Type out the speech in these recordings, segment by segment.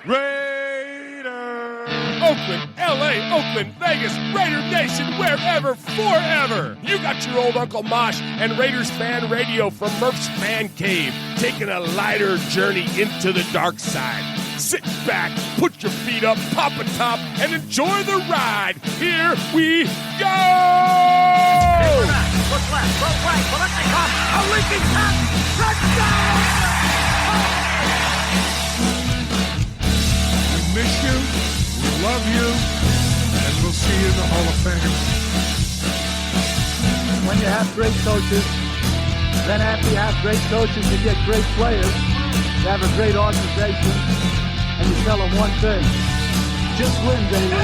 Raider! Oakland, L.A., Oakland, Vegas, Raider Nation, wherever, forever! You got your old Uncle Mosh and Raiders Fan Radio from Murph's Fan Cave, taking a lighter journey into the dark side. Sit back, put your feet up, pop a top, and enjoy the ride. Here we go! Look left, look right, Biletnikoff, a leaping pass, touchdown! We miss you, we love you, and we'll see you in the Hall of Fame. When you have great coaches, then after you have great coaches, you get great players. You have a great organization, and you tell them one thing: just win, baby.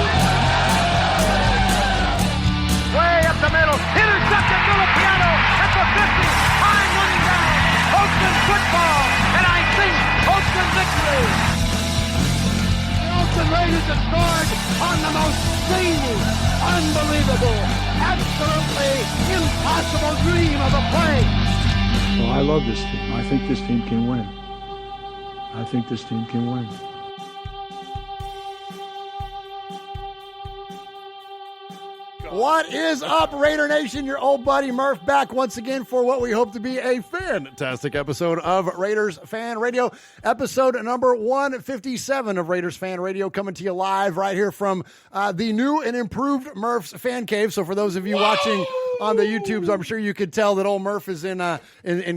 Way up the middle, intercepted Biletnikoff at the 50, time running down. Oakland football, and I think Oakland victory. The Oakland Raiders have scored on the most zany, unbelievable, absolutely impossible dream of a play. Well, I love this team. I think this team can win. I think this team can win. What is up, Raider Nation? Your old buddy Murph back once again for what we hope to be a fantastic episode of Raiders Fan Radio. Episode number 157 of Raiders Fan Radio, coming to you live right here from the new and improved Murph's Fan Cave. So for those of you watching on the YouTubes, I'm sure you could tell that old Murph is in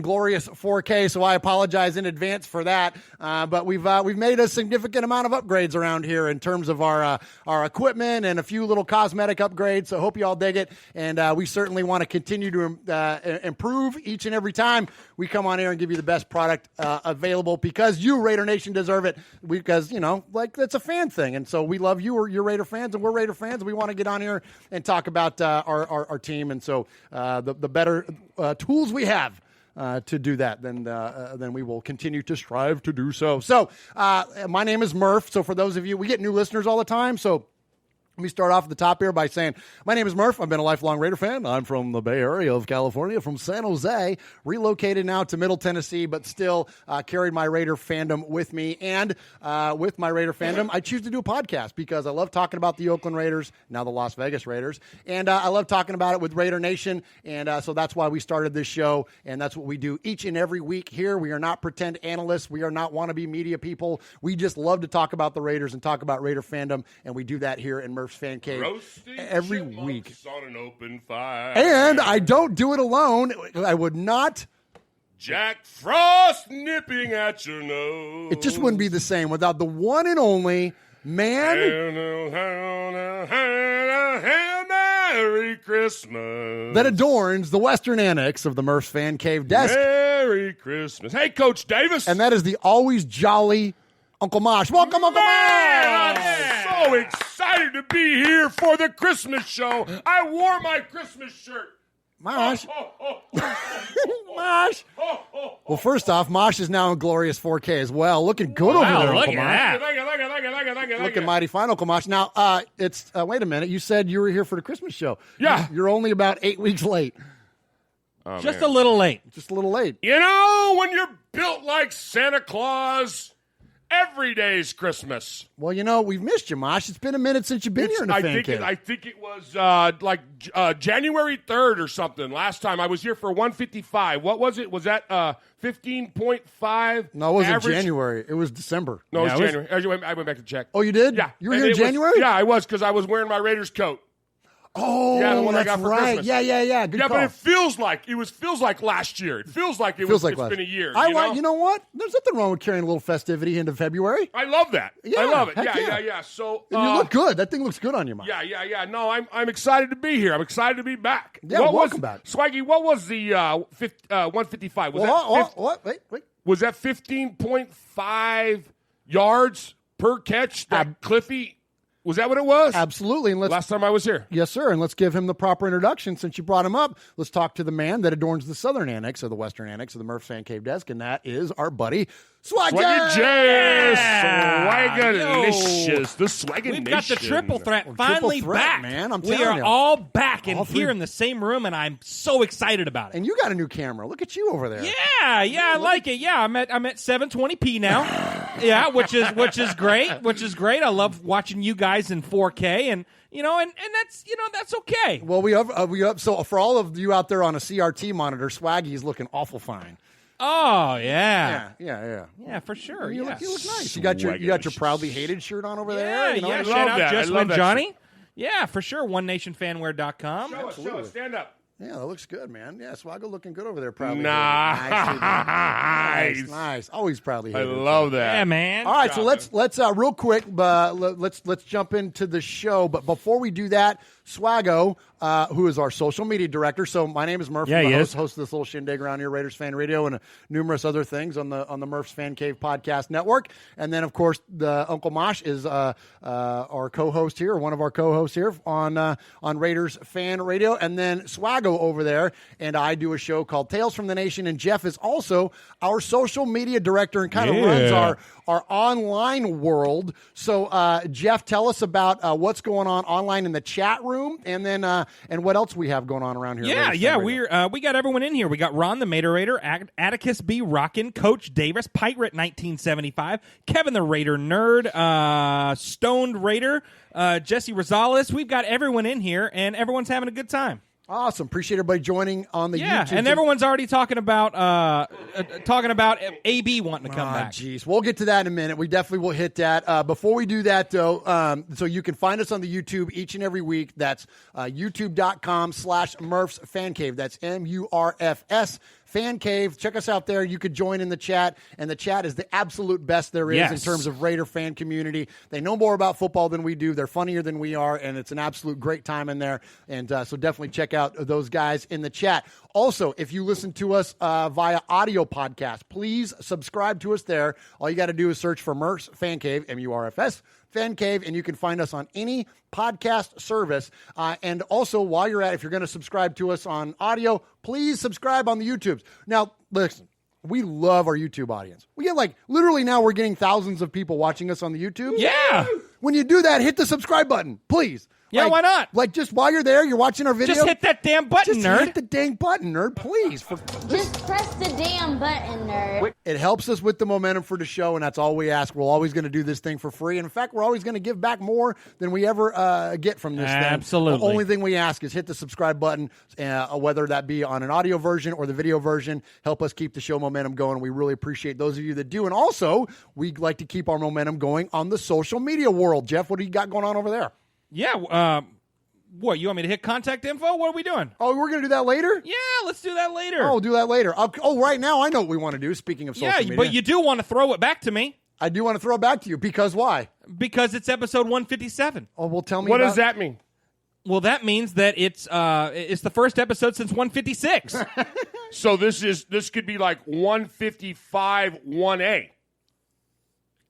glorious 4K, so I apologize in advance for that. But we've made a significant amount of upgrades around here in terms of our equipment and a few little cosmetic upgrades. So hope you all dig it, and we certainly want to continue to improve each and every time we come on air and give you the best product available, because you, Raider Nation, deserve it. Because that's a fan thing, and so we love you. You're Raider fans, and we're Raider fans. And we want to get on here and talk about our team, and so the better tools we have to do that, then we will continue to strive to do so. So my name is Murph. So for those of you, we get new listeners all the time, so let me start off at the top here by saying, my name is Murph. I've been a lifelong Raider fan. I'm from the Bay Area of California, from San Jose, relocated now to Middle Tennessee, but still carried my Raider fandom with me. And with my Raider fandom, I choose to do a podcast because I love talking about the Oakland Raiders, now the Las Vegas Raiders, and I love talking about it with Raider Nation, and so that's why we started this show, and that's what we do each and every week here. We are not pretend analysts. We are not wannabe media people. We just love to talk about the Raiders and talk about Raider fandom, and we do that here in Murph's Fan Cave every week. On an open fire. And I don't do it alone. I would not. Jack Frost nipping at your nose. It just wouldn't be the same without the one and only man. Merry Christmas. That adorns the western annex of the Murph's Fan Cave desk. Merry Christmas. Hey, Coach Davis. And that is the always jolly Uncle Mosh. Welcome, Uncle Mosh. I'm so excited to be here for the Christmas show. I wore my Christmas shirt. Mosh. Mosh. Well, first off, Mosh is now in glorious 4K as well. Looking good over there, look Uncle at Mosh. that. Looking mighty fine, Uncle Mosh. Now, it's wait a minute. You said you were here for the Christmas show. Yeah. You're only about 8 weeks late. Oh, Just man. a little late. Just a little late. You know, when you're built like Santa Claus, every day's Christmas. Well, we've missed you, Mosh. It's been a minute since you've been here in the Fan Cave. I think it was January 3rd or something. Last time I was here for 155. What was it? Was that 15.5? No, it wasn't average? January. It was December. No, Yeah, it was January. I went back to check. Oh, you did? Yeah. You were And here in it was- January? Yeah, I was, because I was wearing my Raiders coat. Oh, Yeah, the one I that's got for right. Christmas. Yeah. Good Yeah, call. but it feels like last year. It feels like it's been a year. You know what? There's nothing wrong with carrying a little festivity into February. I love that. Yeah, I love it. heck yeah. Yeah. So And you look good. That thing looks good on you, Mosh. Yeah. No, I'm excited to be here. I'm excited to be back. Yeah, welcome back. Swaggy, what was the 155? Wait. Was that 15.5 yards per catch that Cliffy? Was that what it was? Absolutely. And Last time I was here. Yes, sir. And let's give him the proper introduction. Since you brought him up, let's talk to the man that adorns the southern annex, or the western annex of the Murph's Fan Cave desk, and that is our buddy, Swaggy Swaggy J. Yeah. Swaggy. Swaganicious. The Swaganation. We've got the triple threat finally triple threat, back. man. I'm we telling are you. all back and All three. here in the same room, and I'm so excited about it. And you got a new camera. Look at you over there. Yeah, I like it. Yeah, I'm at 720p now. Yeah, which is great. Which is great. I love watching you guys in 4K, and that's okay. Well, we have so for all of you out there on a CRT monitor, Swaggy is looking awful fine. Oh yeah, Yeah, for sure. You yeah. look nice. You got your proudly hated shirt on over there. You know? Yeah. I Shout love out that. Just I love Win that Johnny. shit. Yeah, for sure. OneNationFanwear.com. Show us. Stand up. Yeah, that looks good, man. Yeah, Swaggo looking good over there. Proudly Nice. nice. Always proudly I hated. love that. Yeah, man. All right, so let's real quick, let's jump into the show. But before we do that, Swaggo, who is our social media director. So my name is Murph. Yeah, I'm he the is. host of this little shindig around here, Raiders Fan Radio, and numerous other things on the Murph's Fan Cave podcast network. And then, of course, the Uncle Mosh is our co-host here, one of our co-hosts here on Raiders Fan Radio. And then Swaggo over there, and I do a show called Tales from the Nation. And Jeff is also our social media director and kind of runs our online world. So, Jeff, tell us about what's going on online in the chat room, and then and what else we have going on around here. Yeah. We got everyone in here. We got Ron the Materator, Atticus B. Rockin, Coach Davis, Pirate 1975, Kevin the Raider Nerd, Stoned Raider, Jesse Rosales. We've got everyone in here, and everyone's having a good time. Awesome. Appreciate everybody joining on the YouTube. And everyone's already talking about AB wanting to come back. Jeez, we'll get to that in a minute. We definitely will hit that. Before we do that, though, so you can find us on the YouTube each and every week. That's youtube.com/Murph's Fan Cave. That's MURFS Fan Cave. Check us out there. You could join in the chat, and the chat is the absolute best there is in terms of Raider fan community. They know more about football than we do. They're funnier than we are, and it's an absolute great time in there. And so definitely check out those guys in the chat. Also, if you listen to us via audio podcast, please subscribe to us there. All you got to do is search for Murph's Fan Cave, MURFS Fan Cave, and you can find us on any podcast service. And also, while you're at it, if you're going to subscribe to us on audio, please subscribe on the YouTubes. Now, listen, we love our YouTube audience. We get literally now we're getting thousands of people watching us on the YouTube. Yeah. When you do that, hit the subscribe button, please. Yeah, why not? Just while you're there, you're watching our video. Just hit that damn button, Just nerd. hit the dang button, nerd, please. Just press the damn button, nerd. It helps us with the momentum for the show, and that's all we ask. We're always going to do this thing for free. And in fact, we're always going to give back more than we ever get from this thing. Absolutely. The only thing we ask is hit the subscribe button, whether that be on an audio version or the video version. Help us keep the show momentum going. We really appreciate those of you that do. And also, we like to keep our momentum going on the social media world. Jeff, what do you got going on over there? Yeah, what, you want me to hit contact info? What are we doing? Oh, we're going to do that later? Yeah, let's do that later. Oh, we'll do that later. Right now I know what we want to do, speaking of social media. But you do want to throw it back to me. I do want to throw it back to you, because why? Because it's episode 157. Oh, well, tell me What about does that mean? Well, that means that it's the first episode since 156. So this could be like 155 1A.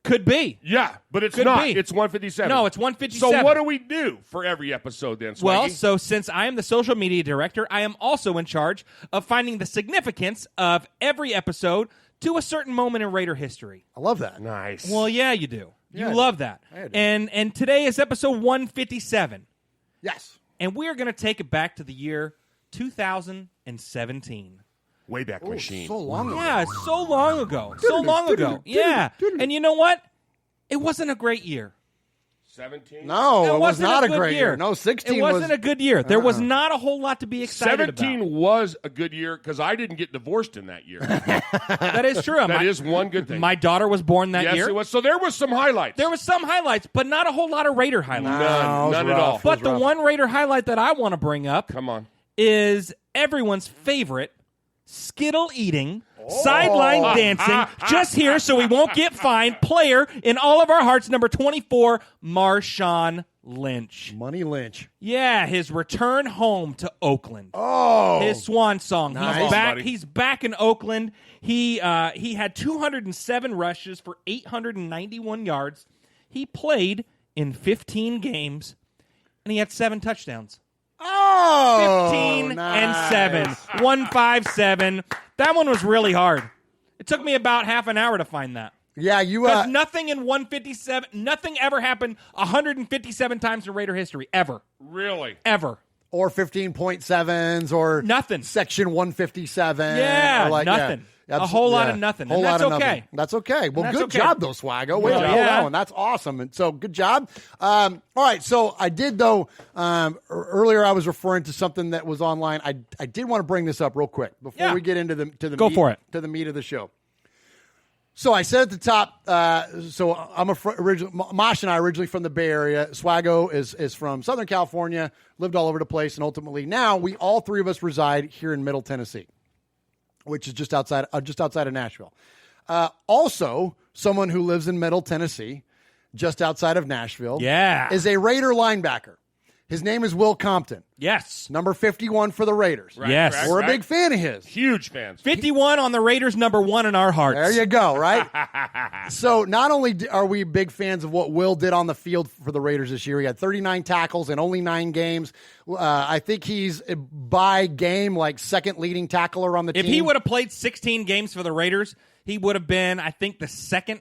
Could be. Yeah, but it's Could not. be. It's 157. No, it's 157. So what do we do for every episode then, Swaggy? Well, so since I am the social media director, I am also in charge of finding the significance of every episode to a certain moment in Raider history. I love that. Nice. Well, yeah, you do. Yeah, You love that. I do. And today is episode 157. Yes. And we are going to take it back to the year 2017. Wayback Machine. So long ago. Yeah, so long ago. So long ago. Yeah. And you know what? It wasn't a great year. 17? No, it was wasn't not a good great year. No, 16 It wasn't was a good year. There was not a whole lot to be excited 17 about. was a good year because I didn't get divorced in that year. That is true. That is one good thing. My daughter was born that yes, year. it was. So there was some highlights. There was some highlights, but not a whole lot of Raider highlights. None at all. But the one Raider highlight that I want to bring up Come on. is everyone's favorite Skittle eating, sideline dancing, just here so we won't get fined, player in all of our hearts, number 24, Marshawn Lynch. Money Lynch. Yeah, his return home to Oakland. Oh. His swan song. Nice. He's back. Buddy. He's back in Oakland. He had 207 rushes for 891 yards. He played in 15 games, and he had 7 touchdowns. Oh. 15 nice. and 7. 157. That one was really hard. It took me about half an hour to find that. Yeah, you. Because nothing in 157, nothing ever happened 157 times in Raider history ever. Really? Ever. Or 15.7s or Nothing. Section 157. Yeah, or nothing. Yeah, A whole lot of nothing. Whole And that's lot of okay. nothing. That's okay. Well, That's good okay. job, though, Swaggo. Way to pull Yeah. that one. That's awesome. And so, good job. All right. So, I did, though, earlier I was referring to something that was online. I did want to bring this up real quick before we get into the Go meat, for it. to the meat of the show. So I said at the top, so I'm Mosh and I originally from the Bay Area. Swaggo is from Southern California, lived all over the place, and ultimately now we all three of us reside here in Middle Tennessee, which is just outside of Nashville. Also, someone who lives in Middle Tennessee, just outside of Nashville, is a Raider linebacker. His name is Will Compton. Yes. Number 51 for the Raiders. Right, Yes. right, We're a right. big fan of his. Huge fans. 51 on the Raiders, number 1 in our hearts. There you go, right? So not only are we big fans of what Will did on the field for the Raiders this year, he had 39 tackles in only 9 games. I think he's by game like second leading tackler on the team. If he would have played 16 games for the Raiders, he would have been, I think, the second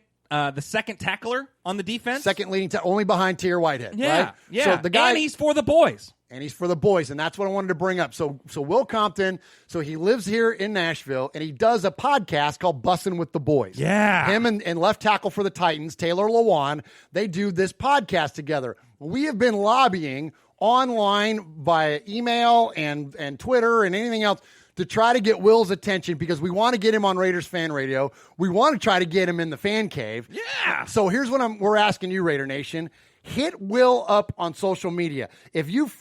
tackler on the defense. Second leading only behind Tier Whitehead. Yeah, right? yeah. So the guy, and he's for the boys. And he's for the boys, and that's what I wanted to bring up. So Will Compton, so he lives here in Nashville, and he does a podcast called Bussin' with the Boys. Yeah. Him and left tackle for the Titans, Taylor Lewan, they do this podcast together. We have been lobbying online via email and Twitter and anything else to try to get Will's attention because we want to get him on Raiders Fan Radio. We want to try to get him in the fan cave. Yeah. So here's what we're asking you, Raider Nation. Hit Will up on social media. If you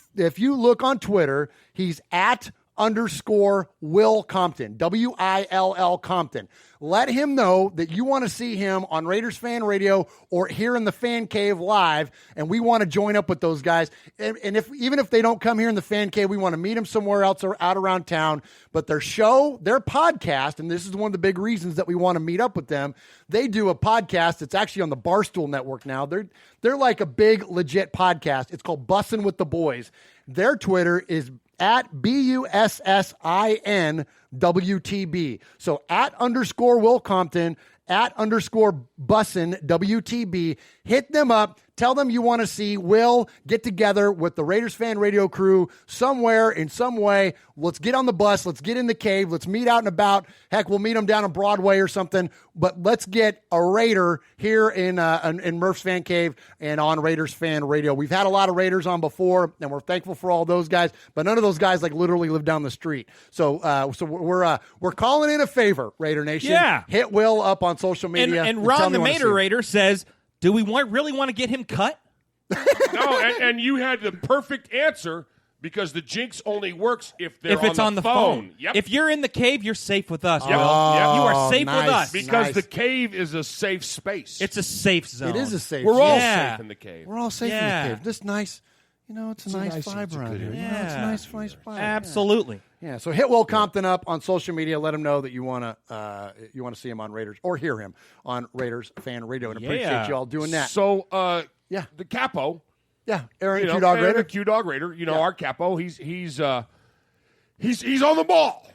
look on Twitter, he's @_Will Compton, WILL Compton. Let him know that you want to see him on Raiders Fan Radio or here in the Fan Cave live, and we want to join up with those guys. And even if they don't come here in the Fan Cave, we want to meet them somewhere else or out around town. But their podcast, and this is one of the big reasons that we want to meet up with them, they do a podcast that's actually on the Barstool Network now. They're like a big, legit podcast. It's called Bussin' with the Boys. Their Twitter is @BUSSINWTB. So @_Will Compton, @_Bussin WTB. Hit them up. Tell them you want to see Will get together with the Raiders Fan Radio crew somewhere in some way. Let's get on the bus. Let's get in the cave. Let's meet out and about. Heck, we'll meet them down on Broadway or something. But let's get a Raider here in Murph's Fan Cave and on Raiders Fan Radio. We've had a lot of Raiders on before, and we're thankful for all those guys. But none of those guys like literally live down the street. So we're calling in a favor, Raider Nation. Yeah. Hit Will up on social media. And tell Ron him the you wanna see Mater him. Raider says, do we really want to get him cut? No, and you had the perfect answer because the jinx only works if they're If it's on the phone. Yep. If you're in the cave, you're safe with us. Yep. Will. Yep. You are safe nice. with us. because Nice. the cave is a safe space. It's a safe zone. It is a safe. We're all Yeah. safe in the cave. We're all safe Yeah. in the cave. This nice. It's a nice vibe around here. area. It's a nice vibe. Absolutely. Yeah. So hit Will Compton up on social media. Let him know that you want to see him on Raiders or hear him on Raiders Fan Radio. And appreciate you all doing that. So, Yeah. the capo, Yeah. Aaron, you know, Q-Dog Aaron Raider. the Q-Dog Raider, our capo, he's on the ball.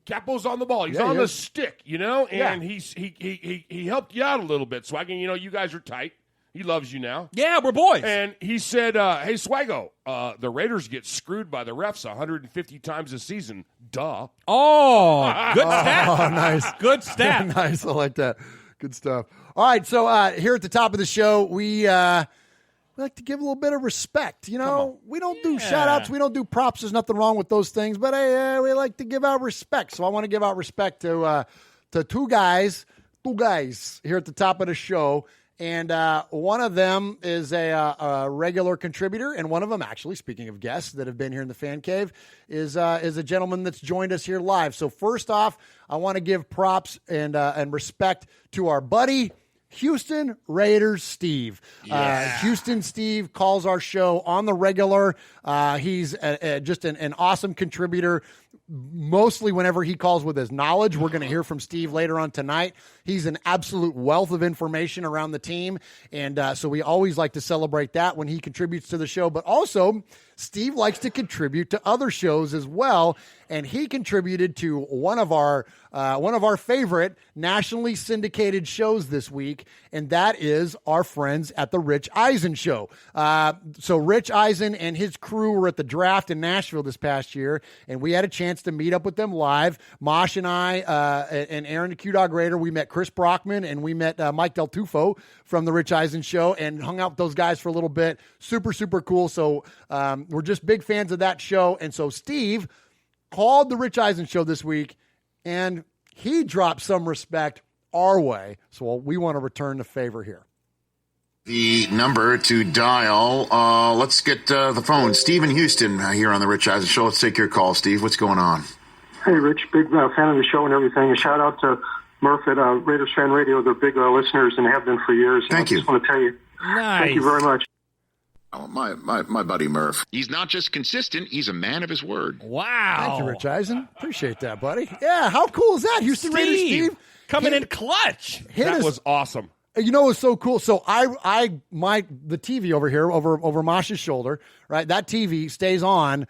Capo's on the ball. He's Yeah, on he the is. stick, and he helped you out a little bit. Swaggy, you guys are tight. He loves you now. Yeah, we're boys. And he said, hey, Swaggo, the Raiders get screwed by the refs 150 times a season. Duh. Oh, good stat. Oh, nice. Good stat. Nice. I like that. Good stuff. All right. So here at the top of the show, we like to give a little bit of respect. We don't do shout outs. We don't do props. There's nothing wrong with those things. But we like to give out respect. So I want to give out respect to two guys here at the top of the show. And one of them is a regular contributor, and one of them, actually, speaking of guests that have been here in the Fan Cave, is a gentleman that's joined us here live. So first off, I want to give props and respect to our buddy, Houston Raiders Steve. Houston Steve calls our show on the regular. He's just an awesome contributor. Mostly whenever he calls with his knowledge. We're going to hear from Steve later on tonight. He's an absolute wealth of information around the team, and so we always like to celebrate that when he contributes to the show. But also, Steve likes to contribute to other shows as well, and he contributed to one of our favorite nationally syndicated shows this week, and that is our friends at the Rich Eisen Show. So Rich Eisen and his crew were at the draft in Nashville this past year, and we had a chance to meet up with them live. Mosh and I and Aaron the Q-Dog Raider, we met Chris Brockman and we met Mike Del Tufo from the Rich Eisen Show and hung out with those guys for a little bit. Super, super cool. So we're just big fans of that show. And so Steve called the Rich Eisen Show this week, and he dropped some respect our way. So we want to return the favor here. The number to dial, let's get the phone. Steve in Houston here on the Rich Eisen Show. Let's take your call, Steve. What's going on? Hey, Rich, big fan of the show and everything. A shout out to Murph at Raiders Fan Radio. They're big listeners and have been for years. Thank you. I just want to tell you, thank you very much. Oh, my buddy Murph. He's not just consistent, he's a man of his word. Wow. Thank you, Rich Eisen. Appreciate that, buddy. Yeah, how cool is that? Houston Raiders, Steve. Coming in clutch. That was awesome. You know, it was so cool. So the TV over here, over Mosh's shoulder, right? That TV stays on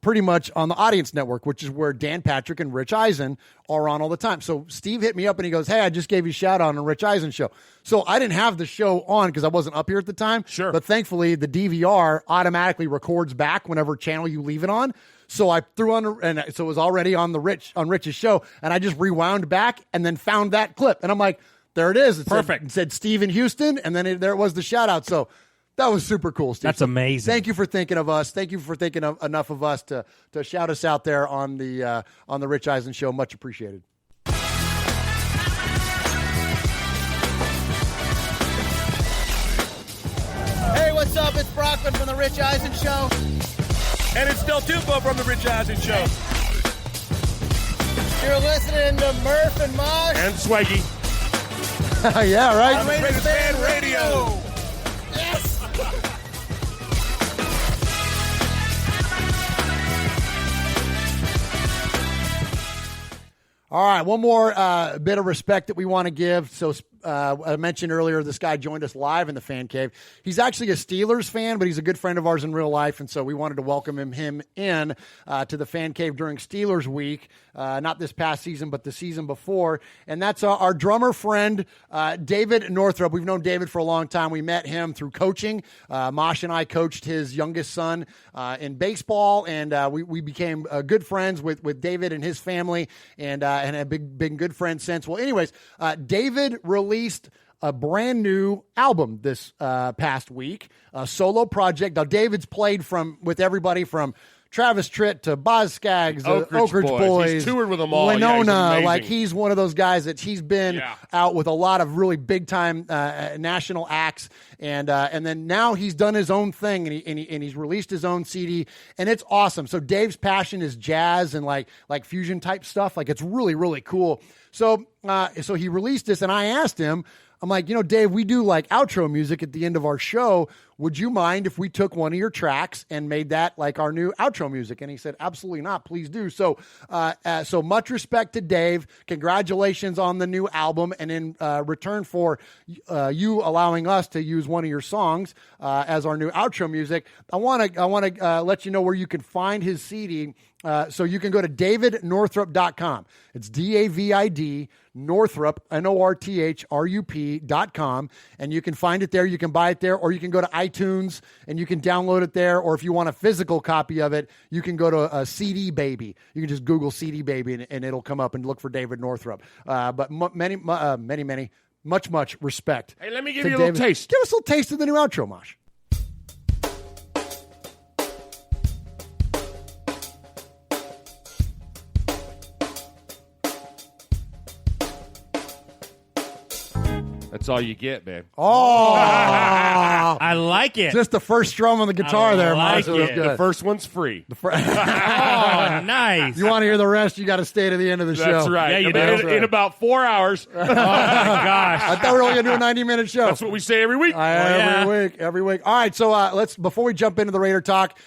pretty much on the Audience Network, which is where Dan Patrick and Rich Eisen are on all the time. So Steve hit me up and he goes, hey, I just gave you a shout out on the Rich Eisen Show. So I didn't have the show on because I wasn't up here at the time. Sure. But thankfully, the DVR automatically records back whenever channel you leave it on. So I threw on, and so it was already on Rich's show, and I just rewound back and then found that clip. And I'm like, there it is. Perfect. It said Steve in Houston, and then there was the shout out. So that was super cool, Steve. That's amazing. Thank you for thinking of us. Thank you for thinking of enough of us to shout us out there on the Rich Eisen Show. Much appreciated. Hey, what's up? It's Brockman from the Rich Eisen Show. And it's Del Tufo from the Rich Eisen Show. You're listening to Murph and Mosh. And Swaggy. Yeah, right? On Raiders Fan Radio. Yes. All right, one more bit of respect that we want to give. So I mentioned earlier, this guy joined us live in the fan cave. He's actually a Steelers fan, but he's a good friend of ours in real life, and so we wanted to welcome him in to the fan cave during Steelers week, not this past season, but the season before. And that's our drummer friend, David Northrup. We've known David for a long time. We met him through coaching. Mosh and I coached his youngest son in baseball, and we became good friends with David and his family, and have been good friends since. Well, anyways, David released a brand new album this past week, a solo project. Now, David's played with everybody from Travis Tritt to Boz Skaggs, Oak Ridge Boys. He's toured with them all. Winona, Yeah, he's one of those guys that he's been out with a lot of really big time national acts, and then now he's done his own thing, and he's released his own CD, and it's awesome. So Dave's passion is jazz and like fusion type stuff. Like, it's really, really cool. So he released this, and I asked him, I'm like, Dave, we do like outro music at the end of our show. Would you mind if we took one of your tracks and made that like our new outro music? And he said, absolutely not. Please do. So much respect to Dave. Congratulations on the new album. And in return for you allowing us to use one of your songs as our new outro music, I want to let you know where you can find his CD. So you can go to davidnorthrup.com. It's DAVID Northrup, NORTHRUP.com. And you can find it there. You can buy it there, or you can go to iTunes and you can download it there. Or if you want a physical copy of it, you can go to CD Baby. You can just Google CD Baby and it'll come up, and look for David Northrup. But many, much respect. Hey, let me give you a little taste. Give us a little taste of the new outro, Mosh. That's all you get, man. Oh, I like it. just the first strum on the guitar there, like Mosh. It was it. good. The first one's free. Oh, nice. You want to hear the rest, you got to stay to the end of the show. That's right. Yeah, you do. In about 4 hours. Oh, my gosh. I thought we were only going to do a 90-minute show. That's what we say every week. Every week. All right, so let's, before we jump into the Raider talk,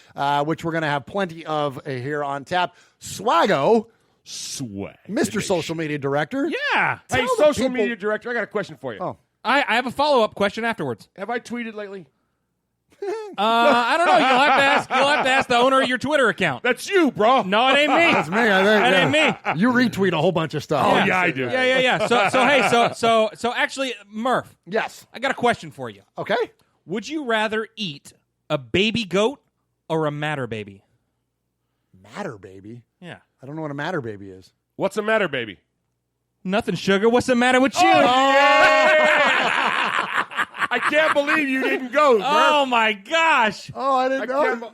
which we're going to have plenty of here on tap, Swaggo, Swag. Mr. Social Media Director. Yeah. Hey, Tell the social people- media director, I got a question for you. Oh. I have a follow-up question afterwards. Have I tweeted lately? I don't know. You'll have to ask the owner of your Twitter account. That's you, bro. No, it ain't me. That's me. I think. That ain't me. You retweet a whole bunch of stuff. Oh, yeah, I do. Yeah. So actually, Murph. Yes. I got a question for you. Okay. Would you rather eat a baby goat or a matter baby? Matter baby? Yeah. I don't know what a matter baby is. What's the matter, baby? Nothing, sugar. What's the matter with you? I can't believe you didn't go, Murph. Oh, my gosh. Oh, I didn't know.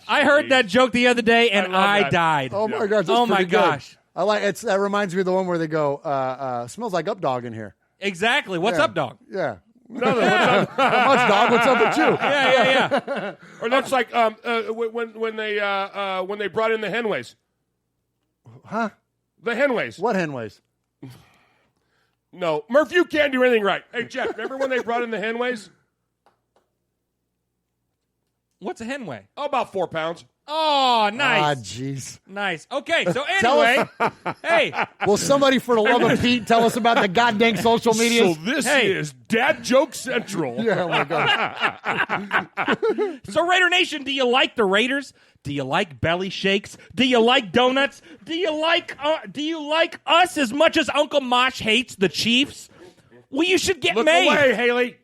I heard that joke the other day, and I I love that. died. Oh, my gosh. That's Oh, my pretty good. gosh. I like it. That reminds me of the one where they go, smells like up dog in here. Exactly. What's up, dog? Yeah. No, what's up? Not much, dog. What's up with you? Yeah. Or that's like when they brought in the Henways. Huh? The Henways. What Henways? No, Murph, you can't do anything right. Hey, Jeff, remember when they brought in the Henways? What's a henway? Oh, about 4 pounds. Oh, nice. Ah, jeez. Nice. Okay, so anyway, hey. Will somebody, for the love of Pete, tell us about the goddamn social media? So this is Dad Joke Central. Yeah, oh my God. So Raider Nation, do you like the Raiders? Do you like belly shakes? Do you like donuts? Do you like us as much as Uncle Mosh hates the Chiefs? Well, you should get Look made. away, Haley.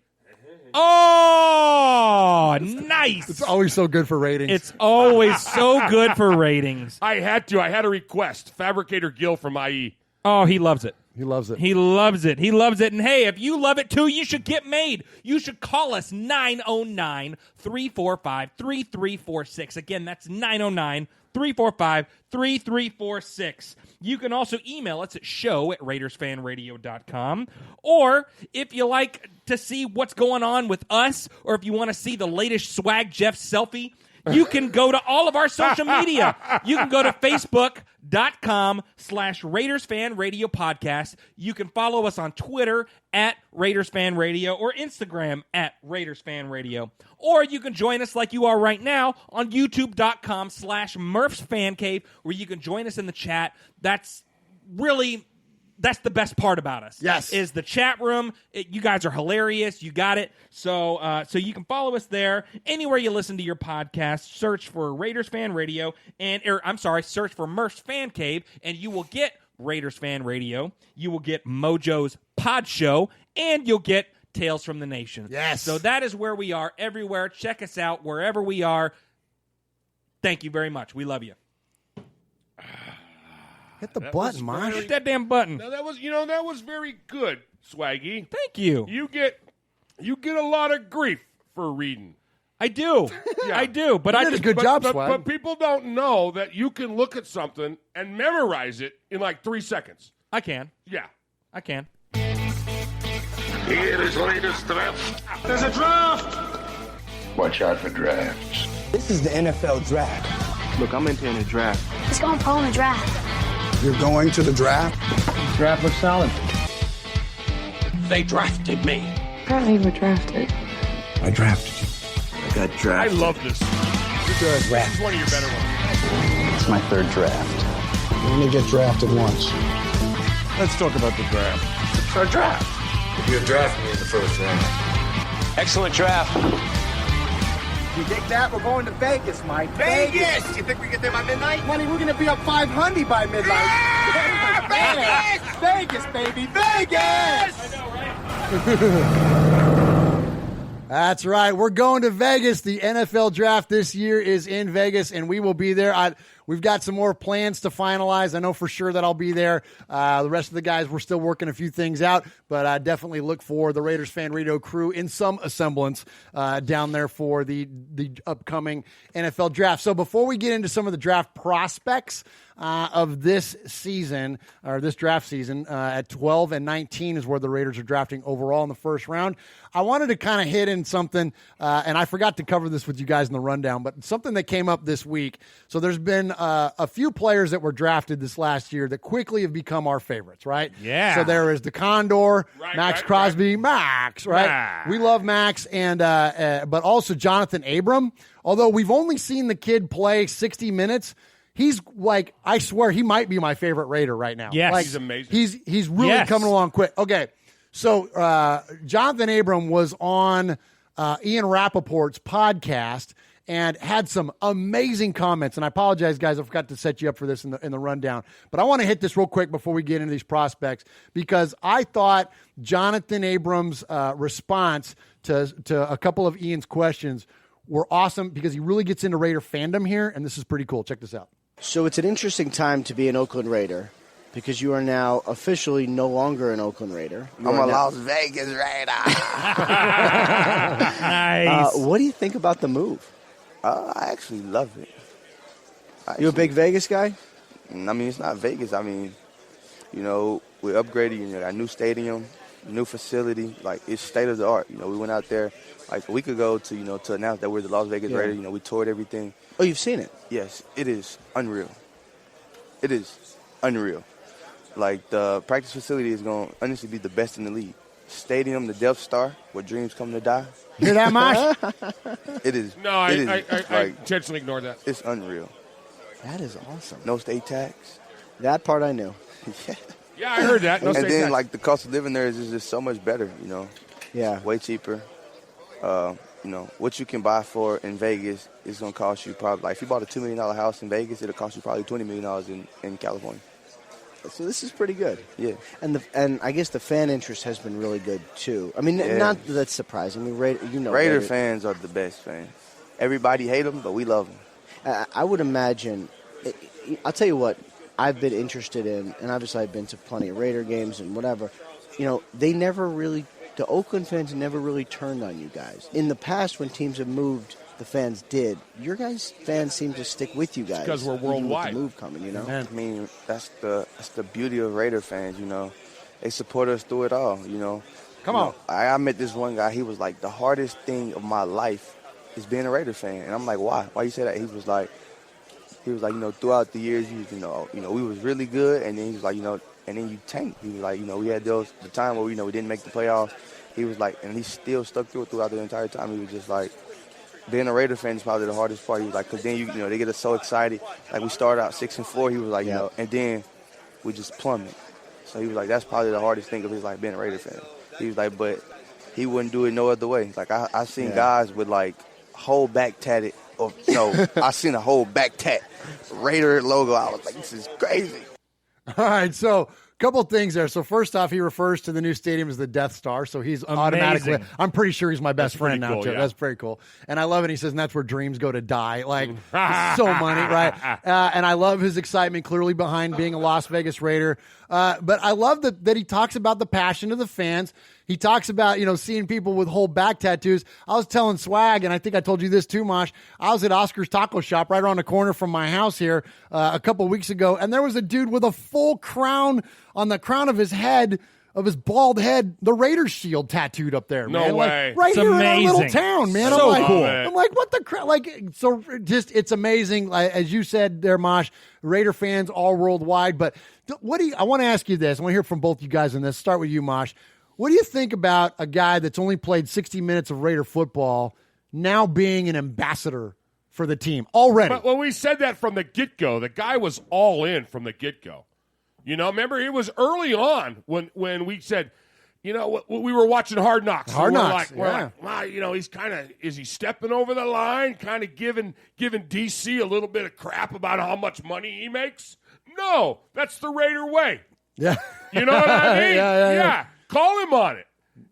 Oh, nice. It's always so good for ratings. It's always so good for ratings. I had a request. Fabricator Gil from IE. Oh, he loves it. He loves it. He loves it. He loves it. And hey, if you love it too, you should get made. You should call us 909-345-3346. Again, that's 909-345-3346. You can also email us at show@RaidersFanRadio.com. Or if you like to see what's going on with us, or if you want to see the latest Swag Jeff selfie, you can go to all of our social media. You can go to Facebook.com/RaidersFanRadioPodcast. You can follow us on Twitter @RaidersFanRadio or Instagram @RaidersFanRadio. Or you can join us like you are right now on YouTube.com/MurphsFanCave, where you can join us in the chat. That's the best part about us. Yes. Is the chat room. You guys are hilarious. You got it. So you can follow us there. Anywhere you listen to your podcast, search for Raiders Fan Radio, search for Murph's Fan Cave, and you will get Raiders Fan Radio. You will get Mojo's Pod Show, and you'll get Tales from the Nation. Yes. So that is where we are everywhere. Check us out wherever we are. Thank you very much. We love you. Hit the button, Mosh. Hit that damn button. Now that was very good, Swaggy. Thank you. You get a lot of grief for reading. I do. Yeah. I do. But You I did a just good job, but, Swag. but people don't know that you can look at something and memorize it in like 3 seconds. I can. Yeah. I can. Here is latest draft. There's a draft. Watch out for drafts. This is the NFL draft. Look, I'm entering a draft. Let's go and pro in the draft. You're going to the draft? Draft looks solid. They drafted me. Apparently you were drafted. I drafted you. I got I drafted. love this. This is one of your better ones. It's my third draft. You only get drafted once. Let's talk about the draft. It's our draft. You drafted me in the first round. Excellent draft. You dig that? We're going to Vegas, Mike. Vegas! You think we get there by midnight? Money, we're going to be up 500 by midnight. Vegas! Vegas, baby! Vegas! I know, right? That's right. We're going to Vegas. The NFL draft this year is in Vegas, and we will be there. We've got some more plans to finalize. I know for sure that I'll be there. The rest of the guys, we're still working a few things out, but I definitely look for the Raiders Fan Radio crew in some semblance down there for the upcoming NFL draft. So before we get into some of the draft prospects of this season, or this draft season, at 12 and 19 is where the Raiders are drafting overall in the first round. I wanted to kind of hit in something, and I forgot to cover this with you guys in the rundown, but something that came up this week. So there's been a few players that were drafted this last year that quickly have become our favorites, right? Yeah. So there is the Condor, Right, Max right, Crosby, Max, right? Max. We love Max, and but also Jonathan Abram. Although we've only seen the kid play 60 minutes, he's like, I swear, he might be my favorite Raider right now. Yes. Like, He's amazing. He's really Yes. coming along quick. Okay, so Jonathan Abram was on Ian Rappaport's podcast and had some amazing comments. And I apologize, guys, I forgot to set you up for this in the rundown. But I want to hit this real quick before we get into these prospects, because I thought Jonathan Abrams' response to a couple of Ian's questions were awesome, because he really gets into Raider fandom here, and this is pretty cool. Check this out. So it's an interesting time to be an Oakland Raider, because you are now officially no longer an Oakland Raider. I'm a Las Vegas Raider. Nice. What do you think about the move? I actually love it. You a big Vegas guy? I mean, it's not Vegas. I mean, we upgraded. Got a new stadium, new facility. Like, it's state of the art. We went out there like a week ago to announce that we're the Las Vegas Raiders. We toured everything. Oh, you've seen it? Yes, it is unreal. It is unreal. Like, the practice facility is going to honestly be the best in the league. Stadium, the Death Star, where dreams come to die. Hear that, Mosh? It is. No, I intentionally ignored that. It's unreal. That is awesome. No state tax. That part I knew. Yeah, I heard that. No and state then, tax. like, the cost of living there is just so much better, Yeah. Way cheaper. What you can buy for in Vegas is going to cost you probably, like, if you bought a $2 million house in Vegas, it'll cost you probably $20 million in California. So this is pretty good. Yeah. And I guess the fan interest has been really good, too. I mean, not that that's surprising. I mean, Raider fans are the best fans. Everybody hate them, but we love them. I would imagine, I'll tell you what I've been interested in, and obviously I've been to plenty of Raider games and whatever. The Oakland fans never really turned on you guys. In the past, when teams have moved, the fans did. Your guys' fans seem to stick with you guys. Because we're worldwide. With the move coming, I mean, that's the beauty of Raider fans, They support us through it all, Come on. I met this one guy. He was like, the hardest thing of my life is being a Raider fan. And I'm like, why? Why you say that? He was like, throughout the years, we was really good. And then he was like, and then you tanked. He was like, we had the time where, we didn't make the playoffs. He was like, and he still stuck through it throughout the entire time. He was just like, being a Raider fan is probably the hardest part. He was like, because then they get us so excited. Like, we started out 6-4. He was like, and then we just plummeted. So he was like, that's probably the hardest thing of his life, being a Raider fan. He was like, but he wouldn't do it no other way. Like, I seen guys with like whole back tatted, I seen a whole back tat Raider logo. I was like, this is crazy. All right, so couple things there. So first off, he refers to the new stadium as the Death Star. So he's automatically, I'm pretty sure he's my best friend now, too. Yeah. That's pretty cool. And I love it. He says, and that's where dreams go to die. Like, so money, right? And I love his excitement clearly behind being a Las Vegas Raider. But I love that he talks about the passion of the fans. He talks about, seeing people with whole back tattoos. I was telling Swag, and I think I told you this too, Mosh. I was at Oscar's Taco Shop right around the corner from my house here a couple weeks ago, and there was a dude with a full crown on the crown of his head, of his bald head, the Raiders shield tattooed up there. No man. way. Like, right it's here amazing. in our little town, man. So I'm like, cool. I'm like, what the crap? Like, so just, it's amazing. Like, as you said there, Mosh, Raider fans all worldwide. But I want to ask you this. I want to hear from both you guys on this. Start with you, Mosh. What do you think about a guy that's only played 60 minutes of Raider football now being an ambassador for the team already? But when we said that from the get-go, the guy was all in from the get-go. Remember, it was early on when we said, we were watching Hard Knocks. Hard Knocks, we're like, wow, he's kind of, is he stepping over the line, kind of giving DC a little bit of crap about how much money he makes? No, that's the Raider way. Yeah. You know what I mean? Yeah. Call him on it.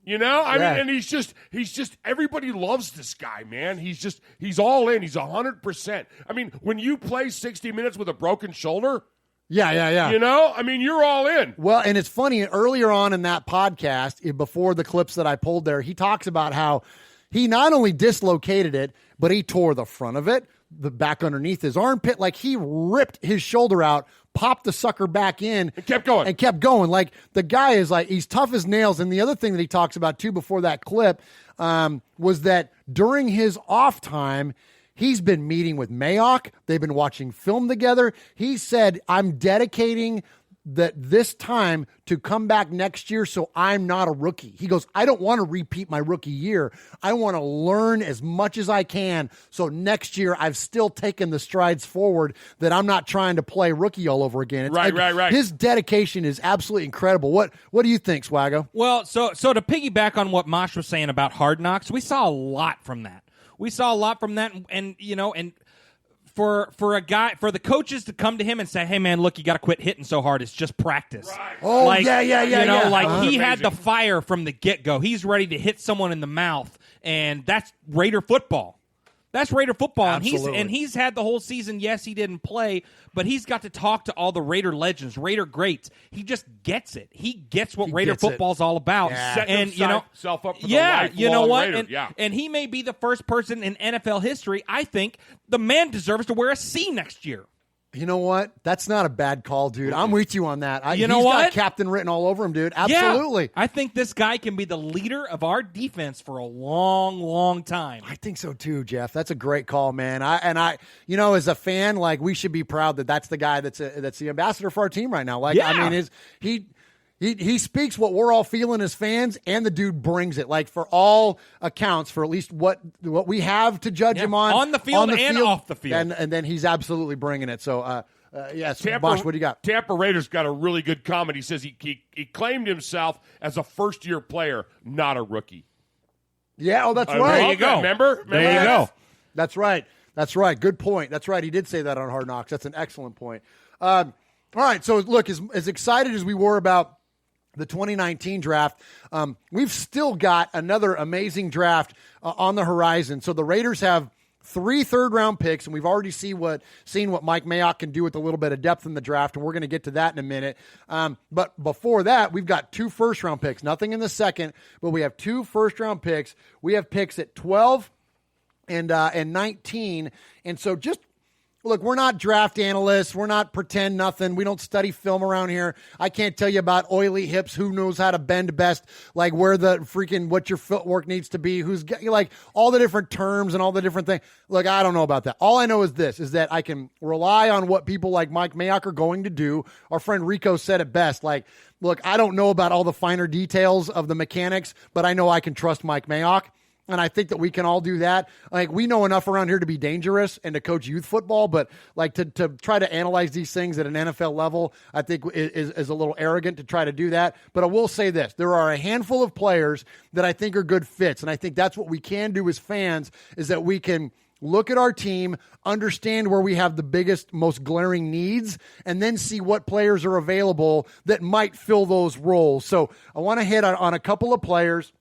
I mean, and he's just, everybody loves this guy, man. He's all in. He's 100%. I mean, when you play 60 minutes with a broken shoulder. Yeah. I mean, you're all in. Well, and it's funny, earlier on in that podcast, before the clips that I pulled there, he talks about how he not only dislocated it, but he tore the front of it, the back underneath his armpit. Like, he ripped his shoulder out, popped the sucker back in. And kept going. Like, the guy is like, he's tough as nails. And the other thing that he talks about, too, before that clip, was that during his off time, he's been meeting with Mayock. They've been watching film together. He said, I'm dedicating that this time to come back next year so I'm not a rookie. He goes, I don't want to repeat my rookie year. I want to learn as much as I can so next year I've still taken the strides forward that I'm not trying to play rookie all over again. Right. His dedication is absolutely incredible. What do you think, Swaggo? Well, so to piggyback on what Mosh was saying about Hard Knocks, we saw a lot from that. And for the coaches to come to him and say, "Hey, man, look, you got to quit hitting so hard. It's just practice." Right. Oh, yeah. He had the fire from the get-go. He's ready to hit someone in the mouth, and that's Raider football. That's Raider football, and he's had the whole season. Yes, he didn't play, but he's got to talk to all the Raider legends, Raider greats. He just gets it. He gets what Raider football's all about. Yeah. Setting himself up for the you know what? Raider. And he may be the first person in NFL history. I think the man deserves to wear a C next year. You know what? That's not a bad call, dude. I'm with you on that. He's got captain written all over him, dude. Absolutely. Yeah, I think this guy can be the leader of our defense for a long, long time. I think so too, Jeff. That's a great call, man. I as a fan, like, we should be proud that that's the guy that's the ambassador for our team right now. Like, yeah. I mean, he speaks what we're all feeling as fans, and the dude brings it. Like, for all accounts, for at least what we have to judge him on the field and off the field, and then he's absolutely bringing it. So, yes, Bosch, what do you got? Tampa Raiders got a really good comment. He says he claimed himself as a first-year player, not a rookie. Yeah, that's right. There you go. Remember there you go. That's right. Good point. That's right. He did say that on Hard Knocks. That's an excellent point. All right, so look, as excited as we were about the 2019 draft, we've still got another amazing draft on the horizon. So the Raiders have 3 third-round picks, and we've already seen what Mike Mayock can do with a little bit of depth in the draft, and we're going to get to that in a minute. But before that, we've got 2 first-round picks. Nothing in the second, but we have 2 first-round picks. We have picks at 12 and 19. And so just look, we're not draft analysts. We're not pretend nothing. We don't study film around here. I can't tell you about oily hips, who knows how to bend best, like what your footwork needs to be, who's like all the different terms and all the different things. Look, I don't know about that. All I know is that I can rely on what people like Mike Mayock are going to do. Our friend Rico said it best. Like, look, I don't know about all the finer details of the mechanics, but I know I can trust Mike Mayock. And I think that we can all do that. Like, we know enough around here to be dangerous and to coach youth football, but like to try to analyze these things at an NFL level, I think is a little arrogant to try to do that. But I will say this. There are a handful of players that I think are good fits. And I think that's what we can do as fans, is that we can look at our team, understand where we have the biggest, most glaring needs, and then see what players are available that might fill those roles. So I want to hit on a couple of players.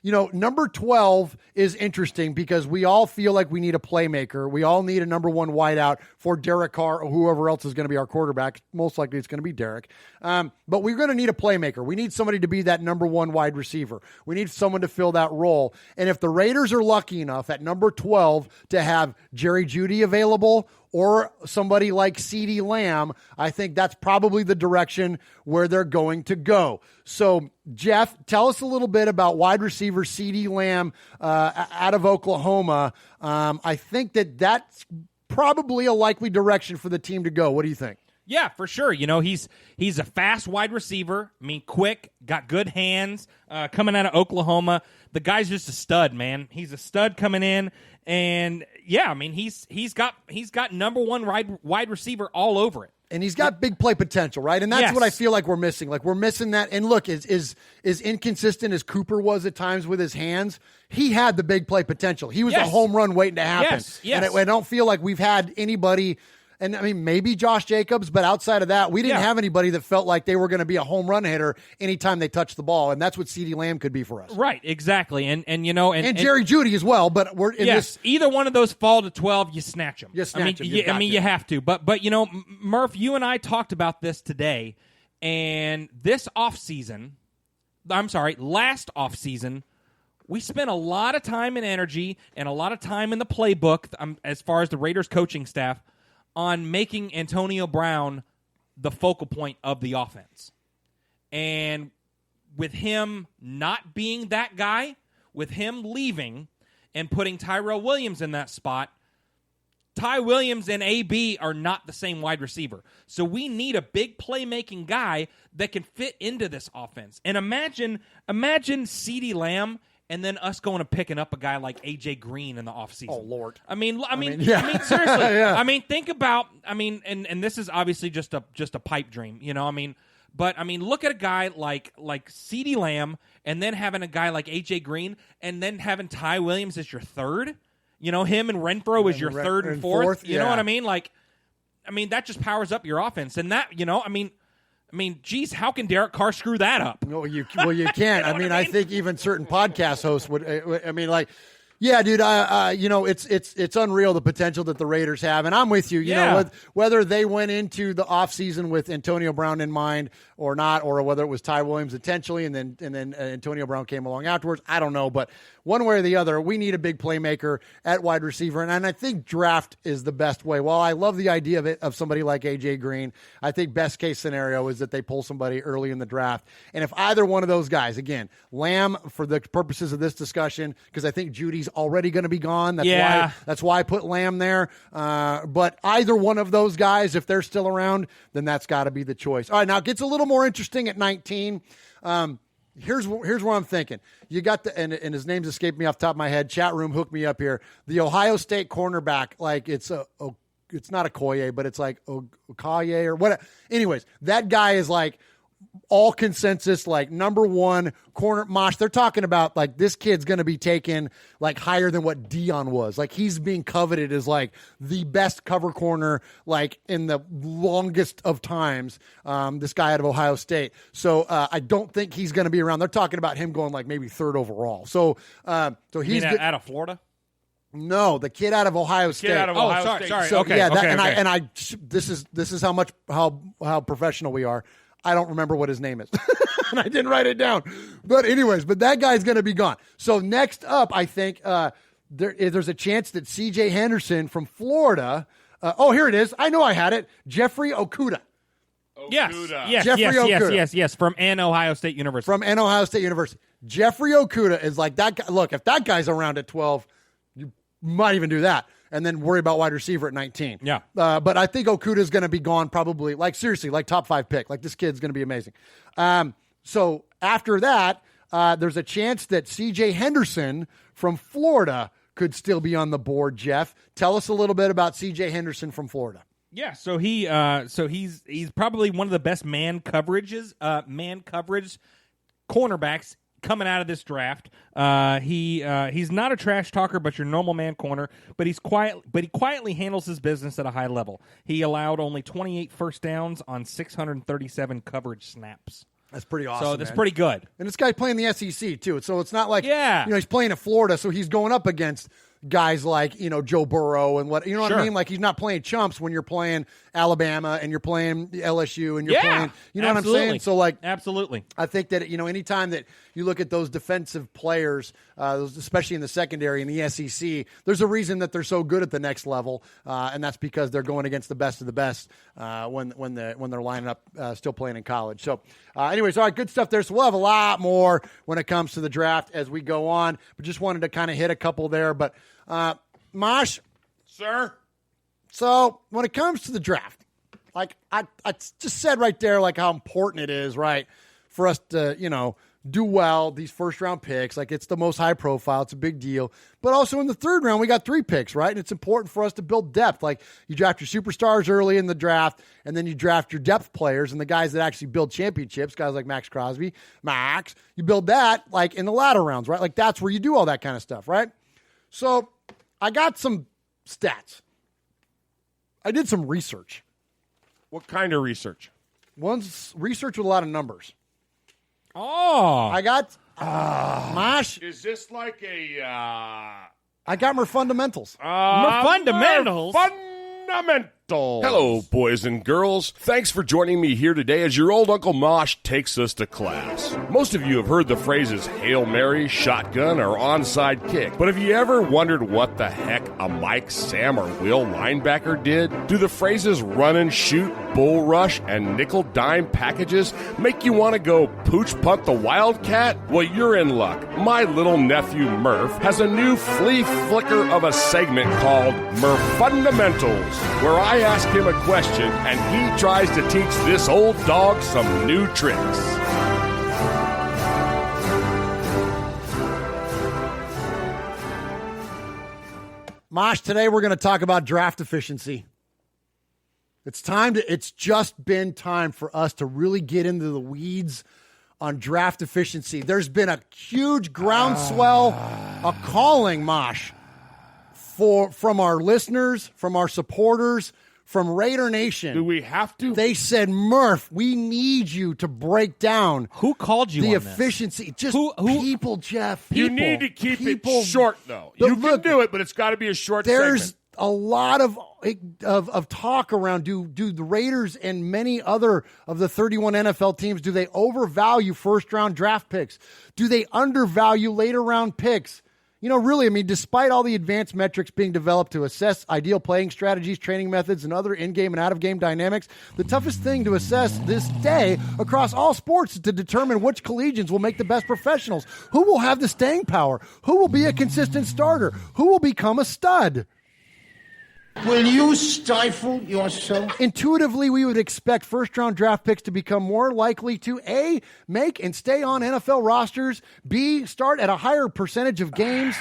Number 12 is interesting because we all feel like we need a playmaker. We all need a number 1 wideout for Derek Carr or whoever else is going to be our quarterback. Most likely it's going to be Derek. But we're going to need a playmaker. We need somebody to be that number 1 wide receiver. We need someone to fill that role. And if the Raiders are lucky enough at number 12 to have Jerry Jeudy available or somebody like CeeDee Lamb, I think that's probably the direction where they're going to go. So, Jeff, tell us a little bit about wide receiver CeeDee Lamb out of Oklahoma. I think that's probably a likely direction for the team to go. What do you think? Yeah, for sure. He's a fast wide receiver. I mean, quick, got good hands, coming out of Oklahoma. The guy's just a stud, man. He's a stud coming in, and yeah, I mean, he's got number 1 wide receiver all over it. And he's got big play potential, right? And that's what I feel like we're missing. Like, we're missing that. And look, as inconsistent as Cooper was at times with his hands, he had the big play potential. He was a home run waiting to happen. Yes. And I don't feel like we've had anybody. And I mean, maybe Josh Jacobs, but outside of that, we didn't have anybody that felt like they were going to be a home run hitter anytime they touched the ball, and that's what CeeDee Lamb could be for us. Right, exactly, and Jerry Jeudy as well. But we're in this. Either one of those fall to 12, you snatch them. You snatch them. You have to. But Murph, you and I talked about this today, and last offseason, we spent a lot of time and energy and a lot of time in the playbook, as far as the Raiders coaching staff, on making Antonio Brown the focal point of the offense. And with him not being that guy, with him leaving and putting Tyrell Williams in that spot, Ty Williams and AB are not the same wide receiver. So we need a big playmaking guy that can fit into this offense. And imagine CeeDee Lamb and then us going and picking up a guy like A.J. Green in the offseason. Oh, Lord. I mean, seriously. Yeah. I mean, think about, and this is obviously just a pipe dream, but look at a guy like CeeDee Lamb and then having a guy like A.J. Green and then having Ty Williams as your third. Him and Renfro is your third and fourth. You know what I mean? That just powers up your offense. And that, geez, how can Derek Carr screw that up? No, you can't. I think even certain podcast hosts would. Yeah, dude. It's unreal the potential that the Raiders have, and I'm with you. You know, whether they went into the offseason with Antonio Brown in mind or not, or whether it was Ty Williams intentionally, and then Antonio Brown came along afterwards. I don't know, but one way or the other, we need a big playmaker at wide receiver, and I think draft is the best way. While I love the idea of somebody like A.J. Green, I think best case scenario is that they pull somebody early in the draft. And if either one of those guys, again, Lamb for the purposes of this discussion, because I think Judy's already going to be gone. That's why I put Lamb there. But either one of those guys, if they're still around, then that's got to be the choice. All right, now it gets a little more interesting at 19. Here's what I'm thinking. You got and his name's escaped me off the top of my head. Chat room hooked me up here. The Ohio State cornerback, like it's not Okoye, but it's like Okaye or what. Anyways, that guy is like all consensus, like number one corner. Mosh, they're talking about like this kid's going to be taken like higher than what Dion was. Like he's being coveted as like the best cover corner like in the longest of times. This guy out of Ohio State. So I don't think he's going to be around. They're talking about him going like maybe third overall. So he's out of Florida. No, the kid out of Ohio State. Sorry. So, okay. Yeah, Okay. This is how professional we are. I don't remember what his name is. And I didn't write it down. But anyways, that guy's going to be gone. So next up, I think there's a chance that C.J. Henderson from Florida. Here it is. I know I had it. Jeffrey Okudah. Yes. Yes. From Ohio State University. Jeffrey Okudah is like that guy. Look, if that guy's around at 12, you might even do that. And then worry about wide receiver at 19. Yeah. But I think Okudah is going to be gone probably, like seriously, like top 5 pick. Like this kid's going to be amazing. So after that, there's a chance that C.J. Henderson from Florida could still be on the board, Jeff. Tell us a little bit about C.J. Henderson from Florida. Yeah, so he's probably one of the best man coverage cornerbacks coming out of this draft. He's not a trash talker, but your normal man corner. But he quietly handles his business at a high level. He allowed only 28 first downs on 637 coverage snaps. That's pretty awesome. So that's pretty good. And this guy's playing the SEC too. So it's not like he's playing at Florida, so he's going up against guys like, Joe Burrow and what, what I mean? Like he's not playing chumps when you're playing Alabama and you're playing LSU and you're playing, what I'm saying? So like, absolutely. I think that, anytime that you look at those defensive players, especially in the secondary in the SEC, there's a reason that they're so good at the next level. And that's because they're going against the best of the best when they're lining up, still playing in college. So anyways, all right, good stuff there. So we'll have a lot more when it comes to the draft as we go on, but just wanted to kind of hit a couple there. But Mosh, sir. So when it comes to the draft, like I just said right there, like how important it is, right, for us to, do well, these first round picks. Like it's the most high profile. It's a big deal. But also in the third round, we got 3 picks, right? And it's important for us to build depth. Like you draft your superstars early in the draft, and then you draft your depth players and the guys that actually build championships, guys like Max Crosby, you build that like in the latter rounds, right? Like that's where you do all that kind of stuff, right? So I got some stats. I did some research. What kind of research? One's research with a lot of numbers. Oh. I got Mosh. Is this like a I got more fundamentals. Fundamentals? Hello, boys and girls. Thanks for joining me here today as your old Uncle Mosh takes us to class. Most of you have heard the phrases Hail Mary, shotgun, or onside kick. But have you ever wondered what the heck a Mike, Sam, or Will linebacker did? Do the phrases run and shoot, bull rush and nickel dime packages make you want to go pooch punt the Wildcat? Well, you're in luck. My little nephew Murph has a new flea flicker of a segment called Murph Fundamentals, where I ask him a question and he tries to teach this old dog some new tricks. Mosh, today we're going to talk about draft efficiency. It's just been time for us to really get into the weeds on draft efficiency. There's been a huge groundswell, a calling, Mosh, from our listeners, from our supporters, from Raider Nation. Do we have to? They said, Murph, we need you to break down. Who called you the on this? efficiency? Just people, Jeff. You People. need to keep People. it short, though. You can do it, but it's got to be a short There's segment. a lot of talk around. Do the Raiders and many other of the 31 NFL teams, do they overvalue first-round draft picks? Do they undervalue later-round picks? You know, really, I mean, despite all the advanced metrics being developed to assess ideal playing strategies, training methods, and other in-game and out-of-game dynamics, the toughest thing to assess this day across all sports is to determine which collegians will make the best professionals, who will have the staying power, who will be a consistent starter, who will become a stud. Will you stifle yourself? Intuitively, we would expect first-round draft picks to become more likely to A, make and stay on NFL rosters, B, start at a higher percentage of games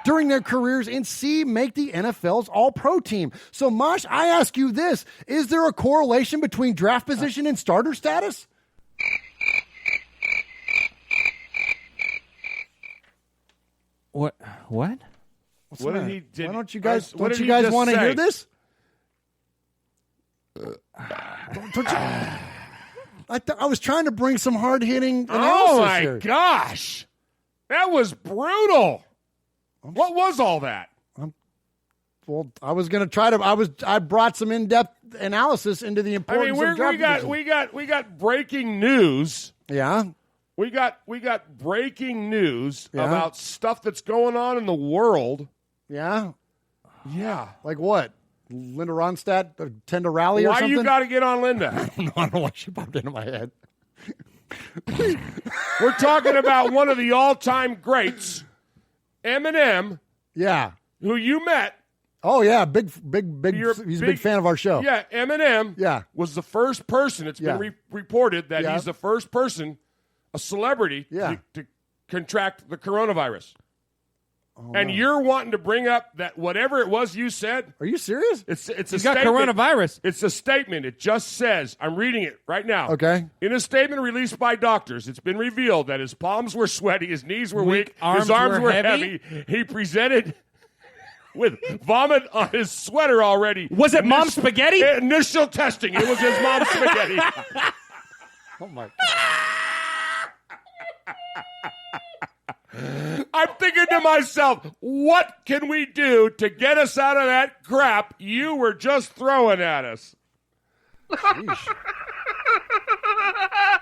during their careers, and C, make the NFL's all-pro team. So, Mosh, I ask you this. Is there a correlation between draft position and starter status? What? What did he do? Why don't you guys want to hear this? Don't you? I was trying to bring some hard-hitting analysis Oh, my here. gosh. That was brutal. What was all that? Well, I was going to try to. I brought some in-depth analysis into the importance of draft position. we got breaking news. Yeah. We got breaking news about stuff that's going on in the world. Yeah. Yeah. Like what? Linda Ronstadt attend a rally or Why something? you got to get on Linda? I don't know why she popped into my head. We're talking about one of the all-time greats, Eminem. Yeah. Who you met. Oh yeah, big. He's a big fan of our show. Yeah, Eminem. Yeah. Was the first person. It's been reported that he's the first person, a celebrity, to contract the coronavirus. Oh, and you're wanting to bring up that whatever it was you said. Are you serious? It's He's a got statement. coronavirus. It's a statement. It just says, I'm reading it right now. Okay. In a statement released by doctors, it's been revealed that his palms were sweaty, his knees were weak, his arms were heavy. He presented with vomit on his sweater already. Was it mom's spaghetti? Initial testing. It was his mom's spaghetti. Oh my God. I'm thinking to myself, what can we do to get us out of that crap you were just throwing at us? Sheesh.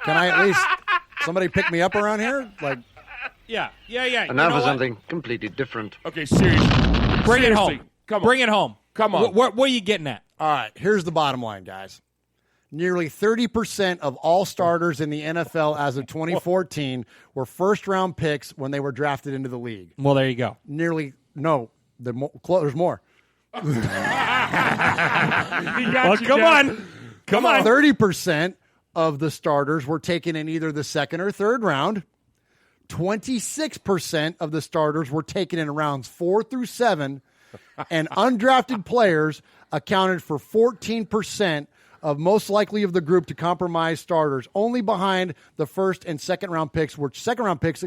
Can I at least somebody pick me up around here? Like, yeah. And now for something completely different. Okay, seriously. Bring it home. Come on. Bring it home. Come on. What are you getting at? all right, here's the bottom line, guys. Nearly 30% of all starters in the NFL as of 2014 were first-round picks when they were drafted into the league. Well, there you go. There's more. Well, come on. 30% of the starters were taken in either the second or third round. 26% of the starters were taken in rounds 4 through 7, and undrafted players accounted for 14% of most likely of the group to compromise starters, only behind the first and second round picks, which second round picks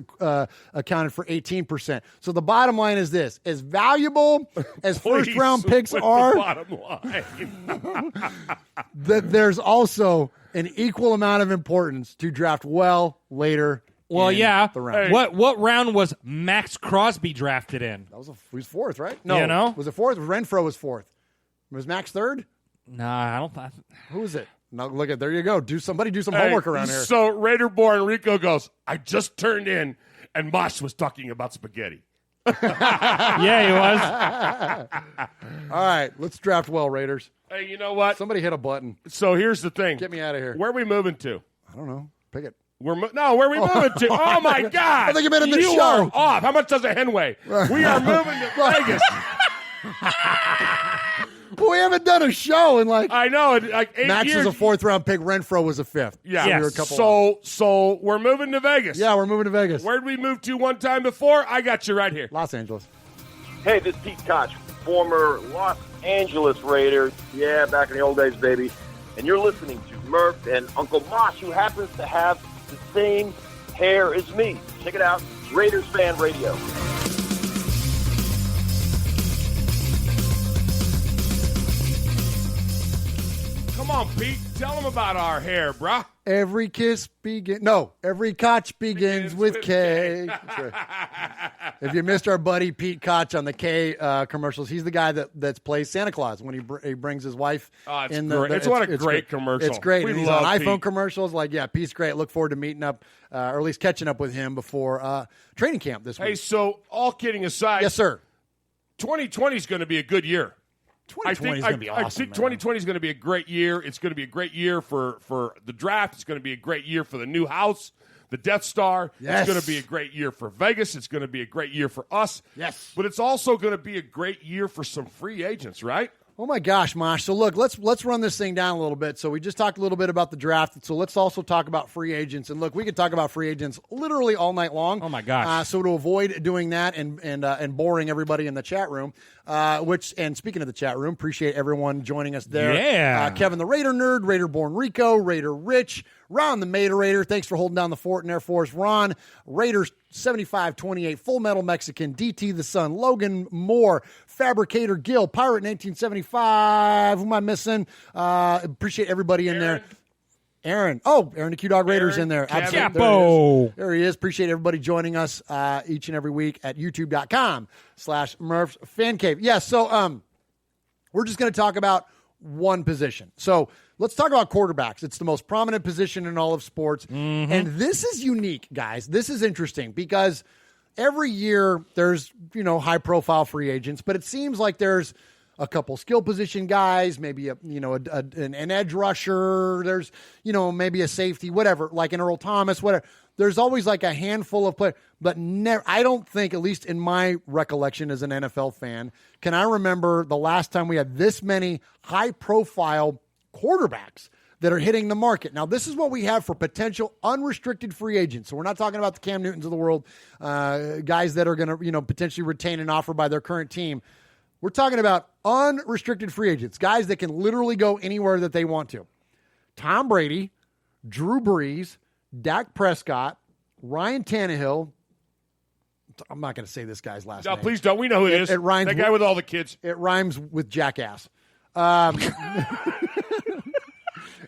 accounted for 18%. So the bottom line is this: as valuable as first round picks are, the bottom line. that there's also an equal amount of importance to draft well later. Well, yeah. The round. What round was Max Crosby drafted in? That was he was fourth, right? No, You know? was it fourth? Renfro was fourth. Was Max third? Nah, I don't. Who is it? Now look at there you go. Do some homework around here. So Raider boy Enrico goes, I just turned in and Mosh was talking about spaghetti. Yeah, he was. All right, let's draft well, Raiders. Hey, you know what? Somebody hit a button. So here's the thing. Get me out of here. Where are we moving to? I don't know. Pick it. Where are we moving to? Oh, my God. I think you meant in the you show. are off. How much does a hen weigh? We are moving to Vegas. Well, we haven't done a show in like... I know. Like 8 Max years. was a 4th-round pick. Renfro was a 5th. Yeah. So, Yes. we were a couple So we're moving to Vegas. Yeah, we're moving to Vegas. Where'd we move to one time before? I got you right here. Los Angeles. Hey, this is Pete Koch, former Los Angeles Raider. Yeah, back in the old days, baby. And you're listening to Murph and Uncle Mosh, who happens to have the same hair as me. Check it out, Raiders Fan Radio. Come on, Pete. Tell them about our hair, bruh. Every kiss every Koch begins with K. That's right. If you missed our buddy Pete Koch on the K commercials, he's the guy that plays Santa Claus when he brings his wife. It's great. It's what a great commercial. It's great. We And he's love on iPhone Pete. commercials. Like, yeah, Pete's great. Look forward to meeting up, or at least catching up with him before training camp this week. Hey, so all kidding aside. Yes, sir. 2020 is going to be a good year. 2020 is going to be awesome. I think 2020 is going to be a great year. It's going to be a great year for the draft. It's going to be a great year for the new house, the Death Star. Yes. It's going to be a great year for Vegas. It's going to be a great year for us. Yes. But it's also going to be a great year for some free agents, right? Oh my gosh, Mosh. So look, let's run this thing down a little bit. So we just talked a little bit about the draft. So let's also talk about free agents. And look, we could talk about free agents literally all night long. Oh my gosh. So to avoid doing that and boring everybody in the chat room, and speaking of the chat room, appreciate everyone joining us there. Yeah. Kevin the Raider Nerd, Raider Born Rico, Raider Rich, Ron the Mater Raider. Thanks for holding down the fort in Air Force. Ron, Raiders 75-28, Full Metal Mexican, DT the Sun, Logan Moore, Fabricator Gill, Pirate 1975. Who am I missing? Appreciate everybody in there. Aaron. Oh, Aaron the Q-Dog Raiders in there. Absolutely. There he is. Appreciate everybody joining us each and every week at youtube.com/Murph's Fan Cave. Yeah, so we're just going to talk about one position. So let's talk about quarterbacks. It's the most prominent position in all of sports. Mm-hmm. And this is unique, guys. This is interesting because every year there's, high-profile free agents, but it seems like there's a couple skill position guys, maybe an edge rusher, there's, maybe a safety, whatever, like an Earl Thomas, whatever. There's always like a handful of players, but I don't think, at least in my recollection as an NFL fan, can I remember the last time we had this many high-profile quarterbacks that are hitting the market. Now, this is what we have for potential unrestricted free agents. So we're not talking about the Cam Newtons of the world, guys that are going to, potentially retain an offer by their current team. We're talking about unrestricted free agents, guys that can literally go anywhere that they want to. Tom Brady, Drew Brees, Dak Prescott, Ryan Tannehill. I'm not going to say this guy's last name. No, please don't. We know who it is. It rhymes. That guy with all the kids. It rhymes with jackass.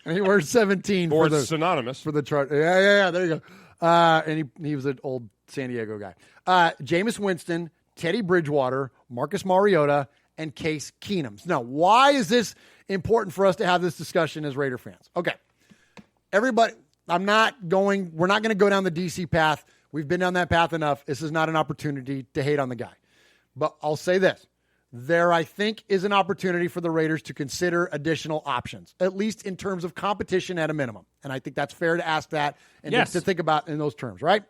And he wears 17 Or for the synonymous for the chart. Yeah. There you go. And he was an old San Diego guy. Jameis Winston, Teddy Bridgewater, Marcus Mariota, and Case Keenum. Now, why is this important for us to have this discussion as Raider fans? Okay, everybody. We're not going to go down the DC path. We've been down that path enough. This is not an opportunity to hate on the guy. But I'll say this. There, I think, is an opportunity for the Raiders to consider additional options, at least in terms of competition at a minimum. And I think that's fair to ask that and to think about in those terms, right?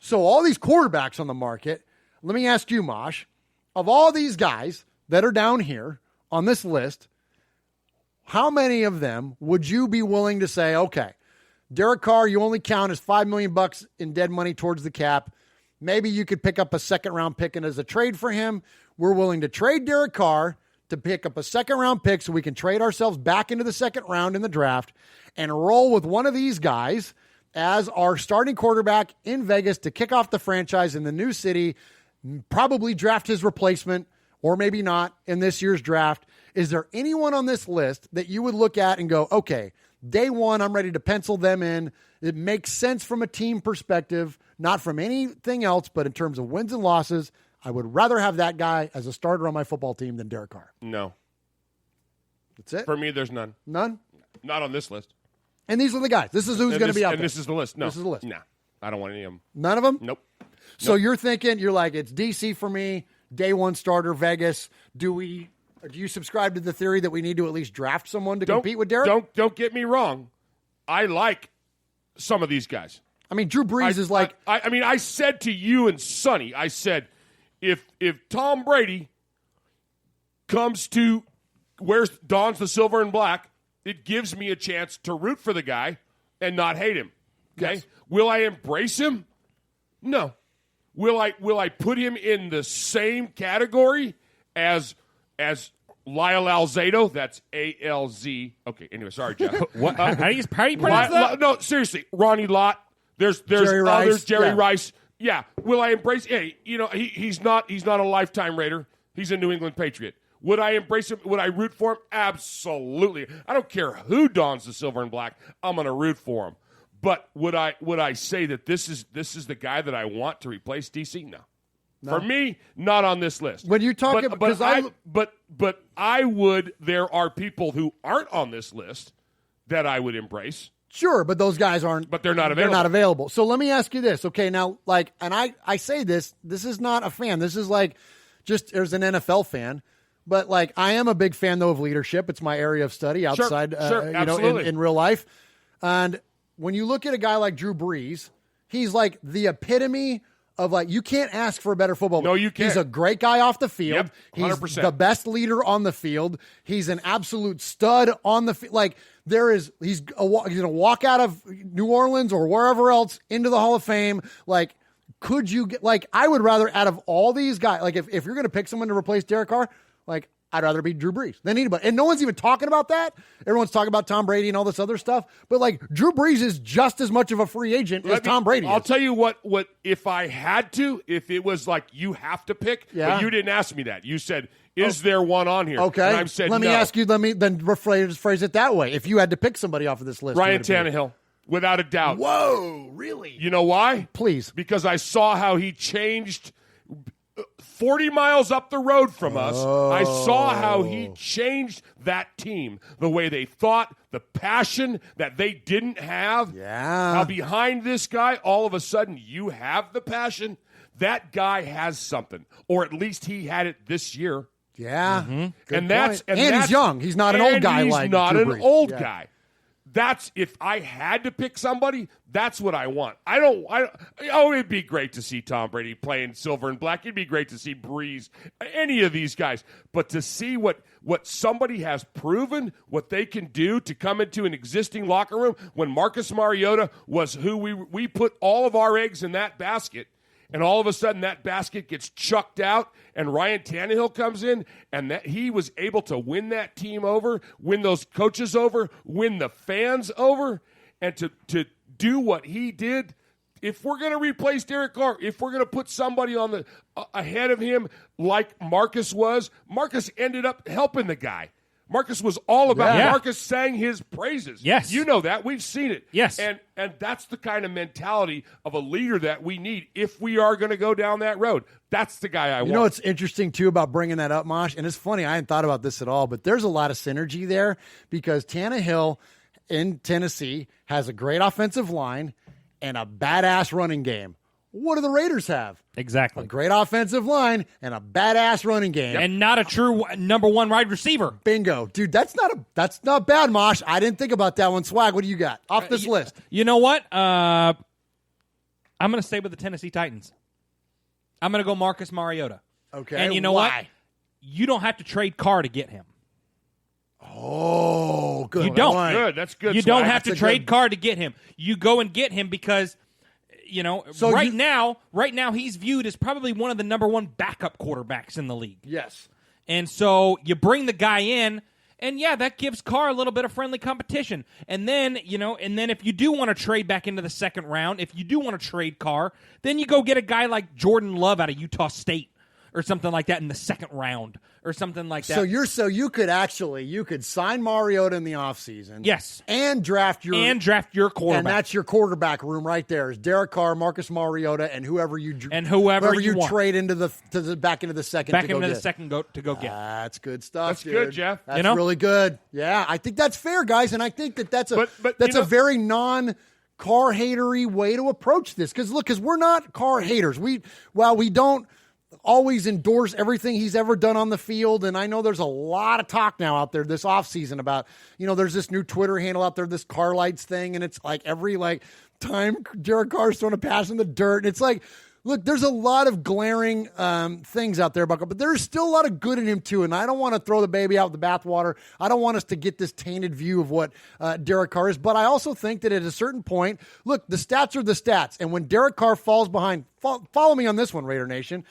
So all these quarterbacks on the market, let me ask you, Mosh, of all these guys that are down here on this list, how many of them would you be willing to say, okay, Derek Carr, you only count as $5 million in dead money towards the cap. Maybe you could pick up a second-round pick and as a trade for him. We're willing to trade Derek Carr to pick up a second-round pick so we can trade ourselves back into the second round in the draft and roll with one of these guys as our starting quarterback in Vegas to kick off the franchise in the new city, probably draft his replacement or maybe not in this year's draft. Is there anyone on this list that you would look at and go, okay, day one, I'm ready to pencil them in. It makes sense from a team perspective, not from anything else, but in terms of wins and losses, I would rather have that guy as a starter on my football team than Derek Carr. No. That's it? For me, there's none. None? Not on this list. And these are the guys. This is who's going to be out there. And this is the list. No. This is the list. Nah. I don't want any of them. None of them? Nope. So you're thinking, you're like, it's DC for me, day one starter, Vegas. Do you subscribe to the theory that we need to at least draft someone to compete with Derek? Don't get me wrong. I like some of these guys. I mean, Drew Brees is like... I said to you and Sonny, I said, if Tom Brady dons the silver and black, it gives me a chance to root for the guy and not hate him. Okay? Yes. Will I embrace him? No. Will I put him in the same category as Lyle Alzado? That's A-L-Z. Okay, anyway, sorry, Jeff. What? How do you pronounce that? No, seriously. Ronnie Lott. There's Jerry Rice. Jerry Rice. Yeah. Will I embrace? Hey, he's not a lifetime Raider. He's a New England Patriot. Would I embrace him? Would I root for him? Absolutely. I don't care who dons the silver and black. I'm going to root for him. But would I say that this is the guy that I want to replace DC? No. For me, not on this list. When you talk about, but I would. There are people who aren't on this list that I would embrace. Sure, but those guys aren't. But they're not available. They're not available. So let me ask you this. Okay, now, and I say this is not a fan. This is just as an NFL fan. But, I am a big fan, though, of leadership. It's my area of study outside, absolutely. In real life. And when you look at a guy like Drew Brees, he's the epitome of, you can't ask for a better football player. No, you can't. He's a great guy off the field. Yep, 100%. He's the best leader on the field. He's an absolute stud on the field. He's going to walk out of New Orleans or wherever else into the Hall of Fame. Could you get, I would rather, out of all these guys, if you're going to pick someone to replace Derek Carr, I'd rather be Drew Brees than anybody. And no one's even talking about that. Everyone's talking about Tom Brady and all this other stuff. But, Drew Brees is just as much of a free agent as Tom Brady is. I'll tell you what, if I had to, if it was you have to pick, but you didn't ask me that. You said, is there one on here? Okay. And I said, let me ask you, then phrase it that way. If you had to pick somebody off of this list. Ryan Tannehill, without a doubt. Whoa, really? You know why? Please. Because I saw how he changed 40 miles up the road from us. I saw how he changed that team, the way they thought, the passion that they didn't have. Yeah. How behind this guy, all of a sudden, you have the passion. That guy has something, or at least he had it this year. Yeah. Mm-hmm. And he's young. He's not an old guy he's like not Drew an Brees. old guy. That's, if I had to pick somebody, that's what I want. It'd be great to see Tom Brady playing silver and black. It'd be great to see Breeze, any of these guys. But to see what somebody has proven, what they can do to come into an existing locker room, when Marcus Mariota was who we put all of our eggs in that basket, and all of a sudden that basket gets chucked out, and Ryan Tannehill comes in, and that he was able to win that team over, win those coaches over, win the fans over, and to do what he did. If we're going to replace Derek Carr, if we're going to put somebody on the ahead of him like Marcus was, Marcus ended up helping the guy. Marcus was all about Marcus sang his praises. Yes. You know that. We've seen it. Yes. And that's the kind of mentality of a leader that we need if we are going to go down that road. That's the guy I want. You know what's interesting, too, about bringing that up, Mosh? And it's funny, I hadn't thought about this at all, but there's a lot of synergy there because Tannehill in Tennessee has a great offensive line and a badass running game. What do the Raiders have? Exactly. A great offensive line and a badass running game. And not a true number one wide receiver. Bingo. Dude, that's not bad, Mosh. I didn't think about that one. Swag, what do you got off this list? You know what? I'm going to stay with the Tennessee Titans. I'm going to go Marcus Mariota. Okay. And you know what? You don't have to trade Carr to get him. Oh, good. You don't. Good. That's good. You don't have to trade Carr to get him. You go and get him because – right now he's viewed as probably one of the number one backup quarterbacks in the league. Yes. And so you bring the guy in, and that gives Carr a little bit of friendly competition. And then, if you do want to trade back into the second round, if you do want to trade Carr, then you go get a guy like Jordan Love out of Utah State or something like that in the second round or something like that. So you could sign Mariota in the offseason. Yes. And draft your quarterback. And that's your quarterback room right there. Is Derek Carr, Marcus Mariota, and whoever you trade into back into the second to go get. That's good stuff. That's dude. good, Jeff. That's really good. Yeah, I think that's fair, guys, and I think that's a very car hatery way to approach this. Because we're not car haters. While we don't always endorse everything he's ever done on the field, and I know there's a lot of talk now out there this offseason about, there's this new Twitter handle out there, this car lights thing, and it's like every time Derek Carr's throwing a pass in the dirt, and it's like, look, there's a lot of glaring things out there about, but there's still a lot of good in him too, and I don't want to throw the baby out with the bathwater. I don't want us to get this tainted view of what Derek Carr is, but I also think that at a certain point, look, the stats are the stats, and when Derek Carr falls behind, follow me on this one, Raider Nation.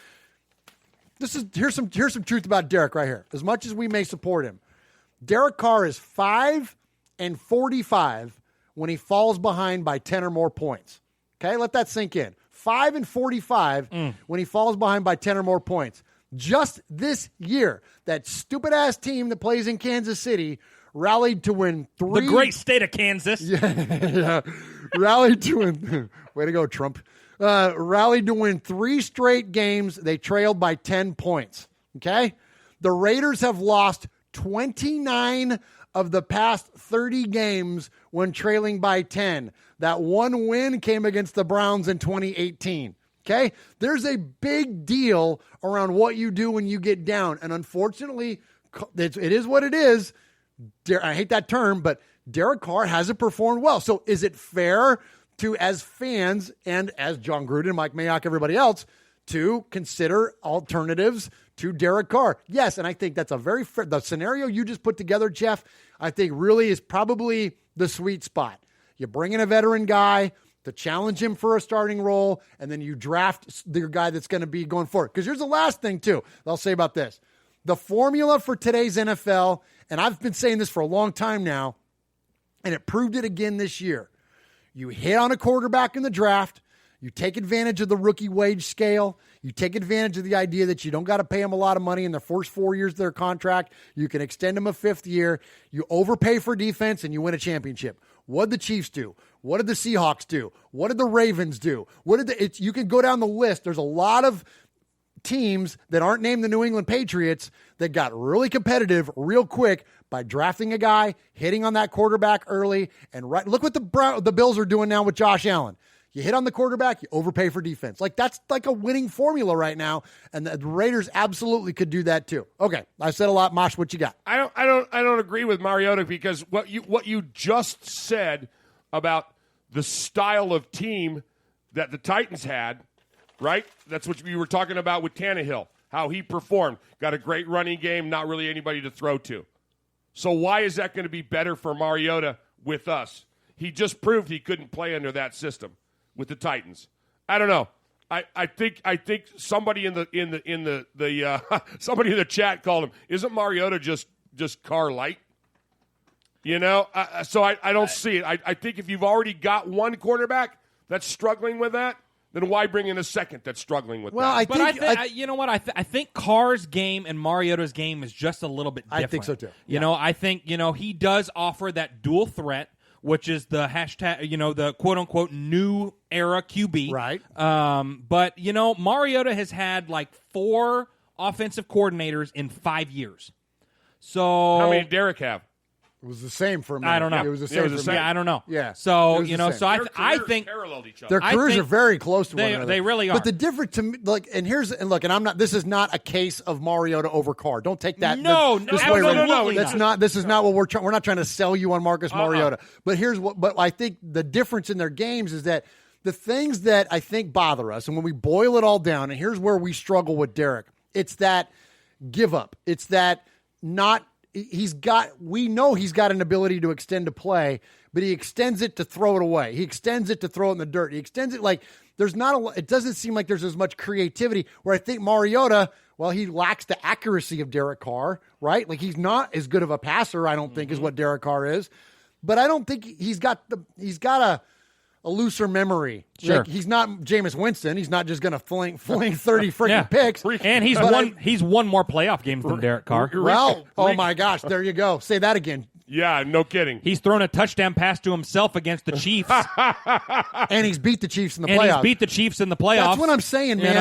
Here's some truth about Derek right here. As much as we may support him, Derek Carr is 5-45 when he falls behind by 10 or more points. Okay, let that sink in. 5-45 when he falls behind by 10 or more points. Just this year, that stupid-ass team that plays in Kansas City rallied to win 3. The great state of Kansas. Yeah. Rallied to win. Way to go, Trump. Rallied to win 3 straight games. They trailed by 10 points. Okay? The Raiders have lost 29 of the past 30 games when trailing by 10. That one win came against the Browns in 2018. Okay? There's a big deal around what you do when you get down. And unfortunately, it is what it is. I hate that term, but Derek Carr hasn't performed well. So is it fair to, as fans and as John Gruden, Mike Mayock, everybody else, to consider alternatives to Derek Carr? Yes, and I think that's a very fair. The scenario you just put together, Jeff, I think really is probably the sweet spot. You bring in a veteran guy to challenge him for a starting role, and then you draft the guy that's going to be going forward. Because here's the last thing, too, I'll say about this. The formula for today's NFL, and I've been saying this for a long time now, and it proved it again this year. You hit on a quarterback in the draft. You take advantage of the rookie wage scale. You take advantage of the idea that you don't got to pay them a lot of money in the first 4 years of their contract. You can extend them a 5th year. You overpay for defense, and you win a championship. What did the Chiefs do? What did the Seahawks do? What did the Ravens do? You can go down the list. There's a lot of teams that aren't named the New England Patriots that got really competitive real quick by drafting a guy, hitting on that quarterback early, and look what the Bills are doing now with Josh Allen. You hit on the quarterback, you overpay for defense. That's like a winning formula right now, and the Raiders absolutely could do that too. Okay, I said a lot. Mosh, what you got? I don't agree with Mariota, because what you just said about the style of team that the Titans had, right? That's what you were talking about with Tannehill, how he performed. Got a great running game, not really anybody to throw to. So why is that going to be better for Mariota with us? He just proved he couldn't play under that system with the Titans. I don't know. I think somebody in the somebody in the chat called him. Isn't Mariota just Carr light? So I don't see it. I think if you've already got one quarterback that's struggling with that, then why bring in a second that's struggling with that? You know what? I think Carr's game and Mariota's game is just a little bit different. I think so too. I think he does offer that dual threat, which is the hashtag, the quote-unquote new era QB. Right. But, Mariota has had 4 offensive coordinators in 5 years. So how many did Derek have? It was the same for a minute. I don't know. It was the same for me. Yeah, I don't know. Yeah. So, I think paralleled each other. Their careers are very close to one another. They really are. But the difference to me, and I'm not. This is not a case of Mariota over Carr. Don't take that. No, That's not. This is not what we're trying. We're not trying to sell you on Marcus Mariota. But here's what. But I think the difference in their games is that the things that I think bother us, and when we boil it all down, and here's where we struggle with Derek. It's that give up. It's that not. We know he's got an ability to extend a play, but he extends it to throw it away. He extends it to throw it in the dirt. He extends it it doesn't seem like there's as much creativity, where I think Mariota, he lacks the accuracy of Derek Carr, right? He's not as good of a passer, I don't think, as what Derek Carr is, but I don't think he's got a looser memory. Sure. He's not Jameis Winston. He's not just going to fling 30 freaking picks. And he's won more playoff games than Derek Carr. Well, oh my gosh, there you go. Say that again. Yeah, no kidding. He's thrown a touchdown pass to himself against the Chiefs. And he's beat the Chiefs in the playoffs. That's what I'm saying, man.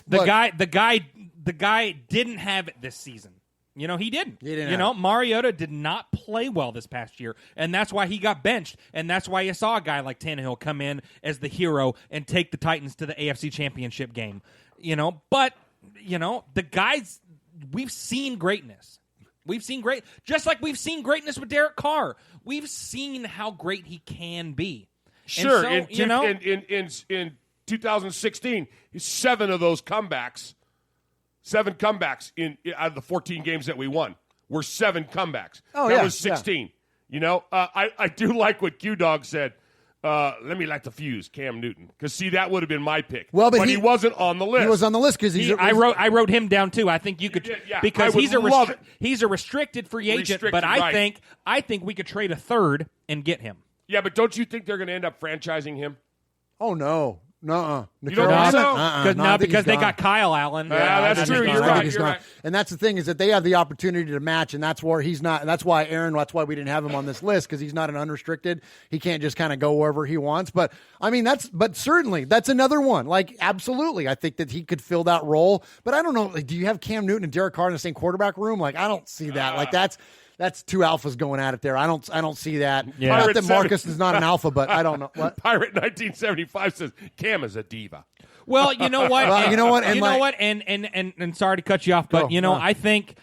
The guy didn't have it this season. You know, he didn't. He didn't you know, have Mariota did not play well this past year, and that's why he got benched, and that's why you saw a guy like Tannehill come in as the hero and take the Titans to the AFC Championship game. You know, but, you know, the guys, we've seen greatness. We've seen just like we've seen greatness with Derek Carr. We've seen how great he can be. Sure, and so, in 2016, 7 of those comebacks, 7 comebacks out of the 14 games that we won were 7 comebacks. That was 16. Yeah. You know, I do like what Q-Dog said. Let me light the fuse, Cam Newton, because see, that would have been my pick. Well, but he wasn't on the list. He was on the list because I wrote him down too. I think you could because he's a restricted free agent. But I think we could trade a third and get him. Yeah, but don't you think they're going to end up franchising him? Oh no. No, you don't think so? Because they got Kyle Allen. Yeah, that's true. You're right. And that's the thing is that they have the opportunity to match, and that's where he's not. That's why That's why we didn't have him on this list because he's not an unrestricted. He can't just kind of go wherever he wants. But I mean, but certainly that's another one. Like absolutely, I think that he could fill that role. But I don't know. Like, do you have Cam Newton and Derek Carr in the same quarterback room? Like I don't see that. Like that's 2 alphas going at it there. I don't see that. Yeah. Not that Marcus is not an alpha, but I don't know. What? Pirate 1975 says Cam is a diva. Well, you know what? And sorry to cut you off, but I think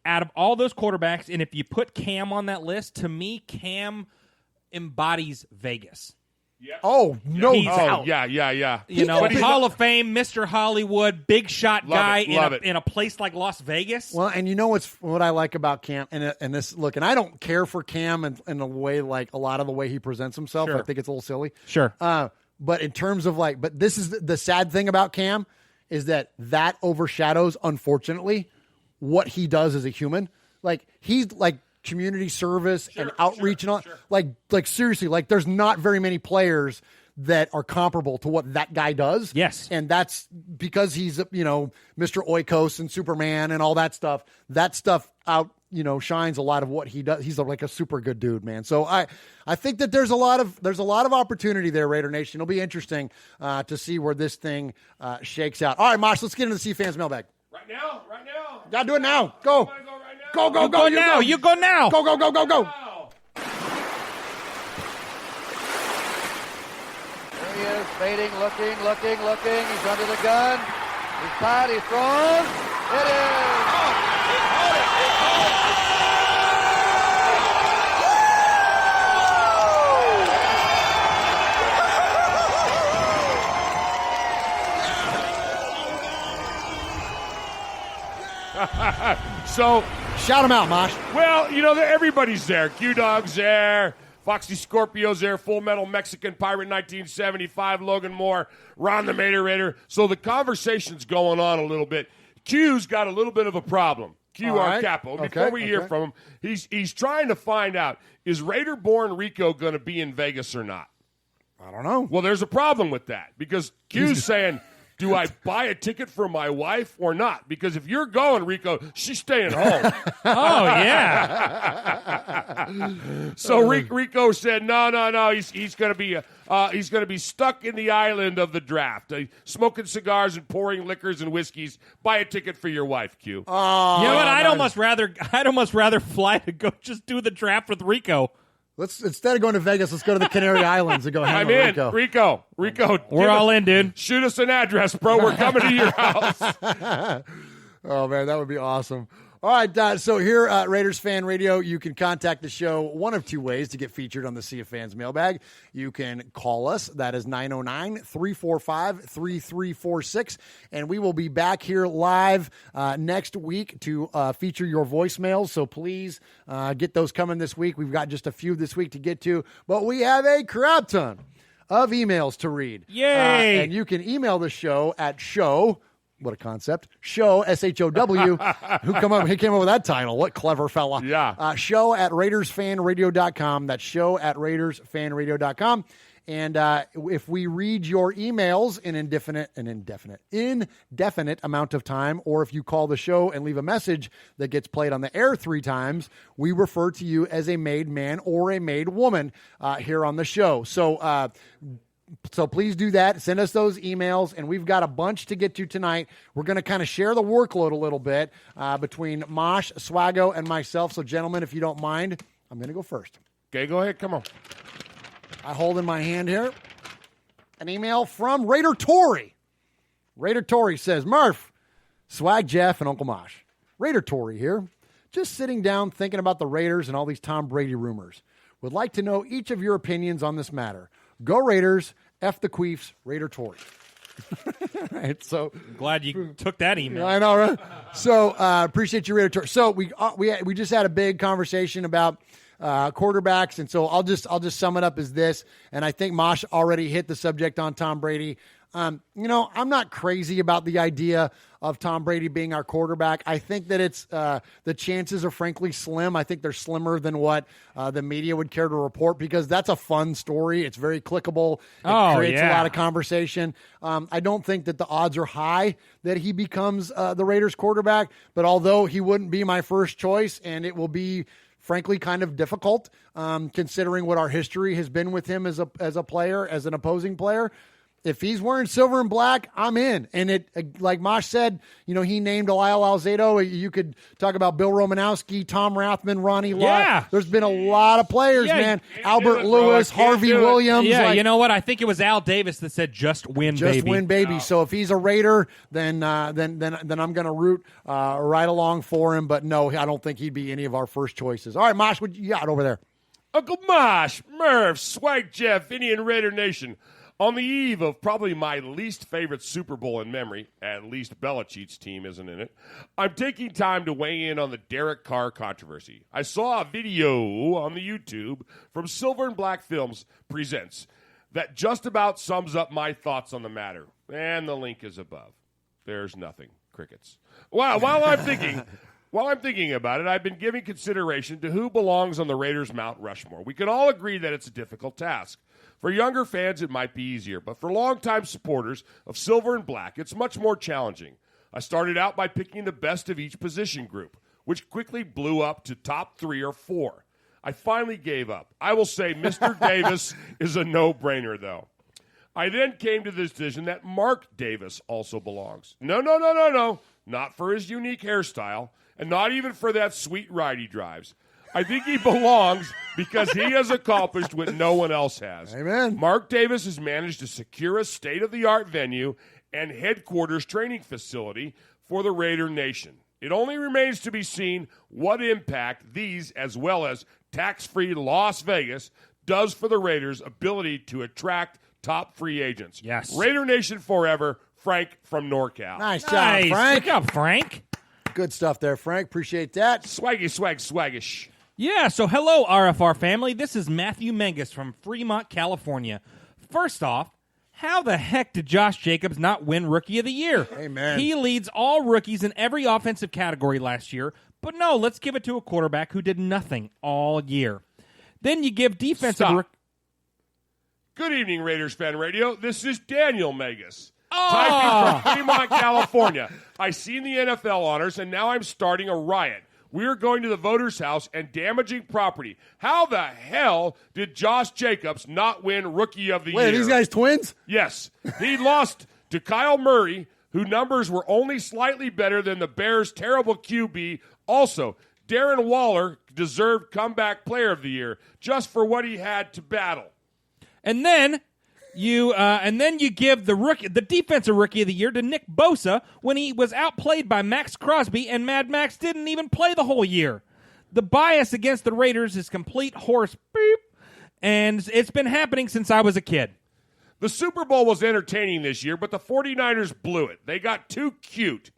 out of all those quarterbacks, and if you put Cam on that list, to me, Cam embodies Vegas. Yeah. Oh, no. He's out. Yeah. You know, Hall of Fame, Mr. Hollywood, big shot guy in a place like Las Vegas. Well, and you know what I like about Cam, and this, look, and I don't care for Cam in a way like a lot of the way he presents himself. Sure. I think it's a little silly. Sure. But in terms of but this is the sad thing about Cam is that overshadows, unfortunately, what he does as a human. Like, he's like, community service and outreach and all like seriously, like there's not very many players that are comparable to what that guy does. Yes. And that's because he's, Mr. Oikos and Superman and all that stuff. That stuff shines a lot of what he does. He's like a super good dude, man. So I think that there's a lot of opportunity there, Raider Nation. It'll be interesting to see where this thing shakes out. All right, Mosh, let's get into the CFans mailbag. Right now. Gotta do it now. Go. Go. You go now. You go now. Go. There he is, fading, looking. He's under the gun. He's tied. He's thrown. It is. So shout him out, Mosh. Well, everybody's there. Q-Dog's there. Foxy Scorpio's there. Full Metal Mexican Pirate 1975. Logan Moore. Ron the Mater Raider. So the conversation's going on a little bit. Q's got a little bit of a problem. Q, our capo. Before we hear from him, he's trying to find out, is Raider-born Rico going to be in Vegas or not? I don't know. Well, there's a problem with that because Q's saying, do I buy a ticket for my wife or not? Because if you're going, Rico, she's staying home. Oh, yeah. So Rico said, no. He's going to be stuck in the island of the draft, smoking cigars and pouring liquors and whiskeys. Buy a ticket for your wife, Q. Oh, you know what? I'd almost rather fly to go just do the draft with Rico. Let's, instead of going to Vegas, let's go to the Canary Islands and go hang with Rico. We're all in, dude. Shoot us an address, bro. We're coming to your house. Oh, man, that would be awesome. All right, so here at Raiders Fan Radio, you can contact the show one of 2 ways to get featured on the Sea of Fans mailbag. You can call us. That is 909-345-3346. And we will be back here live next week to feature your voicemails. So please get those coming this week. We've got just a few this week to get to, but we have a crap ton of emails to read. Yay! And you can email the show at show. What a concept. Show, S-H-O-W. He came up with that title. What clever fella. Yeah. Show at RaidersFanRadio.com. That's show at RaidersFanRadio.com. And if we read your emails in indefinite amount of time, or if you call the show and leave a message that gets played on the air 3 times, we refer to you as a made man or a made woman here on the show. So So please do that. Send us those emails, and we've got a bunch to get to tonight. We're going to kind of share the workload a little bit between Mosh, Swago, and myself. So, gentlemen, if you don't mind, I'm going to go first. Okay, go ahead. Come on. I hold in my hand here an email from Raider Tory. Raider Tory says, Murph, Swag Jeff, and Uncle Mosh. Raider Tory here. Just sitting down thinking about the Raiders and all these Tom Brady rumors. Would like to know each of your opinions on this matter. Go Raiders, F the Queefs, Raider Tory. Right, so glad you took that email. I know, right? So appreciate you, Raider Tory. So we just had a big conversation about quarterbacks, and so I'll just sum it up as this. And I think Mosh already hit the subject on Tom Brady. I'm not crazy about the idea of Tom Brady being our quarterback. I think that it's the chances are frankly slim. I think they're slimmer than what the media would care to report, because that's a fun story. It's very clickable. It creates a lot of conversation. I don't think that the odds are high that he becomes the Raiders quarterback, but although he wouldn't be my first choice, and it will be frankly kind of difficult considering what our history has been with him as a player, as an opposing player. If he's wearing silver and black, I'm in. And it, like Mosh said, he named Lyle Alzado. You could talk about Bill Romanowski, Tom Rathman, Ronnie Lott. Yeah. There's been a lot of players, man. Albert Lewis, Harvey Williams. Yeah, you know what? I think it was Al Davis that said, "Just win, baby." Just win, baby. So if he's a Raider, then I'm going to root right along for him. But no, I don't think he'd be any of our first choices. All right, Mosh, what you got over there? Uncle Mosh, Murph, Swag Jeff, Indian Raider Nation. On the eve of probably my least favorite Super Bowl in memory, at least Belichick's team isn't in it, I'm taking time to weigh in on the Derek Carr controversy. I saw a video on the YouTube from Silver and Black Films Presents that just about sums up my thoughts on the matter, and the link is above. There's nothing. Crickets. While I'm thinking about it, I've been giving consideration to who belongs on the Raiders' Mount Rushmore. We can all agree that it's a difficult task. For younger fans, it might be easier, but for longtime supporters of Silver and Black, it's much more challenging. I started out by picking the best of each position group, which quickly blew up to top 3 or 4. I finally gave up. I will say Mr. Davis is a no-brainer, though. I then came to the decision that Mark Davis also belongs. No. Not for his unique hairstyle, and not even for that sweet ride he drives. I think he belongs because he has accomplished what no one else has. Amen. Mark Davis has managed to secure a state-of-the-art venue and headquarters training facility for the Raider Nation. It only remains to be seen what impact these, as well as tax-free Las Vegas, does for the Raiders' ability to attract top free agents. Yes. Raider Nation forever, Frank from NorCal. Nice job, Frank. Good job, Frank. Good stuff there, Frank. Appreciate that. Swaggish. Yeah, so hello, RFR family. This is Matthew Menges from Fremont, California. First off, how the heck did Josh Jacobs not win Rookie of the Year? Amen. He leads all rookies in every offensive category last year, but no, let's give it to a quarterback who did nothing all year. Then you give defensive... Good evening, Raiders Fan Radio. This is Daniel Megas. Typing from Fremont, California. I seen the NFL honors, and now I'm starting a riot. We are going to the voters' house and damaging property. How the hell did Josh Jacobs not win Rookie of the Year? Wait, are these guys twins? Yes. He lost to Kyle Murray, whose numbers were only slightly better than the Bears' terrible QB. Also, Darren Waller deserved Comeback Player of the Year just for what he had to battle. And then you give the defensive Rookie of the Year to Nick Bosa when he was outplayed by Max Crosby, and Mad Max didn't even play the whole year. The bias against the Raiders is complete horse beep, and it's been happening since I was a kid. The Super Bowl was entertaining this year, but the 49ers blew it. They got too cute.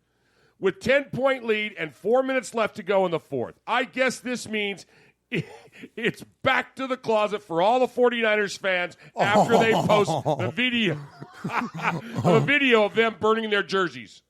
With 10-point lead and 4 minutes left to go in the fourth. I guess this means it's back to the closet for all the 49ers fans after they post the video of them burning their jerseys.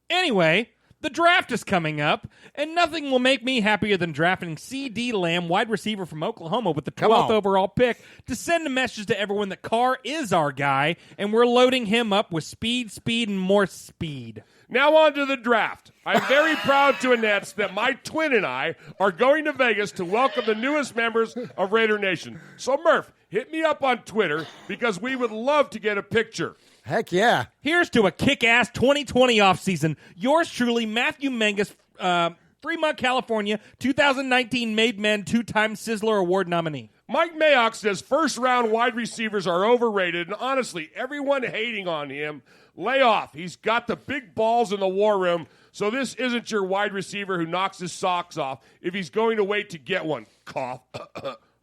Anyway, the draft is coming up, and nothing will make me happier than drafting C.D. Lamb, wide receiver from Oklahoma, with the 12th overall pick, to send a message to everyone that Carr is our guy, and we're loading him up with speed, and more speed. Now on to the draft. I'm very proud to announce that my twin and I are going to Vegas to welcome the newest members of Raider Nation. So, Murph, hit me up on Twitter because we would love to get a picture. Heck yeah. Here's to a kick-ass 2020 offseason. Yours truly, Matthew Mangus, Fremont, California, 2019 Made Men 2-time Sizzler Award nominee. Mike Mayock says first-round wide receivers are overrated, and honestly, everyone hating on him, lay off. He's got the big balls in the war room, so this isn't your wide receiver who knocks his socks off if he's going to wait to get one. Cough.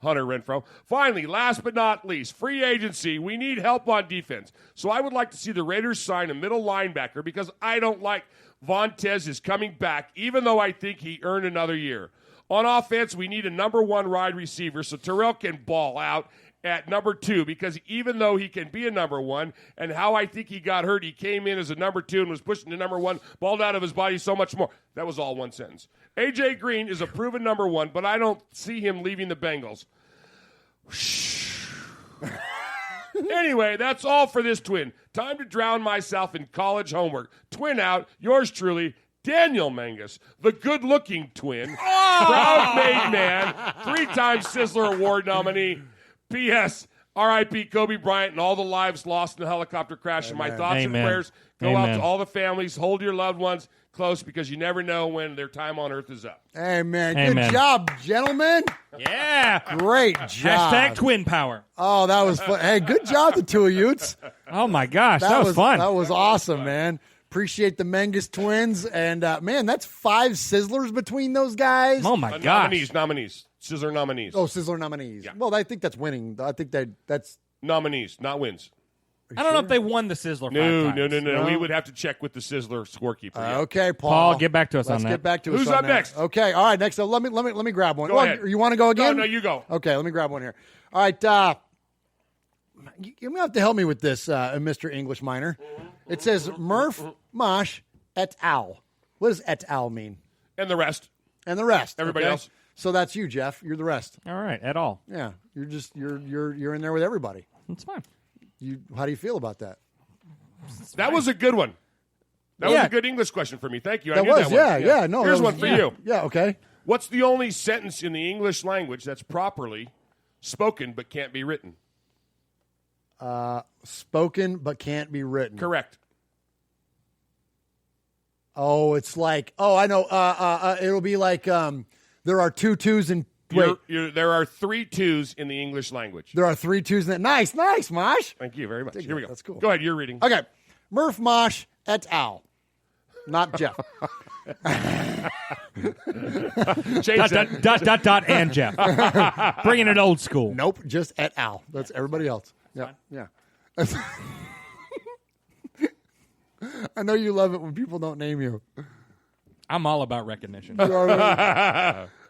Hunter Renfrow. Finally, last but not least, free agency. We need help on defense. So I would like to see the Raiders sign a middle linebacker because I don't like Vontez is coming back, even though I think he earned another year. On offense, we need a number one wide receiver so Terrell can ball out at number 2 because even though he can be a number 1 and how I think he got hurt, he came in as a number 2 and was pushing to number 1, balled out of his body so much more. That was all one sentence. A.J. Green is a proven number 1, but I don't see him leaving the Bengals. Anyway, that's all for this twin. Time to drown myself in college homework. Twin out. Yours truly, Daniel Mangus, the good-looking twin, proud made man, 3-time Sizzler Award nominee. P.S. R.I.P. Kobe Bryant and all the lives lost in the helicopter crash. And my thoughts and prayers go out to all the families. Hold your loved ones close because you never know when their time on earth is up. Amen. Good job, gentlemen. Yeah. Great job. Hashtag twin power. Oh, that was fun. Hey, good job, the two of you. Oh, my gosh. That was fun. That was awesome, man. Appreciate the Mangus twins. And, man, that's 5 Sizzlers between those guys. Oh, my gosh. Nominees. Sizzler nominees. Oh, Sizzler nominees. Yeah. Well, I think that's winning. I think that's... Nominees, not wins. I don't know if they won the Sizzler 5 times. No. We would have to check with the Sizzler scorekeeper. Okay, Paul. Paul, get back to us on that. Let's get back to us Who's on up that. next? Okay, all right, next up. Let me grab one. Go ahead. You want to go again? No, you go. Okay, let me grab one here. All right, you're going to have to help me with this, Mr. English minor. It says Murph Mosh et al. What does et al mean? And the rest. Everybody else. So that's you, Jeff. You're the rest. All right, et al. Yeah, you're in there with everybody. That's fine. How do you feel about that? That was a good one. That was a good English question for me. Thank you. No, Here's one for you. Yeah, okay. What's the only sentence in the English language that's properly spoken but can't be written? Spoken but can't be written. Correct. Oh, it's like, I know. It'll be like there are 2 twos and there are 3 twos in the English language. There are 3 twos in it. Nice, Mosh. Thank you very much. Here we go. That's cool. Go ahead, you're reading. Okay. Murph Mosh et al. Not Jeff. Dot, and Jeff. Bringing it old school. Nope, just et al. That's everybody else. Yeah. I know you love it when people don't name you. I'm all about recognition.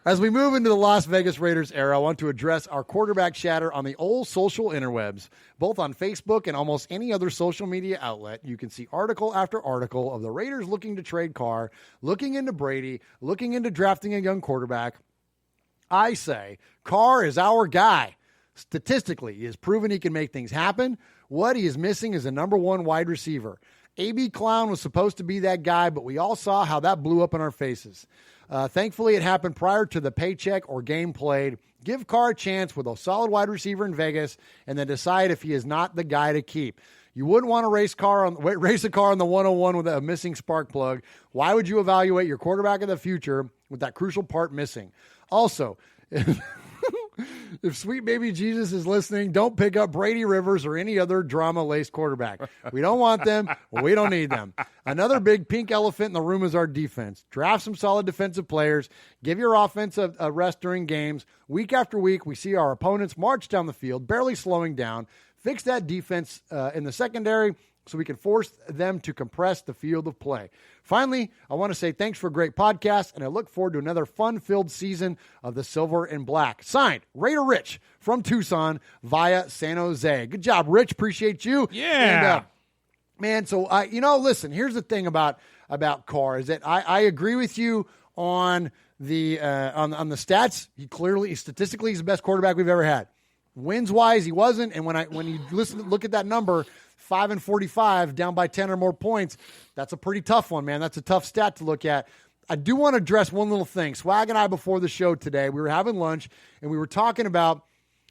As we move into the Las Vegas Raiders era, I want to address our quarterback chatter on the old social interwebs. Both on Facebook and almost any other social media outlet, you can see article after article of the Raiders looking to trade Carr, looking into Brady, looking into drafting a young quarterback. I say, Carr is our guy. Statistically, he has proven he can make things happen. What he is missing is a number 1 wide receiver. A.B. Clown was supposed to be that guy, but we all saw how that blew up in our faces. Thankfully, it happened prior to the paycheck or game played. Give Carr a chance with a solid wide receiver in Vegas and then decide if he is not the guy to keep. You wouldn't want to race a car on the 101 with a missing spark plug. Why would you evaluate your quarterback of the future with that crucial part missing? Also, if sweet baby Jesus is listening, don't pick up Brady Rivers or any other drama-laced quarterback. We don't want them. We don't need them. Another big pink elephant in the room is our defense. Draft some solid defensive players. Give your offense a rest during games. Week after week, we see our opponents march down the field, barely slowing down. Fix that defense in the secondary so we can force them to compress the field of play. Finally, I want to say thanks for a great podcast, and I look forward to another fun-filled season of the Silver and Black. Signed, Raider Rich from Tucson via San Jose. Good job, Rich. Appreciate you. Yeah. And, man, so, listen, here's the thing about Carr is that I agree with you on the stats. Statistically, he's the best quarterback we've ever had. wins-wise, he wasn't. And when you look at that number, 5-45, down by 10 or more points, that's a pretty tough one, man. That's a tough stat to look at. I do want to address one little thing. Swag and I, before the show today, we were having lunch, and we were talking about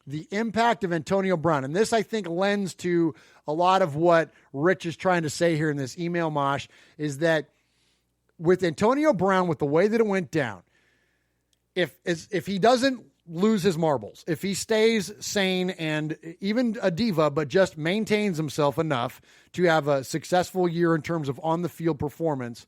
the impact of Antonio Brown. And this, I think, lends to a lot of what Rich is trying to say here in this email, Mosh, is that with Antonio Brown, with the way that it went down, if he doesn't lose his marbles, if he stays sane and even a diva, but just maintains himself enough to have a successful year in terms of on-the-field performance,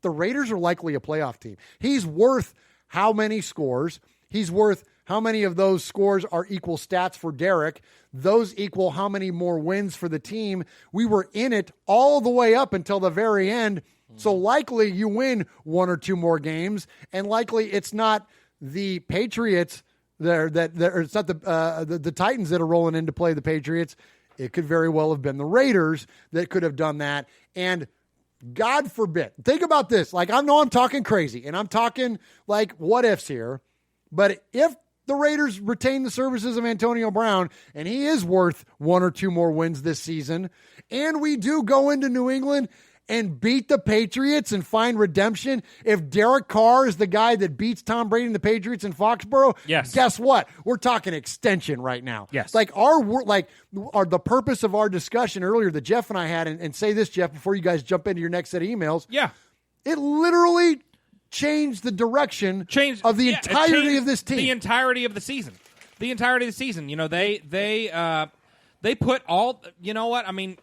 the Raiders are likely a playoff team. He's worth how many scores? He's worth how many of those scores are equal stats for Derek? Those equal how many more wins for the team? We were in it all the way up until the very end, so likely you win one or two more games, and likely it's not the Patriots it's not the Titans that are rolling in to play the Patriots. It could very well have been the Raiders that could have done that. And God forbid, think about this. Like, I know I'm talking crazy, and I'm talking like what ifs here, but if the Raiders retain the services of Antonio Brown, and he is worth one or two more wins this season, and we do go into New England and beat the Patriots and find redemption, if Derek Carr is the guy that beats Tom Brady and the Patriots in Foxborough, yes, guess what? We're talking extension right now. Yes. Like the purpose of our discussion earlier that Jeff and I had, and say this, Jeff, before you guys jump into your next set of emails. Yeah. It literally changed the direction of the entirety of this team. The entirety of the season. The entirety of the season. You know, they put all, you know what? I mean,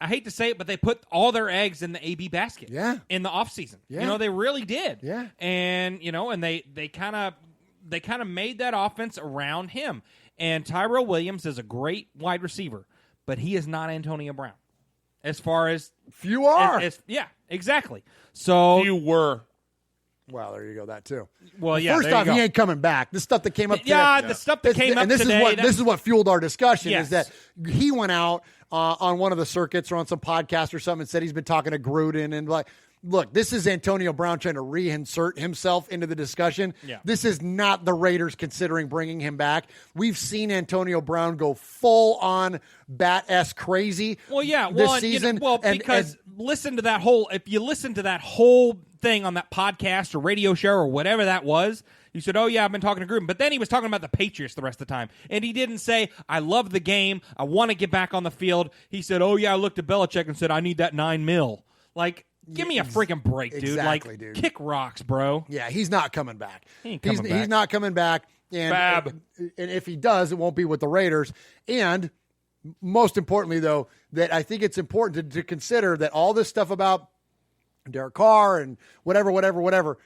I hate to say it, but they put all their eggs in the AB basket. Yeah. In the offseason. Yeah. You know, they really did. Yeah. And, you know, and they kind of made that offense around him. And Tyrell Williams is a great wide receiver, but he is not Antonio Brown. As far as few are. Yeah, exactly. So few were. Well, there you go. That too. Well, yeah. First off, he ain't coming back. The stuff that came up today. Yeah, the stuff that came up today. This is what fueled our discussion. Yes. Is that he went out on one of the circuits or on some podcast or something and said he's been talking to Gruden and like, look, this is Antonio Brown trying to reinsert himself into the discussion. Yeah. This is not the Raiders considering bringing him back. We've seen Antonio Brown go full on bat-esque crazy. Well, yeah. This Well, season. You know, because listen to that whole. If you listen to that whole thing on that podcast or radio show or whatever that was, you said, "Oh yeah, I've been talking to Gruden," but then he was talking about the Patriots the rest of the time, and he didn't say, "I love the game. I want to get back on the field." He said, "Oh yeah, I looked at Belichick and said I need that $9 million." Like, give me a freaking break, dude. Exactly, like, dude. Kick rocks, bro. Yeah, he's not coming back. He ain't coming back. He's not coming back. And if he does, it won't be with the Raiders. And most importantly, though, that I think it's important to consider that all this stuff about Derek Carr and whatever,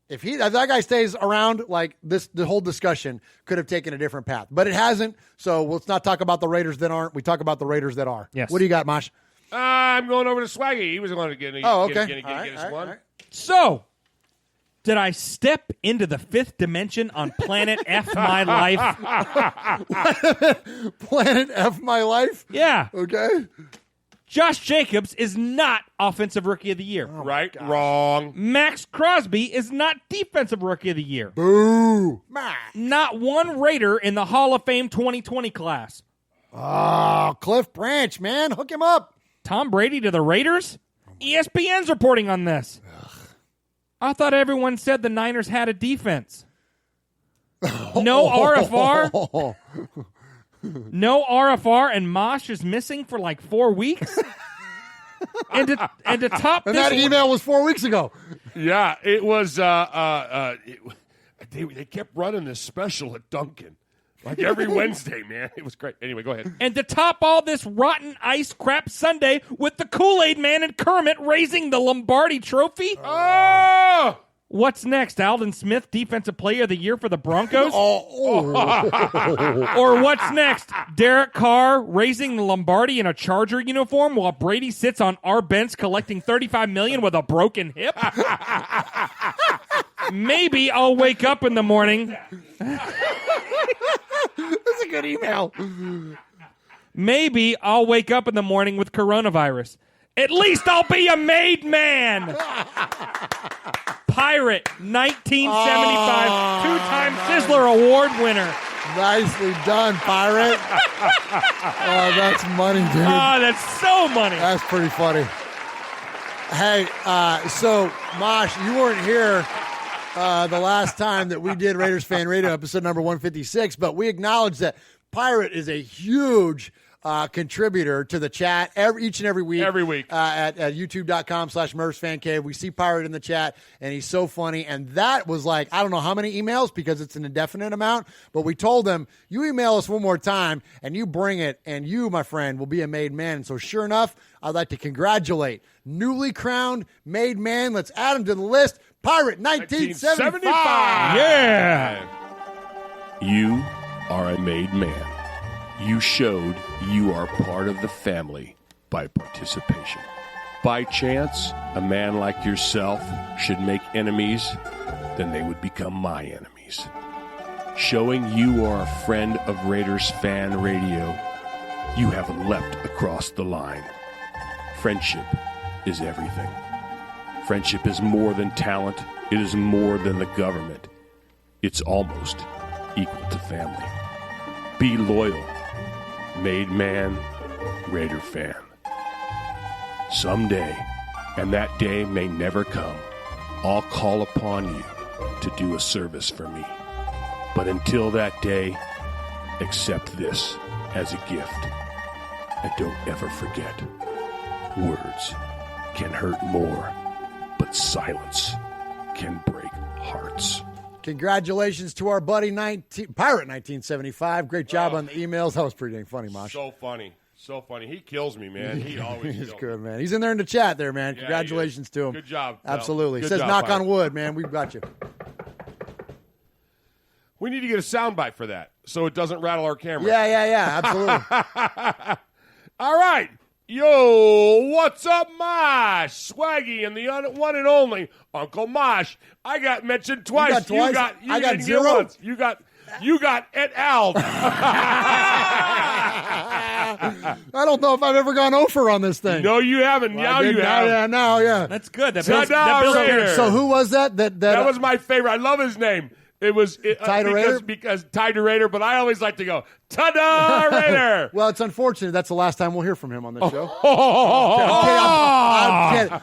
if that guy stays around, like the whole discussion could have taken a different path. But it hasn't, so let's not talk about the Raiders that aren't. We talk about the Raiders that are. Yes. What do you got, Mosh? I'm going over to Swaggy. He was going to get us one. All right. So, did I step into the fifth dimension on Planet F My Life? Planet F My Life? Yeah. Okay. Josh Jacobs is not Offensive Rookie of the Year. Oh Right? Wrong. Max Crosby is not Defensive Rookie of the Year. Boo. Not one Raider in the Hall of Fame 2020 class. Oh, Cliff Branch, man. Hook him up. Tom Brady to the Raiders? ESPN's reporting on this. I thought everyone said the Niners had a defense. No RFR? No RFR, and Mosh is missing for like 4 weeks? and to top and this that email was 4 weeks ago. Yeah, it was. They kept running this special at Dunkin'. Like every Wednesday, man. It was great. Anyway, go ahead. And to top all this rotten ice crap Sunday with the Kool-Aid Man and Kermit raising the Lombardi Trophy? Oh! What's next? Alden Smith, Defensive Player of the Year for the Broncos? Oh. Or what's next? Derek Carr raising the Lombardi in a Charger uniform while Brady sits on our bench collecting $35 million with a broken hip? Maybe I'll wake up in the morning. That's a good email. Maybe I'll wake up in the morning with coronavirus. At least I'll be a made man. Pirate, 1975, two-time Sizzler Award winner. Nicely done, Pirate. Oh, that's money, dude. Oh, that's so money. That's pretty funny. Hey, so, Mosh, you weren't here the last time that we did Raiders Fan Radio, episode number 156, but we acknowledge that Pirate is a huge contributor to the chat each and every week. Every week. At youtube.com/MurphsFanCave. We see Pirate in the chat, and he's so funny. And that was like, I don't know how many emails because it's an indefinite amount, but we told him, you email us one more time, and you bring it, and you, my friend, will be a made man. And so sure enough, I'd like to congratulate newly crowned made man. Let's add him to the list. Pirate 1975. Yeah. You are a made man. You showed you are part of the family by participation. By chance, a man like yourself should make enemies, then they would become my enemies. Showing you are a friend of Raiders Fan Radio, you have leapt across the line. Friendship is everything. Friendship is more than talent. It is more than the government. It's almost equal to family. Be loyal. Made man, Raider fan. Someday, and that day may never come, I'll call upon you to do a service for me. But until that day, accept this as a gift. And don't ever forget, words can hurt more, but silence can break hearts. Congratulations to our buddy Pirate 1975. Great job on the emails. That was pretty dang funny, Mosh. So funny. So funny. He kills me, man. He always He's kills good, me. man. He's in there in the chat there, man. Yeah, Congratulations to him. Good job. Absolutely. Good Says job, knock Pirate. on wood, man. We've got you. We need to get a soundbite for that so it doesn't rattle our camera. Yeah. Absolutely. All right. Yo, what's up, Mosh? Swaggy and the one and only Uncle Mosh. I got mentioned twice. got twice? You I got didn't zero? get once. You got et al. I don't know if I've ever gone over on this thing. No, you haven't. Well, now you have. Yeah. That's good. That Ta-da, builds Raider. So who was that? That was my favorite. I love his name. It was because Ty Raider, but I always like to go, ta-da, Raider. Well, it's unfortunate. That's the last time we'll hear from him on this show.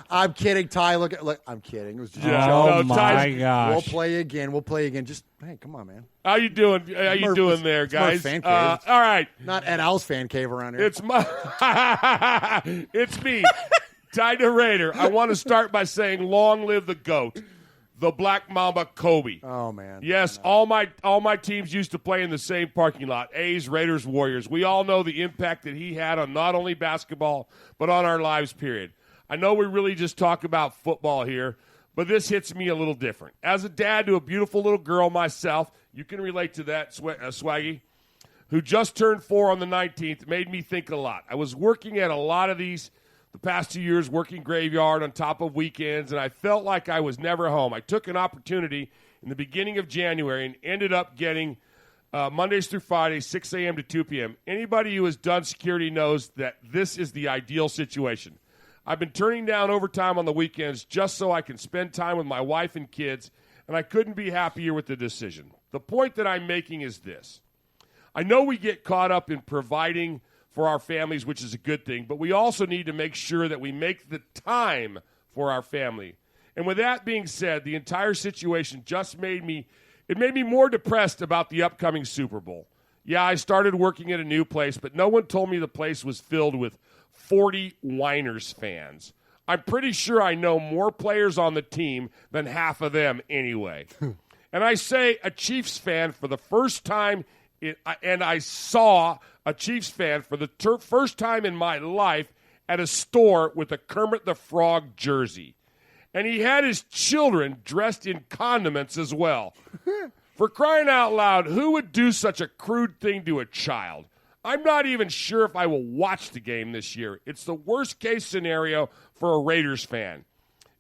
I'm kidding, Ty. Look, I'm kidding. It was just a joke. Oh, my gosh. We'll play again. Just, hey, come on, man. How you doing? How you doing there, guys? Fan cave. All right. Not Ed Al's fan cave around here. It's me, Ty Raider. I want to start by saying, long live the GOAT. The Black Mamba Kobe. Oh, man. Yes, all my teams used to play in the same parking lot. A's, Raiders, Warriors. We all know the impact that he had on not only basketball, but on our lives, period. I know we really just talk about football here, but this hits me a little different. As a dad to a beautiful little girl myself, you can relate to that, Swaggy, who just turned 4 on the 19th, made me think a lot. I was working at a lot of these the past 2 years, working graveyard on top of weekends, and I felt like I was never home. I took an opportunity in the beginning of January and ended up getting Mondays through Fridays, 6 a.m. to 2 p.m. Anybody who has done security knows that this is the ideal situation. I've been turning down overtime on the weekends just so I can spend time with my wife and kids, and I couldn't be happier with the decision. The point that I'm making is this. I know we get caught up in providing for our families, which is a good thing, but we also need to make sure that we make the time for our family. And with that being said, the entire situation just made me more depressed about the upcoming Super Bowl. Yeah, I started working at a new place, but no one told me the place was filled with 40 Winers fans. I'm pretty sure I know more players on the team than half of them anyway. And I say a Chiefs fan for the first time, and I saw a Chiefs fan for the first time in my life at a store with a Kermit the Frog jersey. And he had his children dressed in condiments as well. For crying out loud, who would do such a crude thing to a child? I'm not even sure if I will watch the game this year. It's the worst case scenario for a Raiders fan.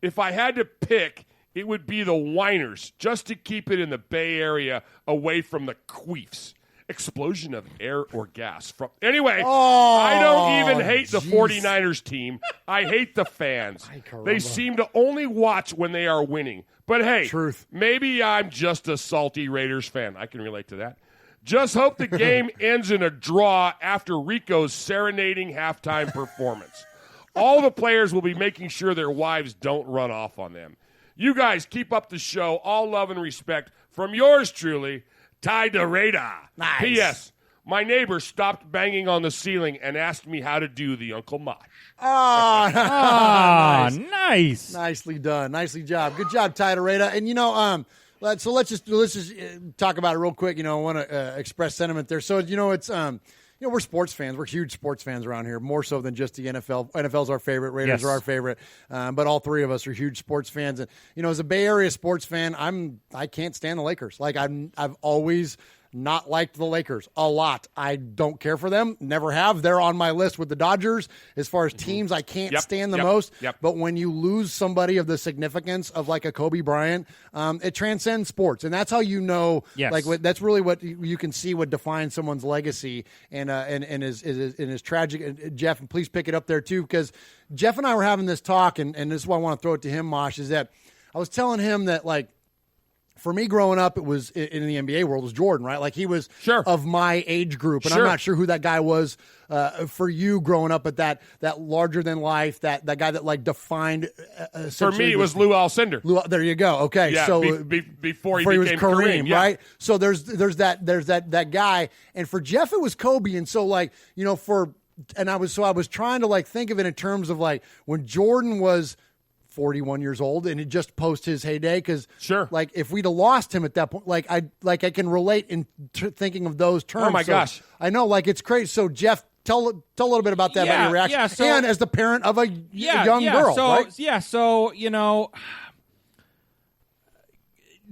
If I had to pick, it would be the Winers, just to keep it in the Bay Area away from the Queefs. Explosion of air or gas. Anyway, I don't even hate the 49ers team. I hate the fans. They seem to only watch when they are winning. But hey, maybe I'm just a salty Raiders fan. I can relate to that. Just hope the game ends in a draw after Rico's serenading halftime performance. All the players will be making sure their wives don't run off on them. You guys keep up the show. All love and respect from yours truly, Ty DeRada. Nice. P.S. My neighbor stopped banging on the ceiling and asked me how to do the Uncle Mosh. Oh, nice. Nice. Nicely done. Nicely job. Good job, Ty DeRada. And, let's just talk about it real quick. I want to express sentiment there. So, it's we're sports fans. We're huge sports fans around here, more so than just the NFL. NFL's our favorite. Raiders are our favorite. But all three of us are huge sports fans. And, as a Bay Area sports fan, I can't stand the Lakers. Like, I've always not liked the Lakers a lot. I don't care for them. Never have. They're on my list with the Dodgers. As far as teams, I can't stand the most. But when you lose somebody of the significance of like a Kobe Bryant, it transcends sports. And that's how that's really what you can see what defines someone's legacy and is tragic. And Jeff, and please pick it up there too, because Jeff and I were having this talk, and this is why I want to throw it to him, Mosh, is that I was telling him that, like, for me growing up, it was in the NBA world, it was Jordan, right? Like, he was of my age group, and I'm not sure who that guy was for you growing up, but that larger than life, that guy that like defined. For me, it was Lou Alcindor. There you go. Okay, yeah, so before he was Kareem, yeah. right? So there's that guy, and for Jeff, it was Kobe, and so I was trying to like think of it in terms of like when Jordan was 41 years old and it just post his heyday, because like if we'd have lost him at that point, I can relate in thinking of those terms. Oh my gosh, I know, like, it's crazy. So Jeff, tell a little bit about that, about your reaction, and as the parent of a young girl, right? So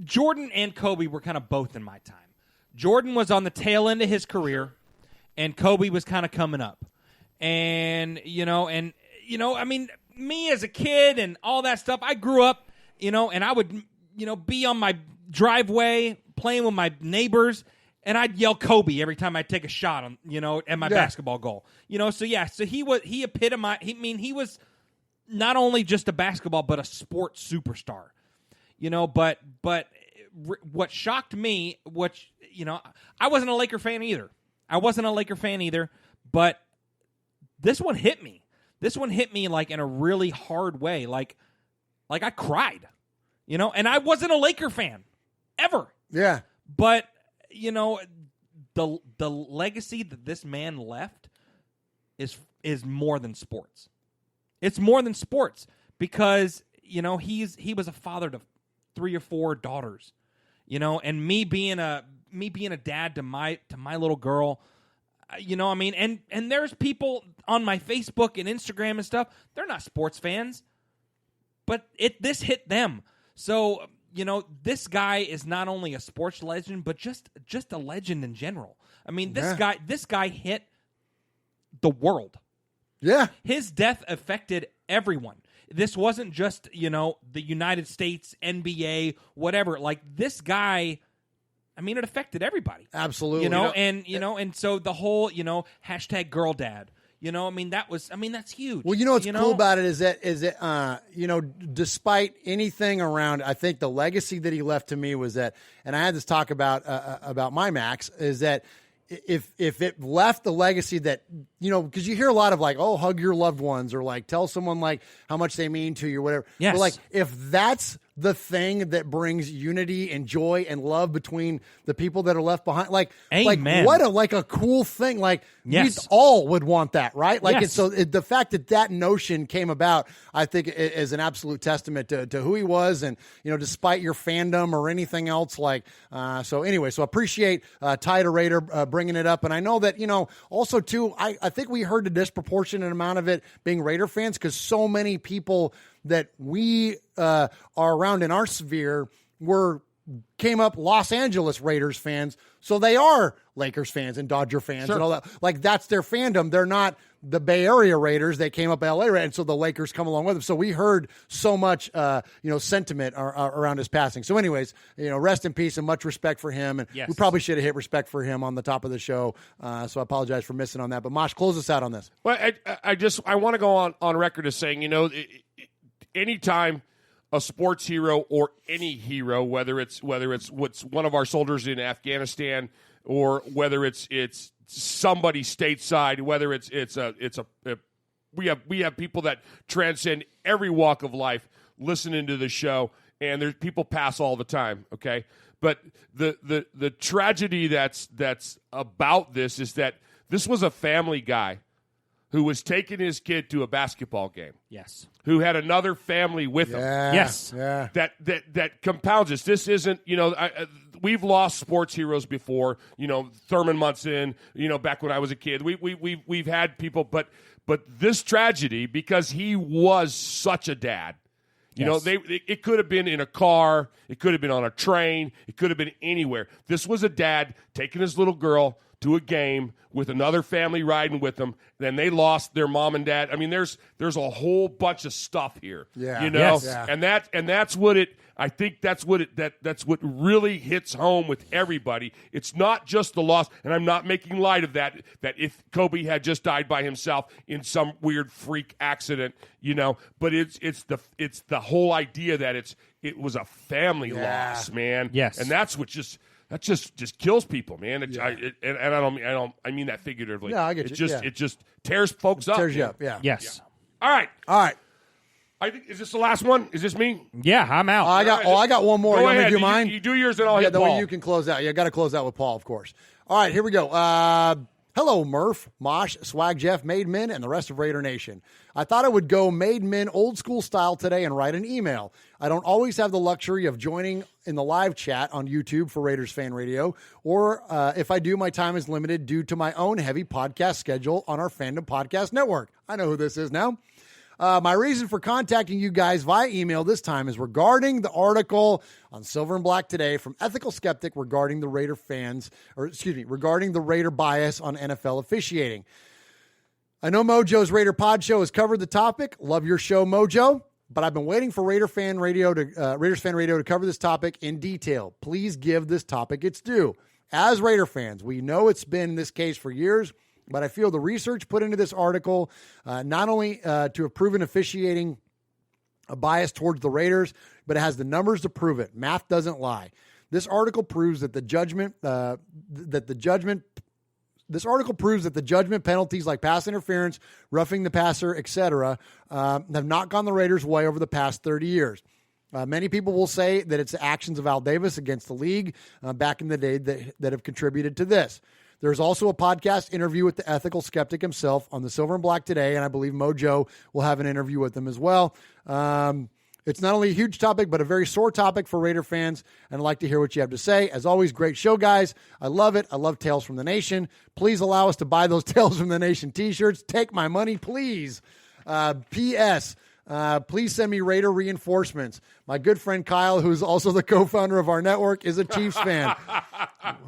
Jordan and Kobe were kind of both in my time. Jordan was on the tail end of his career, and Kobe was kind of coming up, and I mean, me as a kid and all that stuff, I grew up, and I would, be on my driveway playing with my neighbors, and I'd yell Kobe every time I'd take a shot on, at my basketball goal. So he epitomized, he was not only just a basketball, but a sports superstar. But what shocked me, I wasn't a Laker fan either. But this one hit me. This one hit me like in a really hard way. Like I cried, and I wasn't a Laker fan ever. Yeah. But, the legacy that this man left is more than sports. It's more than sports because, he was a father to 3 or 4 daughters, and me being a dad to my little girl. And there's people on my Facebook and Instagram and stuff, they're not sports fans, but this hit them. So, this guy is not only a sports legend, but just a legend in general. I mean, this guy hit the world. Yeah. His death affected everyone. This wasn't just, the United States, NBA, whatever. Like, this guy, I mean, it affected everybody. Absolutely. And so the whole, hashtag girl dad, that's huge. Well, what's cool about it is that, despite anything around, I think the legacy that he left to me was that, and I had this talk about my Max, is that if it left the legacy that, because you hear a lot of like, oh, hug your loved ones, or like tell someone like how much they mean to you or whatever. Yes. But like, if that's the thing that brings unity and joy and love between the people that are left behind, Amen. What a cool thing. Like, we all would want that, right? Like, the fact that notion came about, I think, is an absolute testament to who he was, and despite your fandom or anything else, so appreciate Ty DeRada bringing it up, and I know that also too, I think we heard a disproportionate amount of it being Raider fans, because so many people that we are around in our sphere came up Los Angeles Raiders fans, so they are Lakers fans and Dodger fans and all that. Like, that's their fandom. They're not the Bay Area Raiders. They came up LA, and so the Lakers come along with them. So we heard so much, sentiment around his passing. So anyways, rest in peace and much respect for him. And we probably should have hit respect for him on the top of the show. So I apologize for missing on that. But Mosh, close us out on this. Well, I want to go on record as saying, anytime a sports hero or any hero, whether it's what's one of our soldiers in Afghanistan or whether it's somebody stateside, whether we have people that transcend every walk of life listening to the show, and there's people pass all the time, okay? But the tragedy that's about this is that this was a family guy who was taking his kid to a basketball game. Yes. Who had another family with him. Yes. Yeah. That compounds this. This isn't, we've lost sports heroes before, Thurman Munson, back when I was a kid. We've had people, but this tragedy, because he was such a dad. It could have been in a car. It could have been on a train. It could have been anywhere. This was a dad taking his little girl to a game with another family riding with them. Then they lost their mom and dad. I mean, there's a whole bunch of stuff here. Yeah. Yes. Yeah. And that's what it. I think that's what really hits home with everybody. It's not just the loss, and I'm not making light of that. That if Kobe had just died by himself in some weird freak accident, but it's the whole idea that it was a family loss, man. Yes, and that's what just kills people, man. I mean that figuratively. Yeah, I get you. It just tears folks up. Tears you man. up. Yeah. Yes. Yeah. All right. All right. I think is this the last one? Is this me? Yeah, I'm out. I got one more. Go You want me ahead. to do mine? You do yours, and I'll hit that Paul. way you can close out. Yeah, got to close out with Paul, of course. All right, here we go. Hello, Murph, Mosh, Swag Jeff, Made Men, and the rest of Raider Nation. I thought I would go Made Men old school style today and write an email. I don't always have the luxury of joining in the live chat on YouTube for Raiders Fan Radio, or if I do, my time is limited due to my own heavy podcast schedule on our Fandom Podcast Network. I know who this is now. My reason for contacting you guys via email this time is regarding the article on Silver and Black today from Ethical Skeptic regarding the Raider regarding the Raider bias on NFL officiating. I know Mojo's Raider Pod Show has covered the topic. Love your show, Mojo. But I've been waiting for Raiders Fan Radio to cover this topic in detail. Please give this topic its due. As Raider fans, we know it's been this case for years, but I feel the research put into this article, not only to have proven officiating a bias towards the Raiders, but it has the numbers to prove it. Math doesn't lie. This article proves that the judgment penalties like pass interference, roughing the passer, etc., have not gone the Raiders' way over the past 30 years. Many people will say that it's the actions of Al Davis against the league back in the day that have contributed to this. There's also a podcast interview with the Ethical Skeptic himself on the Silver and Black today, and I believe Mojo will have an interview with him as well. It's not only a huge topic, but a very sore topic for Raider fans, and I'd like to hear what you have to say. As always, great show, guys. I love it. I love Tales from the Nation. Please allow us to buy those Tales from the Nation t-shirts. Take my money, please. P.S. Please send me Raider reinforcements. My good friend Kyle, who's also the co-founder of our network, is a Chiefs fan.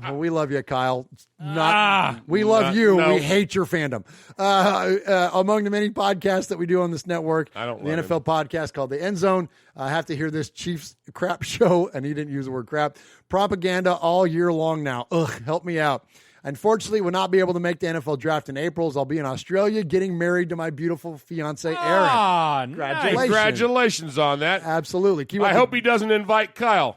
Well, we love you, Kyle. We love you. No. We hate your fandom. Among the many podcasts that we do on this network, the NFL podcast called The End Zone. I have to hear this Chiefs crap show, and he didn't use the word crap. Propaganda all year long now. Ugh, help me out. Unfortunately, will not be able to make the NFL draft in April, as I'll be in Australia getting married to my beautiful fiance, Erin. Congratulations. Congratulations on that. Absolutely. I hope he doesn't invite Kyle.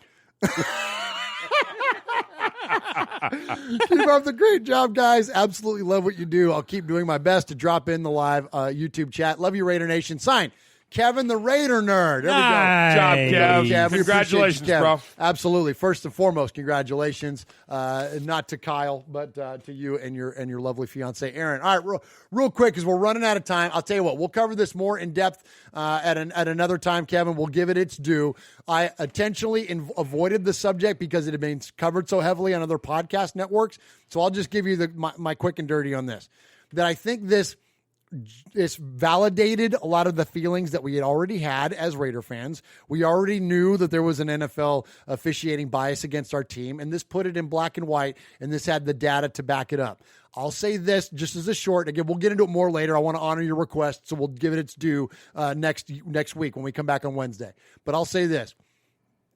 Keep up the great job, guys. Absolutely love what you do. I'll keep doing my best to drop in the live YouTube chat. Love you, Raider Nation. Sign, Kevin the Raider Nerd. There we go. Good job, Kev. Congratulations, you, Kev. bro. Absolutely. First and foremost, congratulations. Not to Kyle, but to you and your lovely fiance, Erin. All right, real quick, because we're running out of time. I'll tell you what, we'll cover this more in depth at another time, Kevin. We'll give it its due. I intentionally avoided the subject because it had been covered so heavily on other podcast networks. So I'll just give you my quick and dirty on this. That I think this validated a lot of the feelings that we had already had as Raider fans. We already knew that there was an NFL officiating bias against our team, and this put it in black and white, and this had the data to back it up. I'll say this just as a short, again, we'll get into it more later. I want to honor your request, so we'll give it its due next week when we come back on Wednesday. But I'll say this.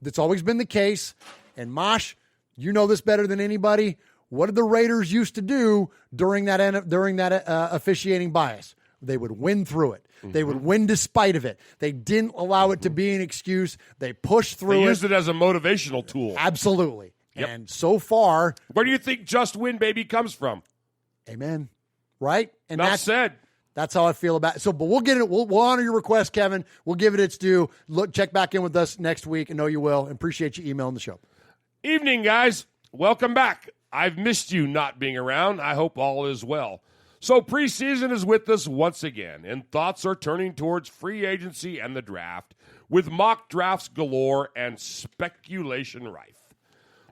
That's always been the case, and Mosh, you know this better than anybody. What did the Raiders used to do during that officiating bias? They would win through it. They would win despite of it. They didn't allow it to be an excuse. They pushed through They used it as a motivational tool. Absolutely. Yep. And so far, where do you think "just win, baby" comes from? Amen. Right? And Enough said. That's how I feel about it. So, but we'll get it. We'll honor your request, Kevin. We'll give it its due. Check back in with us next week. I know you will. And appreciate you emailing the show. Evening, guys. Welcome back. I've missed you not being around. I hope all is well. So preseason is with us once again, and thoughts are turning towards free agency and the draft, with mock drafts galore and speculation rife.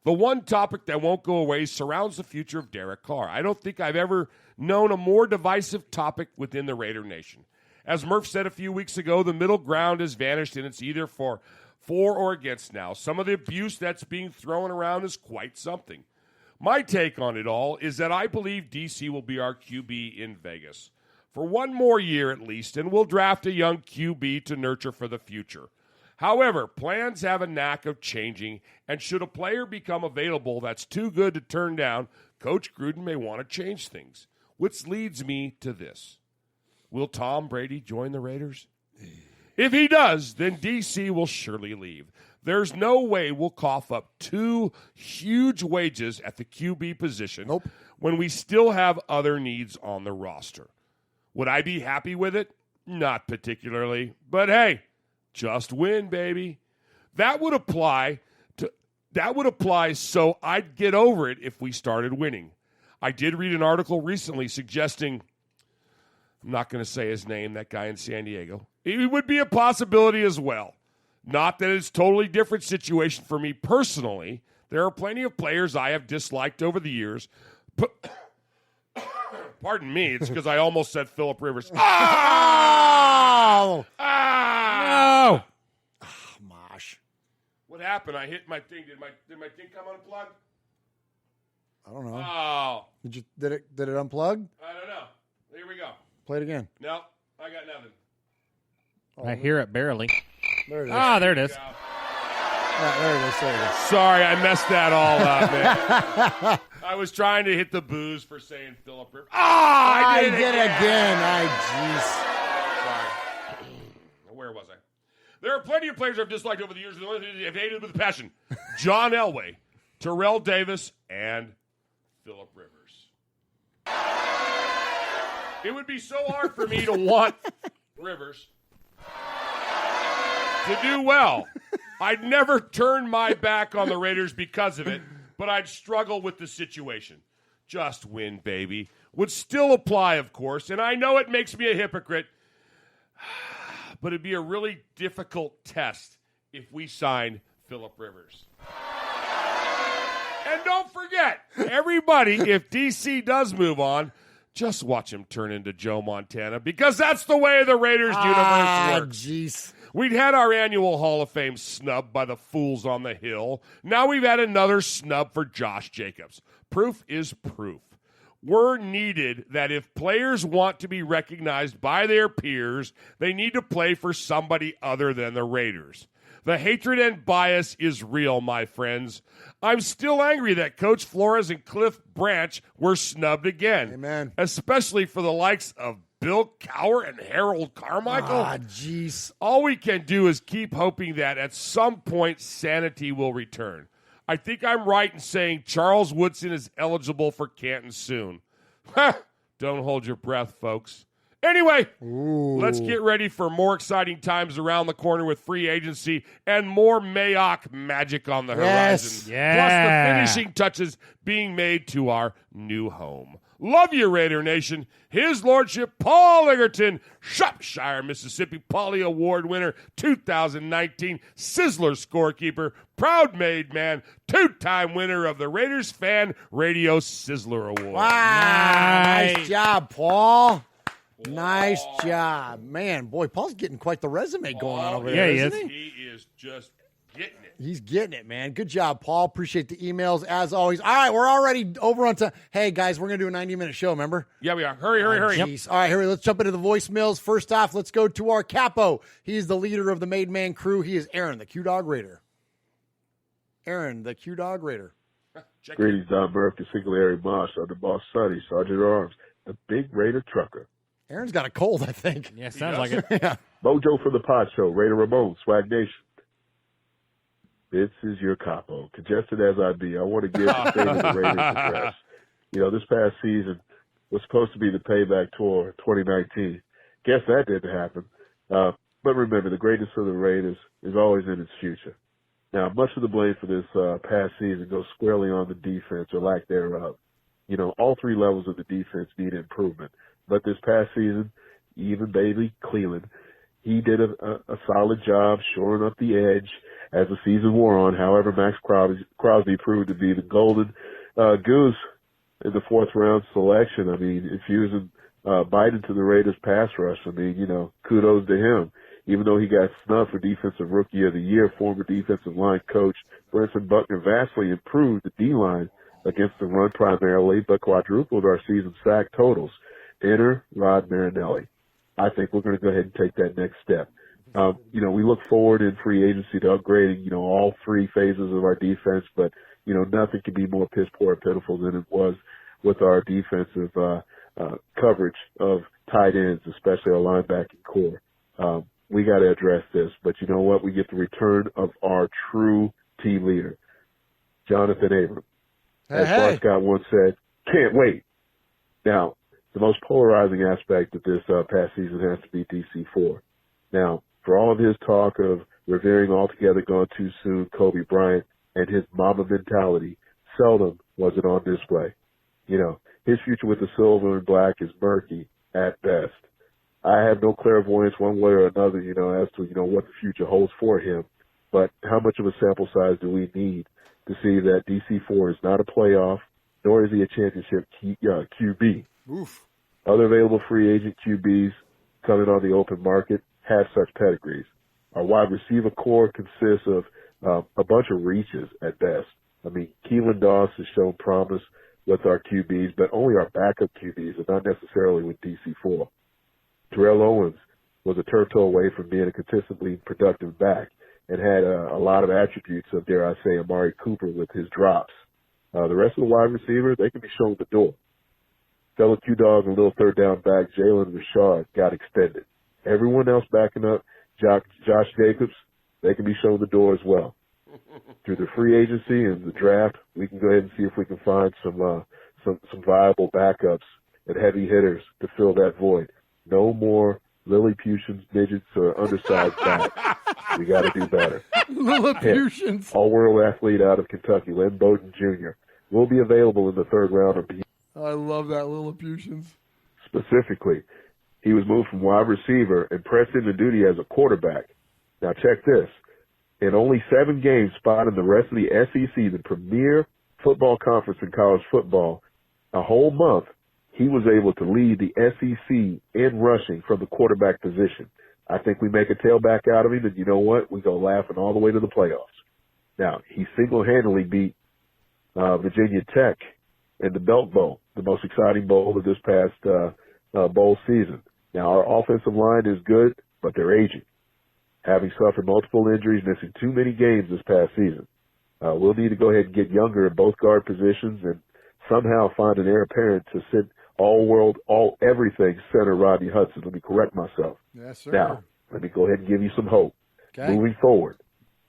The one topic that won't go away surrounds the future of Derek Carr. I don't think I've ever known a more divisive topic within the Raider Nation. As Murph said a few weeks ago, the middle ground has vanished, and it's either for or against now. Some of the abuse that's being thrown around is quite something. My take on it all is that I believe DC will be our QB in Vegas for one more year at least, and we'll draft a young QB to nurture for the future. However, plans have a knack of changing, and should a player become available that's too good to turn down, Coach Gruden may want to change things, which leads me to this. Will Tom Brady join the Raiders? If he does, then DC will surely leave. There's no way we'll cough up 2 huge wages at the QB position when we still have other needs on the roster. Would I be happy with it? Not particularly. But hey, just win, baby. That would apply so I'd get over it if we started winning. I did read an article recently suggesting, I'm not going to say his name, that guy in San Diego. It would be a possibility as well. Not that it's a totally different situation for me personally. There are plenty of players I have disliked over the years. Pardon me, it's because I almost said Phillip Rivers. Oh! No! Oh, Mosh. What happened? I hit my thing. Did my thing come unplugged? I don't know. Oh. Did it unplug? I don't know. Here we go. Play it again. No, I got nothing. I hear it barely. There it is. Ah, there it is. There it is. Sorry, I messed that all up, man. I was trying to hit the booze for saying Phillip Rivers. I did it again. Jeez. Sorry. Where was I? There are plenty of players I've disliked over the years. I've hated with a passion. John Elway, Terrell Davis, and Phillip Rivers. It would be so hard for me to want Rivers to do well. I'd never turn my back on the Raiders because of it, but I'd struggle with the situation. Just win, baby. Would still apply, of course, and I know it makes me a hypocrite, but it'd be a really difficult test if we signed Phillip Rivers. And don't forget, everybody, if DC does move on, just watch him turn into Joe Montana, because that's the way the Raiders universe works. Jeez. We'd had our annual Hall of Fame snub by the fools on the Hill. Now we've had another snub for Josh Jacobs. Proof is proof. We're needed that if players want to be recognized by their peers, they need to play for somebody other than the Raiders. The hatred and bias is real, my friends. I'm still angry that Coach Flores and Cliff Branch were snubbed again. Amen. Especially for the likes of Bill Cowher and Harold Carmichael. Jeez. All we can do is keep hoping that at some point sanity will return. I think I'm right in saying Charles Woodson is eligible for Canton soon. Don't hold your breath, folks. Anyway, let's get ready for more exciting times around the corner with free agency and more Mayock magic on the horizon. Yeah. Plus the finishing touches being made to our new home. Love you, Raider Nation. His Lordship Paul Egerton, Shropshire, Mississippi Pauly Award winner, 2019 Sizzler scorekeeper, proud made man, 2-time winner of the Raiders Fan Radio Sizzler Award. Wow. Nice job, Paul. Nice job. Man, boy, Paul's getting quite the resume going on over there, isn't he? He is just getting it. He's getting it, man. Good job, Paul. Appreciate the emails, as always. All right, we're already over on time. Hey, guys, we're going to do a 90-minute show, remember? Yeah, we are. Hurry. Yep. All right, hurry. Let's jump into the voicemails. First off, let's go to our capo. He's the leader of the Made Man crew. He is Aaron, the Q-Dog Raider. Aaron, the Q-Dog Raider. Greetings, Don Murphy, Singularity Marsh, the Boss Sonny, Sergeant at Arms, the Big Raider Trucker. Aaron's got a cold, I think. Yeah, sounds like it. Yeah. Mojo for the Pod Show, Raider Ramon, Swag Nation. This is your capo. Congested as I be, I want to give the state of the Raiders address. This past season was supposed to be the payback tour 2019. Guess that didn't happen. But remember, the greatest of the Raiders is always in its future. Now, much of the blame for this past season goes squarely on the defense or lack thereof. All three levels of the defense need improvement. But this past season, even baby Cleveland, he did a solid job shoring up the edge as the season wore on. However, Max Crosby proved to be the golden goose in the fourth-round selection. I mean, infusing bite into the Raiders' pass rush. I mean, kudos to him. Even though he got snubbed for Defensive Rookie of the Year, former defensive line coach Brinson Buckner vastly improved the D-line against the run primarily, but quadrupled our season sack totals. Enter Rod Marinelli. I think we're going to go ahead and take that next step. We look forward in free agency to upgrading, all three phases of our defense, but, nothing can be more piss poor or pitiful than it was with our defensive coverage of tight ends, especially our linebacking core. We got to address this, but you know what? We get the return of our true team leader, Jonathan Abram. As Bart Scott once said, can't wait. Now, the most polarizing aspect of this past season has to be DC4. Now, for all of his talk of revering altogether gone too soon Kobe Bryant and his mama mentality, seldom was it on display. His future with the silver and black is murky at best. I have no clairvoyance one way or another, as to, what the future holds for him. But how much of a sample size do we need to see that DC4 is not a playoff, nor is he a championship QB? Oof. Other available free agent QBs coming on the open market have such pedigrees. Our wide receiver core consists of a bunch of reaches at best. I mean, Keelan Doss has shown promise with our QBs, but only our backup QBs and not necessarily with DC4. Terrell Owens was a turf toe away from being a consistently productive back and had a lot of attributes of, dare I say, Amari Cooper with his drops. The rest of the wide receivers, they can be shown the door. Fellow Q-Dog and little third down back Jalen Richard got extended. Everyone else backing up Josh Jacobs, they can be shown the door as well. Through the free agency and the draft, we can go ahead and see if we can find some viable backups and heavy hitters to fill that void. No more Lilliputians, midgets, or undersized backs. We got to do better. Lilliputians. All-world athlete out of Kentucky, Len Bowden Jr. will be available in the third round of the I love that, Lilliputians. Specifically, he was moved from wide receiver and pressed into duty as a quarterback. Now check this. In only 7 games spot in the rest of the SEC, the premier football conference in college football, a whole month, he was able to lead the SEC in rushing from the quarterback position. I think we make a tailback out of him, and you know what? We go laughing all the way to the playoffs. Now, he single-handedly beat Virginia Tech in the Belt Bowl, the most exciting bowl of this past bowl season. Now, our offensive line is good, but they're aging, having suffered multiple injuries, missing too many games this past season. We'll need to go ahead and get younger at both guard positions and somehow find an heir apparent to sit all-world, all-everything center Rodney Hudson. Let me correct myself. Yes, sir. Now, let me go ahead and give you some hope. Okay. Moving forward,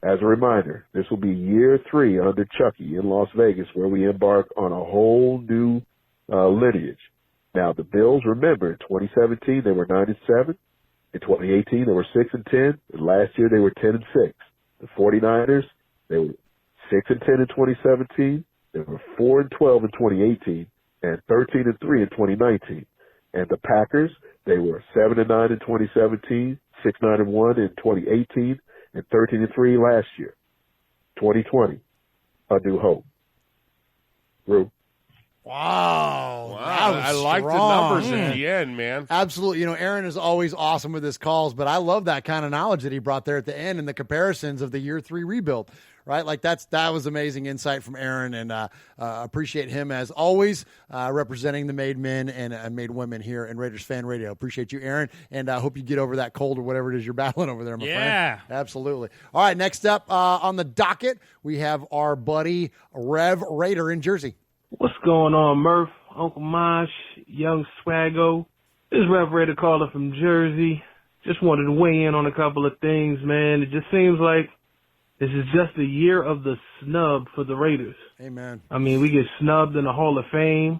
as a reminder, this will be year 3 under Chucky in Las Vegas, where we embark on a whole new lineage. Now, the Bills, remember, in 2017, they were 9-7. In 2018, they were 6-10. And last year, they were 10-6. The 49ers, they were 6-10 in 2017. They were 4-12 in 2018. And 13-3 in 2019. And the Packers, they were 7-9 in 2017, 6-9-1 in 2018, and 13-3 last year. 2020, a new hope. Rue. Wow. I like the numbers at the end, man. Absolutely. Aaron is always awesome with his calls, but I love that kind of knowledge that he brought there at the end and the comparisons of the year 3 rebuild, right? Like that was amazing insight from Aaron, and appreciate him as always representing the made men and made women here in Raiders Fan Radio. Appreciate you, Aaron, and I hope you get over that cold or whatever it is you're battling over there, my friend. Yeah. Absolutely. All right, next up on the docket, we have our buddy Rev Raider in Jersey. What's going on, Murph, Uncle Mosh, Young Swaggo? This is Ref Raider caller from Jersey. Just wanted to weigh in on a couple of things, man. It just seems like this is just a year of the snub for the Raiders. Amen. I mean, we get snubbed in the Hall of Fame,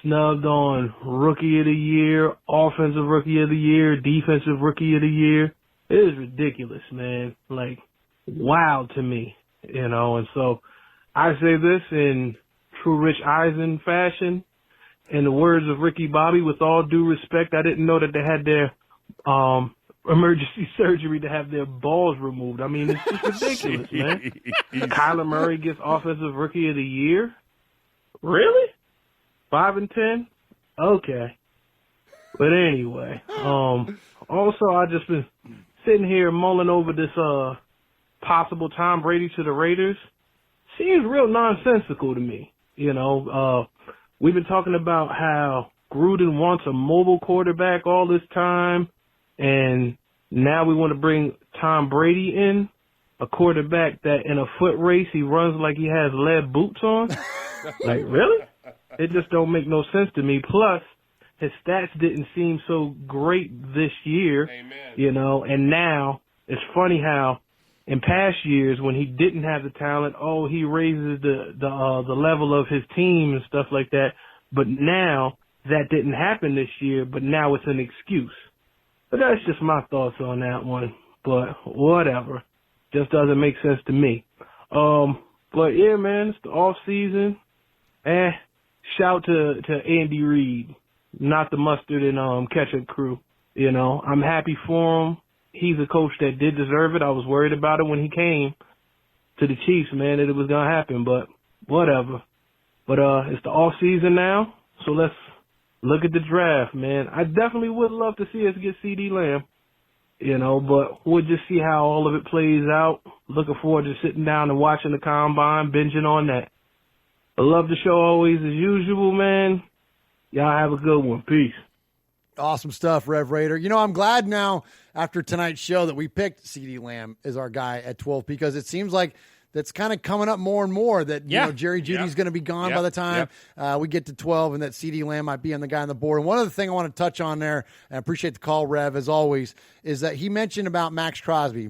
snubbed on Rookie of the Year, Offensive Rookie of the Year, Defensive Rookie of the Year. It is ridiculous, man. Like, wow to me, you know. And so I say this in true Rich Eisen fashion. In the words of Ricky Bobby, with all due respect, I didn't know that they had their emergency surgery to have their balls removed. I mean, it's just ridiculous, man. Kyler Murray gets Offensive Rookie of the Year? Really? 5 and 10? Okay. But anyway, also I just been sitting here mulling over this possible Tom Brady to the Raiders. Seems real nonsensical to me, you know. We've been talking about how Gruden wants a mobile quarterback all this time, and now we want to bring Tom Brady in, a quarterback that in a foot race he runs like he has lead boots on. Like, really? It just don't make no sense to me. Plus, his stats didn't seem so great this year, you know, and now it's funny how in past years when he didn't have the talent, he raises the level of his team and stuff like that. But now that didn't happen this year, but now it's an excuse. But that's just my thoughts on that one. But whatever. Just doesn't make sense to me. But yeah, man, it's the off season. Shout to Andy Reid, not the mustard and ketchup crew. You know, I'm happy for him. He's a coach that did deserve it. I was worried about it when he came to the Chiefs, man, that it was going to happen, but whatever. But it's the off season now, so let's look at the draft, man. I definitely would love to see us get CD Lamb, you know, but we'll just see how all of it plays out. Looking forward to sitting down and watching the combine, binging on that. I love the show always as usual, man. Y'all have a good one. Peace. Awesome stuff, Rev Raider. You know, I'm glad now after tonight's show that we picked CeeDee Lamb as our guy at 12 because it seems like that's kind of coming up more and more that, you know, Jerry Jeudy's going to be gone by the time we get to 12 and that CeeDee Lamb might be on the guy on the board. And one other thing I want to touch on there, and I appreciate the call, Rev, as always, is that he mentioned about Max Crosby.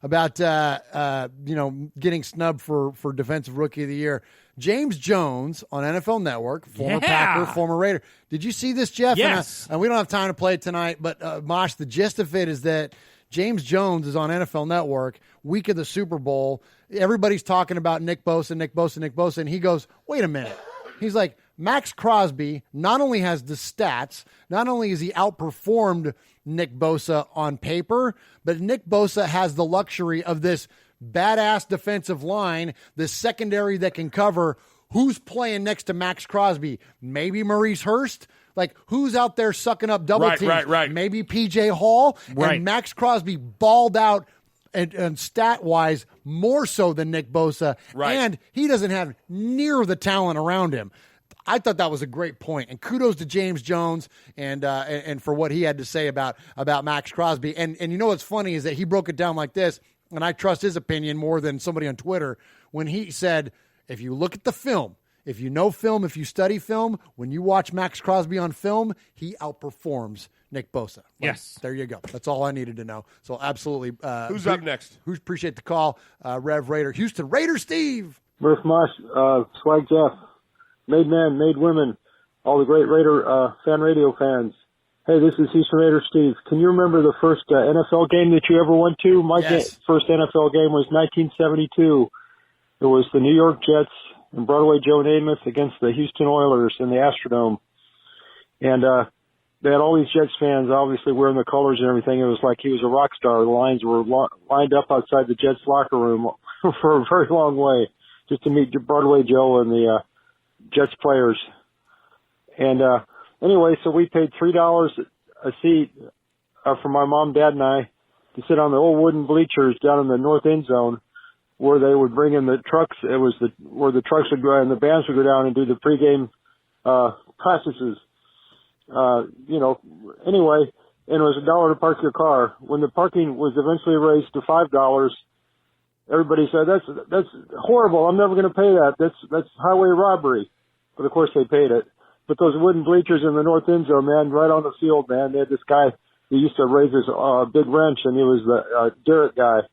About, you know, getting snubbed for Defensive Rookie of the Year. James Jones on NFL Network, former Packer, former Raider. Did you see this, Jeff? Yes. And we don't have time to play it tonight, but Mosh, the gist of it is that James Jones is on NFL Network, week of the Super Bowl. Everybody's talking about Nick Bosa, and he goes, wait a minute. He's like, Max Crosby not only has the stats, not only is he outperformed Nick Bosa on paper, but Nick Bosa has the luxury of this badass defensive line, this secondary that can cover. Who's playing next to Max Crosby? Maybe Maurice Hurst? Like, who's out there sucking up double teams? Right. Maybe P.J. Hall? Right. And Max Crosby balled out and stat-wise more so than Nick Bosa. Right. And he doesn't have near the talent around him. I thought that was a great point. And kudos to James Jones and for what he had to say about Max Crosby. And you know what's funny is that he broke it down like this, and I trust his opinion more than somebody on Twitter, when he said, if you look at the film, if you know film, if you study film, when you watch Max Crosby on film, he outperforms Nick Bosa. Yes. There you go. That's all I needed to know. So absolutely. Who's up next? Appreciate the call, Rev Raider. Houston Raider Steve. Murph Mosh, Swag Jeff, Made Men, Made Women, all the great Raider fan radio fans. Hey, this is Houston Raider Steve. Can you remember the first NFL game that you ever went to? My first NFL game was 1972. It was the New York Jets and Broadway Joe Namath against the Houston Oilers in the Astrodome. And they had all these Jets fans obviously wearing the colors and everything. It was like he was a rock star. The lines were lined up outside the Jets locker room for a very long way just to meet Broadway Joe and the Jets players. And anyway, so we paid $3 a seat for my mom, dad, and I to sit on the old wooden bleachers down in the north end zone where they would bring in the trucks. It was where the trucks would go and the bands would go down and do the pregame practices. Anyway, and it was $1 to park your car. When the parking was eventually raised to $5, everybody said, that's horrible. I'm never going to pay that. That's highway robbery. But of course they paid it. But those wooden bleachers in the north end zone, man, right on the field, man. They had this guy who used to raise his big wrench, and he was the Derrick guy.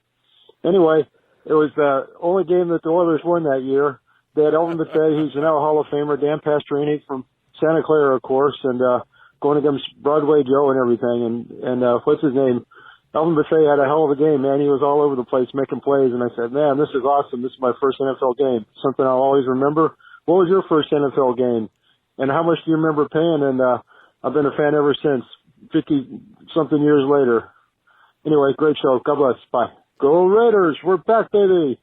Anyway, it was the only game that the Oilers won that year. They had Elvin Buffet, who's now a Hall of Famer, Dan Pastorini from Santa Clara, of course, and going against Broadway Joe and everything. And what's his name? Elvin Buffet had a hell of a game, man. He was all over the place making plays, and I said, man, this is awesome. This is my first NFL game. Something I'll always remember. What was your first NFL game? And how much do you remember paying? And I've been a fan ever since, 50-something years later. Anyway, great show. God bless. Bye. Go Raiders. We're back, baby.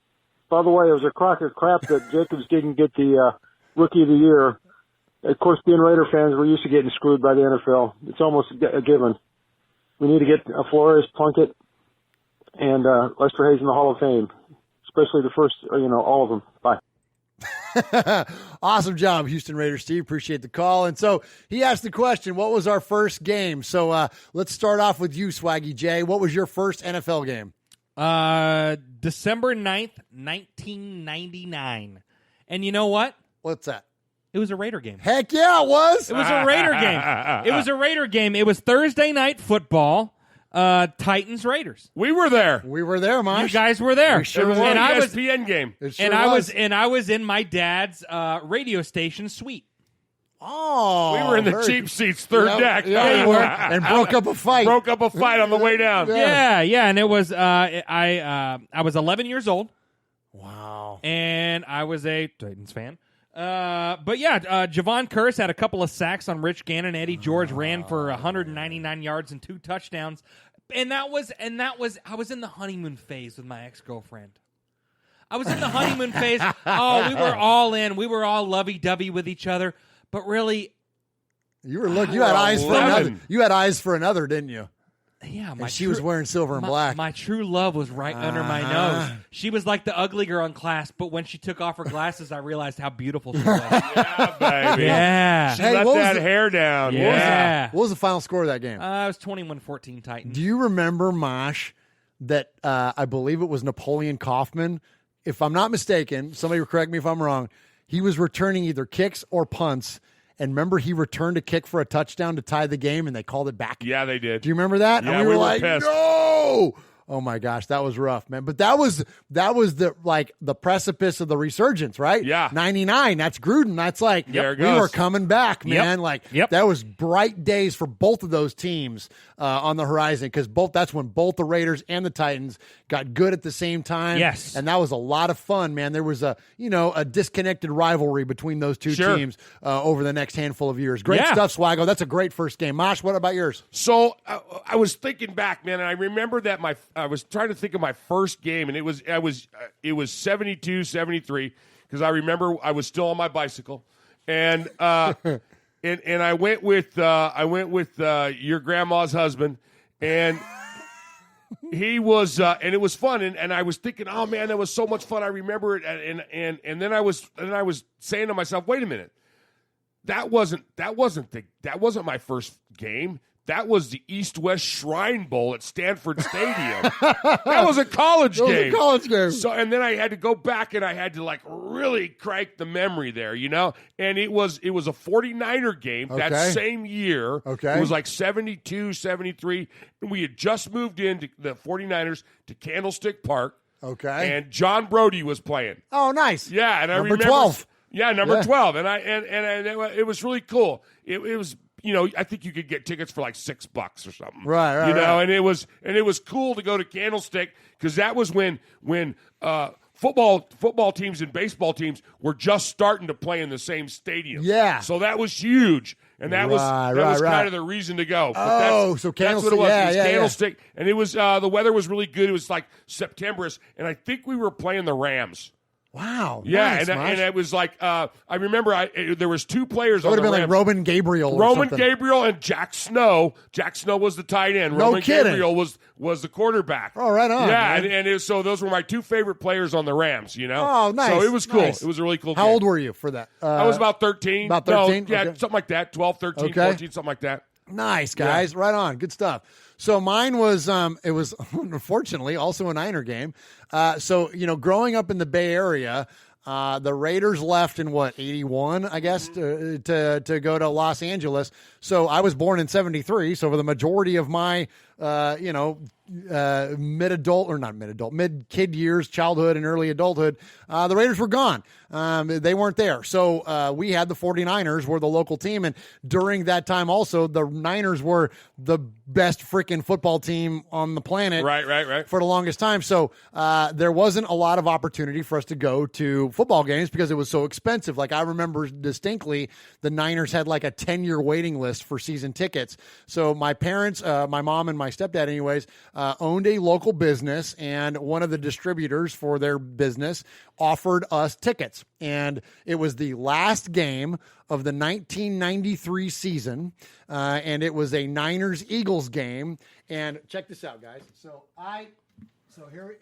By the way, it was a crock of crap that Jacobs didn't get the Rookie of the Year. Of course, being Raider fans, we're used to getting screwed by the NFL. It's almost a given. We need to get Flores, Plunkett, and Lester Hayes in the Hall of Fame, especially the first, all of them. Bye. Awesome job, Houston Raiders, Steve. Appreciate the call. And so he asked the question, what was our first game? So let's start off with you, Swaggy J. What was your first NFL game? December 9th, 1999. And you know what? What's that? It was a Raider game. Heck yeah, it was. It was a Raider game. It was a Raider game. It was Thursday night football. Titans Raiders. We were there. We were there, Mosh. You guys were there. We sure was were. an ESPN game. I was in my dad's radio station suite. Oh, we were in the cheap seats, third deck. Yeah, we were. And broke up a fight. Broke up a fight on the way down. Yeah, and it was I was 11 years old. Wow. And I was a Titans fan. But yeah, Javon Curse had a couple of sacks on Rich Gannon. Eddie George ran for 199 yards and 2 touchdowns. And that was I was in the honeymoon phase with my ex-girlfriend. I was in the honeymoon phase. Oh, we were all in. We were all lovey-dovey with each other. But really, you had eyes for another. You had eyes for another, didn't you? Yeah, and she was wearing silver and black. My true love was right under my nose. She was like the ugly girl in class, but when she took off her glasses, I realized how beautiful she was. Yeah, baby. Yeah. She let that hair down. Yeah. What was the final score of that game? It was 21-14 Titans. Do you remember, Mosh, that I believe it was Napoleon Kaufman? If I'm not mistaken, somebody will correct me if I'm wrong, he was returning either kicks or punts. And remember, he returned a kick for a touchdown to tie the game, and they called it back. Yeah, they did. Do you remember that? Yeah, and we were like, pissed. no! Oh my gosh, that was rough, man. But that was the precipice of the resurgence, right? Yeah. 99, that's Gruden. That's like, There it we goes. were coming back, man. That was bright days for both of those teams on the horizon, because that's when both the Raiders and the Titans got good at the same time. Yes. And that was a lot of fun, man. There was a disconnected rivalry between those two teams over the next handful of years. Great stuff, Swaggo. That's a great first game. Mosh, what about yours? So I was thinking back, man, and I remember that I was trying to think of my first game, and it was 72-73, because I remember I was still on my bicycle, and and I went with your grandma's husband, and he was and it was fun, and I was thinking, oh man, that was so much fun. I remember it, and then I was saying to myself, wait a minute, that wasn't my first game. That was the East-West Shrine Bowl at Stanford Stadium. That was a college game. It was a college game. So, and then I had to go back and I had to really crank the memory there, And it was a 49er game that same year. Okay. It was like 72, 73. And we had just moved into the 49ers to Candlestick Park. Okay. And John Brody was playing. Oh, nice. Yeah, and I Number remember 12. Yeah, number 12. And it was really cool. It was I think you could get tickets for like $6 or something. Right. And it was cool to go to Candlestick, because that was when football teams and baseball teams were just starting to play in the same stadium. Yeah. So that was huge, and that was kind of the reason to go. But so that's what it was. Yeah, it was Candlestick, and it was the weather was really good. It was like September-ish, and I think we were playing the Rams. Wow. Yeah, nice, and it was like I remember there was 2 players on the the Rams. It would have been Rams. like Roman Gabriel. Roman Gabriel and Jack Snow. Jack Snow was the tight end. No Roman kidding. Gabriel was the quarterback. Oh, right on. Yeah, man. so those were my 2 favorite players on the Rams. Oh, nice. So it was cool. Nice. It was a really cool. How game. old were you for that? I was about 13. About 13? No, yeah, Okay. something like that. 12, 13, 14, something like that. Nice, guys. Yeah. Right on. Good stuff. So mine was, it was unfortunately also a Niner game. So, growing up in the Bay Area, The Raiders left in 81, I guess, to go to Los Angeles. So I was born in 73. So for the majority of my, mid-kid years, childhood and early adulthood, the Raiders were gone. They weren't there. So we had the 49ers were the local team. And during that time also, the Niners were the best freaking football team on the planet. Right. For the longest time. So there wasn't a lot of opportunity for us to go to football games because it was so expensive. Like I remember distinctly, the Niners had like a 10-year waiting list for season tickets. So my parents, my mom and my stepdad anyways, owned a local business, and one of the distributors for their business offered us tickets. And it was the last game of the 1993 season, and it was a Niners-Eagles game. And check this out, guys. So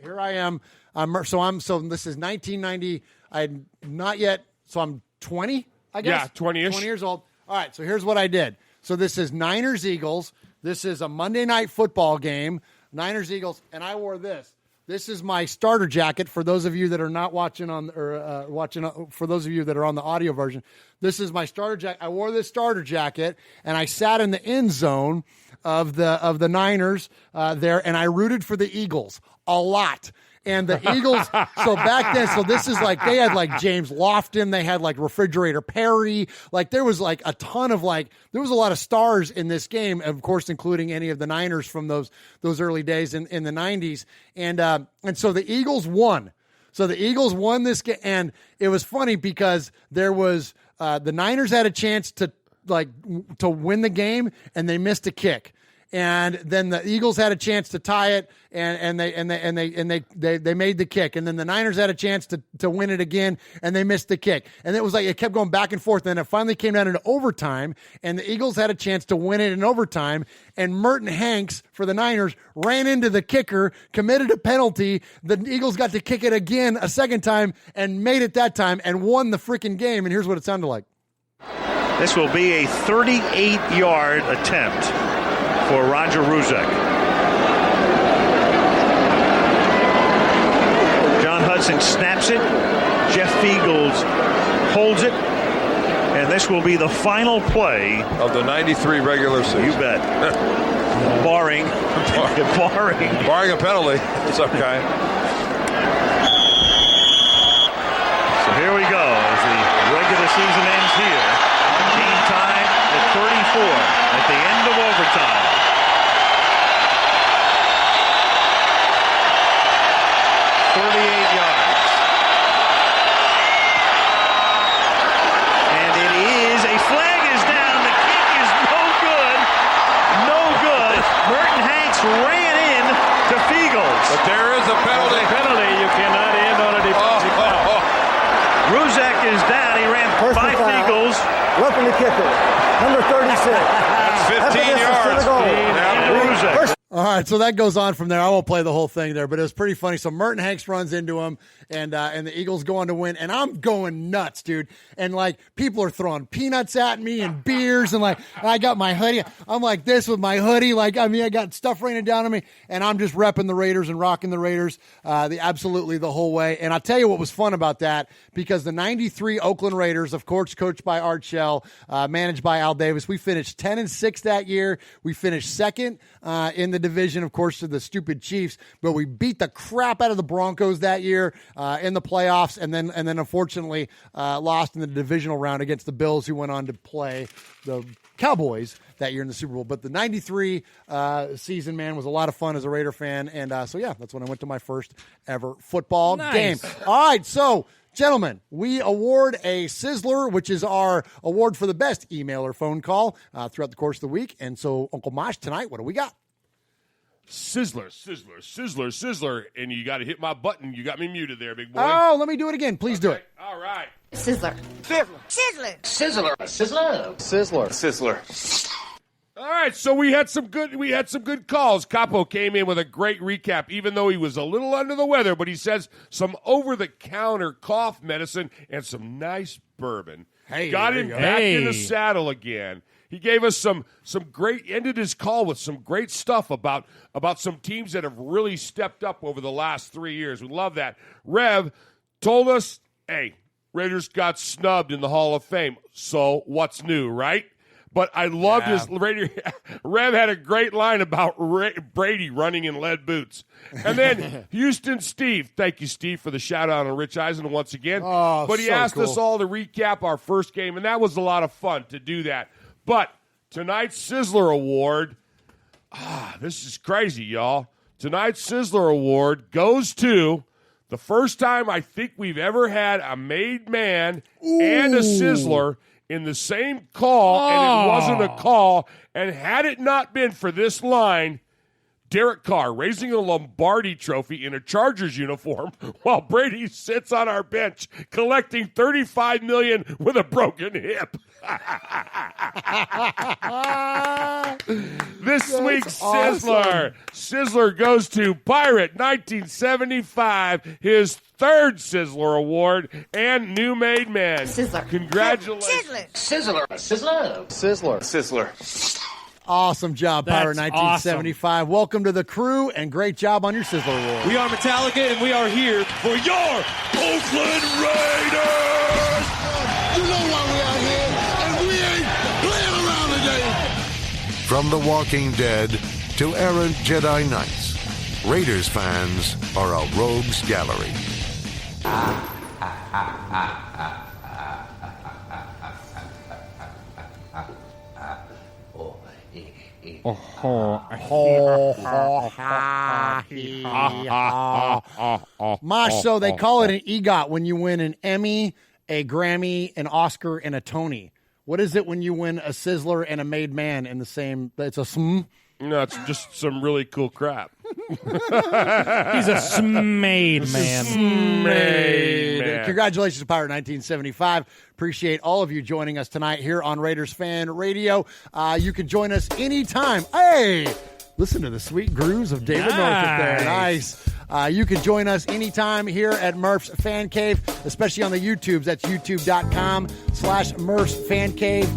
here I am. So this is 1990. I'm not yet. So I'm 20, I guess. Yeah, 20-ish. 20 years old. All right. So here's what I did. So this is Niners-Eagles. This is a Monday night football game. Niners-Eagles, and I wore this. This is my starter jacket for those of you that are not watching for those of you that are on the audio version. This is my starter jacket. I wore this starter jacket, and I sat in the end zone of the Niners there, and I rooted for the Eagles a lot. And the Eagles, so back then, so this is like, they had like James Lofton, they had like Refrigerator Perry, like there was like a ton of there was a lot of stars in this game, of course, including any of the Niners from those early days in the 90s. And so the Eagles won. So the Eagles won this game, and it was funny because there was, the Niners had a chance to win the game, and they missed a kick. And then the Eagles had a chance to tie it, and they made the kick. And then the Niners had a chance to win it again, and they missed the kick. And it was like it kept going back and forth. And it finally came down into overtime, and the Eagles had a chance to win it in overtime. And Merton Hanks for the Niners ran into the kicker, committed a penalty. The Eagles got to kick it again a second time and made it that time and won the freaking game. And here's what it sounded like. This will be a 38-yard attempt for Roger Ruzek. John Hudson snaps it. Jeff Fiegels holds it. And this will be the final play of the 93 regular season. You bet. Barring a penalty. It's okay. So here we go as the regular season ends here. Game time at 34 at the end of overtime. 38 yards. And it is, a flag is down. The kick is no good. No good. Merton Hanks ran in to Fiegels. But there is a penalty. You cannot end on a defensive foul. Ruzek is down. He ran by Fiegels. Roughing the kicker. Number 36. That's 15 yards. Ruzek. All right, so that goes on from there. I won't play the whole thing there, but it was pretty funny. So Merton Hanks runs into him, and the Eagles go on to win, and I'm going nuts, dude. And like people are throwing peanuts at me and beers, and I got my hoodie. I'm like this with my hoodie, I got stuff raining down on me, and I'm just repping the Raiders and rocking the Raiders, absolutely the whole way. And I'll tell you what was fun about that, because the '93 Oakland Raiders, of course, coached by Art Shell, managed by Al Davis, we finished 10-6 that year. We finished second in the division, of course, to the stupid Chiefs, but we beat the crap out of the Broncos that year in the playoffs, and then unfortunately lost in the divisional round against the Bills, who went on to play the Cowboys that year in the Super Bowl. But the '93 season, man, was a lot of fun as a Raider fan, and so yeah, that's when I went to my first ever football game. All right, so gentlemen, we award a Sizzler, which is our award for the best email or phone call throughout the course of the week. And so, Uncle Mosh, tonight, what do we got? Sizzler, sizzler, sizzler, sizzler. And you got to hit my button. You got me muted there, big boy. Oh, let me do it again. Please do it. All right. Sizzler. Sizzler. Sizzler. Sizzler. Sizzler. Sizzler. All right, so we had some good calls. Capo came in with a great recap, even though he was a little under the weather, but he says some over-the-counter cough medicine and some nice bourbon. Hey, got him back in the saddle again. He gave us some great, ended his call with some great stuff about some teams that have really stepped up over the last 3 years. We love that. Rev told us hey, Raiders got snubbed in the Hall of Fame. So what's new, right? But I loved his Raider. Rev had a great line about Brady running in lead boots. And then Houston Steve. Thank you, Steve, for the shout-out on Rich Eisen once again. Oh, but he asked us all to recap our first game, and that was a lot of fun to do that. But tonight's Sizzler Award, this is crazy, y'all. Tonight's Sizzler Award goes to the first time I think we've ever had a made man and a Sizzler in the same call, and it wasn't a call. And had it not been for this line, Derek Carr raising a Lombardi trophy in a Chargers uniform while Brady sits on our bench collecting $35 million with a broken hip. This week's Sizzler. Sizzler goes to Pirate 1975, his third Sizzler Award, and New Made Man. Sizzler. Congratulations. Sizzler. Sizzler. Sizzler. Sizzler. Awesome job, Pirate That's 1975. awesome. Welcome to the crew, and great job on your Sizzler Award. We are Metallica, and we are here for your Oakland Raiders. You know why we out here, and we ain't playing around today. From The Walking Dead to errant Jedi Knights, Raiders fans are a rogues gallery. Mosh, so they call it an EGOT when you win an Emmy, a Grammy, an Oscar, and a Tony. What is it when you win a Sizzler and a Made Man in the same? It's a sm. No, it's just some really cool crap. He's a smade man. Smade man. Congratulations to Pirate 1975. Appreciate all of you joining us tonight here on Raiders Fan Radio. You can join us anytime. Hey, listen to the sweet grooves of David Norfolk there. Nice. You can join us anytime here at Murph's Fan Cave, especially on the YouTubes. That's youtube.com/Murph's Fan Cave.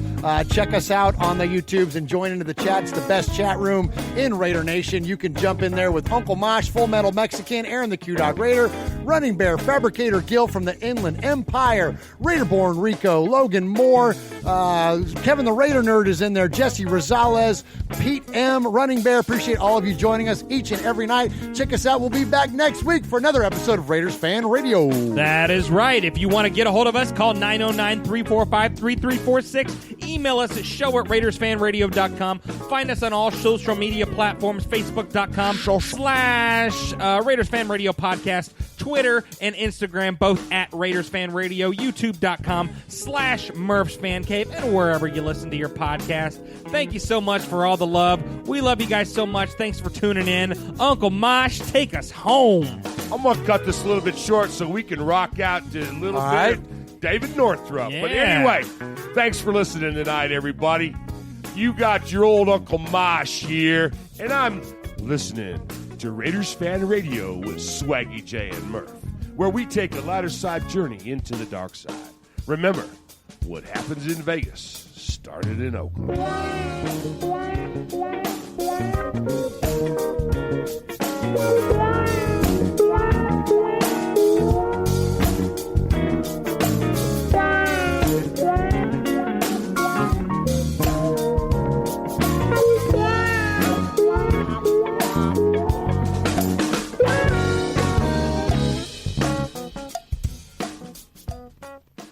Check us out on the YouTubes and join into the chat. It's the best chat room in Raider Nation. You can jump in there with Uncle Mosh, Full Metal Mexican, Aaron the Q-Dog Raider, Running Bear, Fabricator Gil from the Inland Empire, Raiderborn Rico, Logan Moore, Kevin the Raider Nerd is in there, Jesse Rosales, Pete M, Running Bear. Appreciate all of you joining us each and every night. Check us out. We'll be back next week for another episode of Raiders Fan Radio. That is right. If you want to get a hold of us, call 909-345-3346. Email us at show@RaidersFanRadio.com. Find us on all social media platforms, Facebook.com/Raiders Fan Radio Podcast, Twitter and Instagram, both at Raiders Fan Radio, YouTube.com/Murph's Fan Cave, and wherever you listen to your podcast. Thank you so much for all the love. We love you guys so much. Thanks for tuning in. Uncle Mosh, take us home. I'm going to cut this a little bit short so we can rock out to a little bit of David Northrup. Yeah. But anyway, thanks for listening tonight, everybody. You got your old Uncle Mosh here, and I'm listening to Raiders Fan Radio with Swaggy J and Murph, where we take a lighter side journey into the dark side. Remember, what happens in Vegas started in Oakland.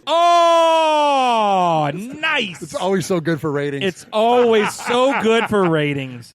Oh, nice. It's always so good for ratings. It's always so good for ratings.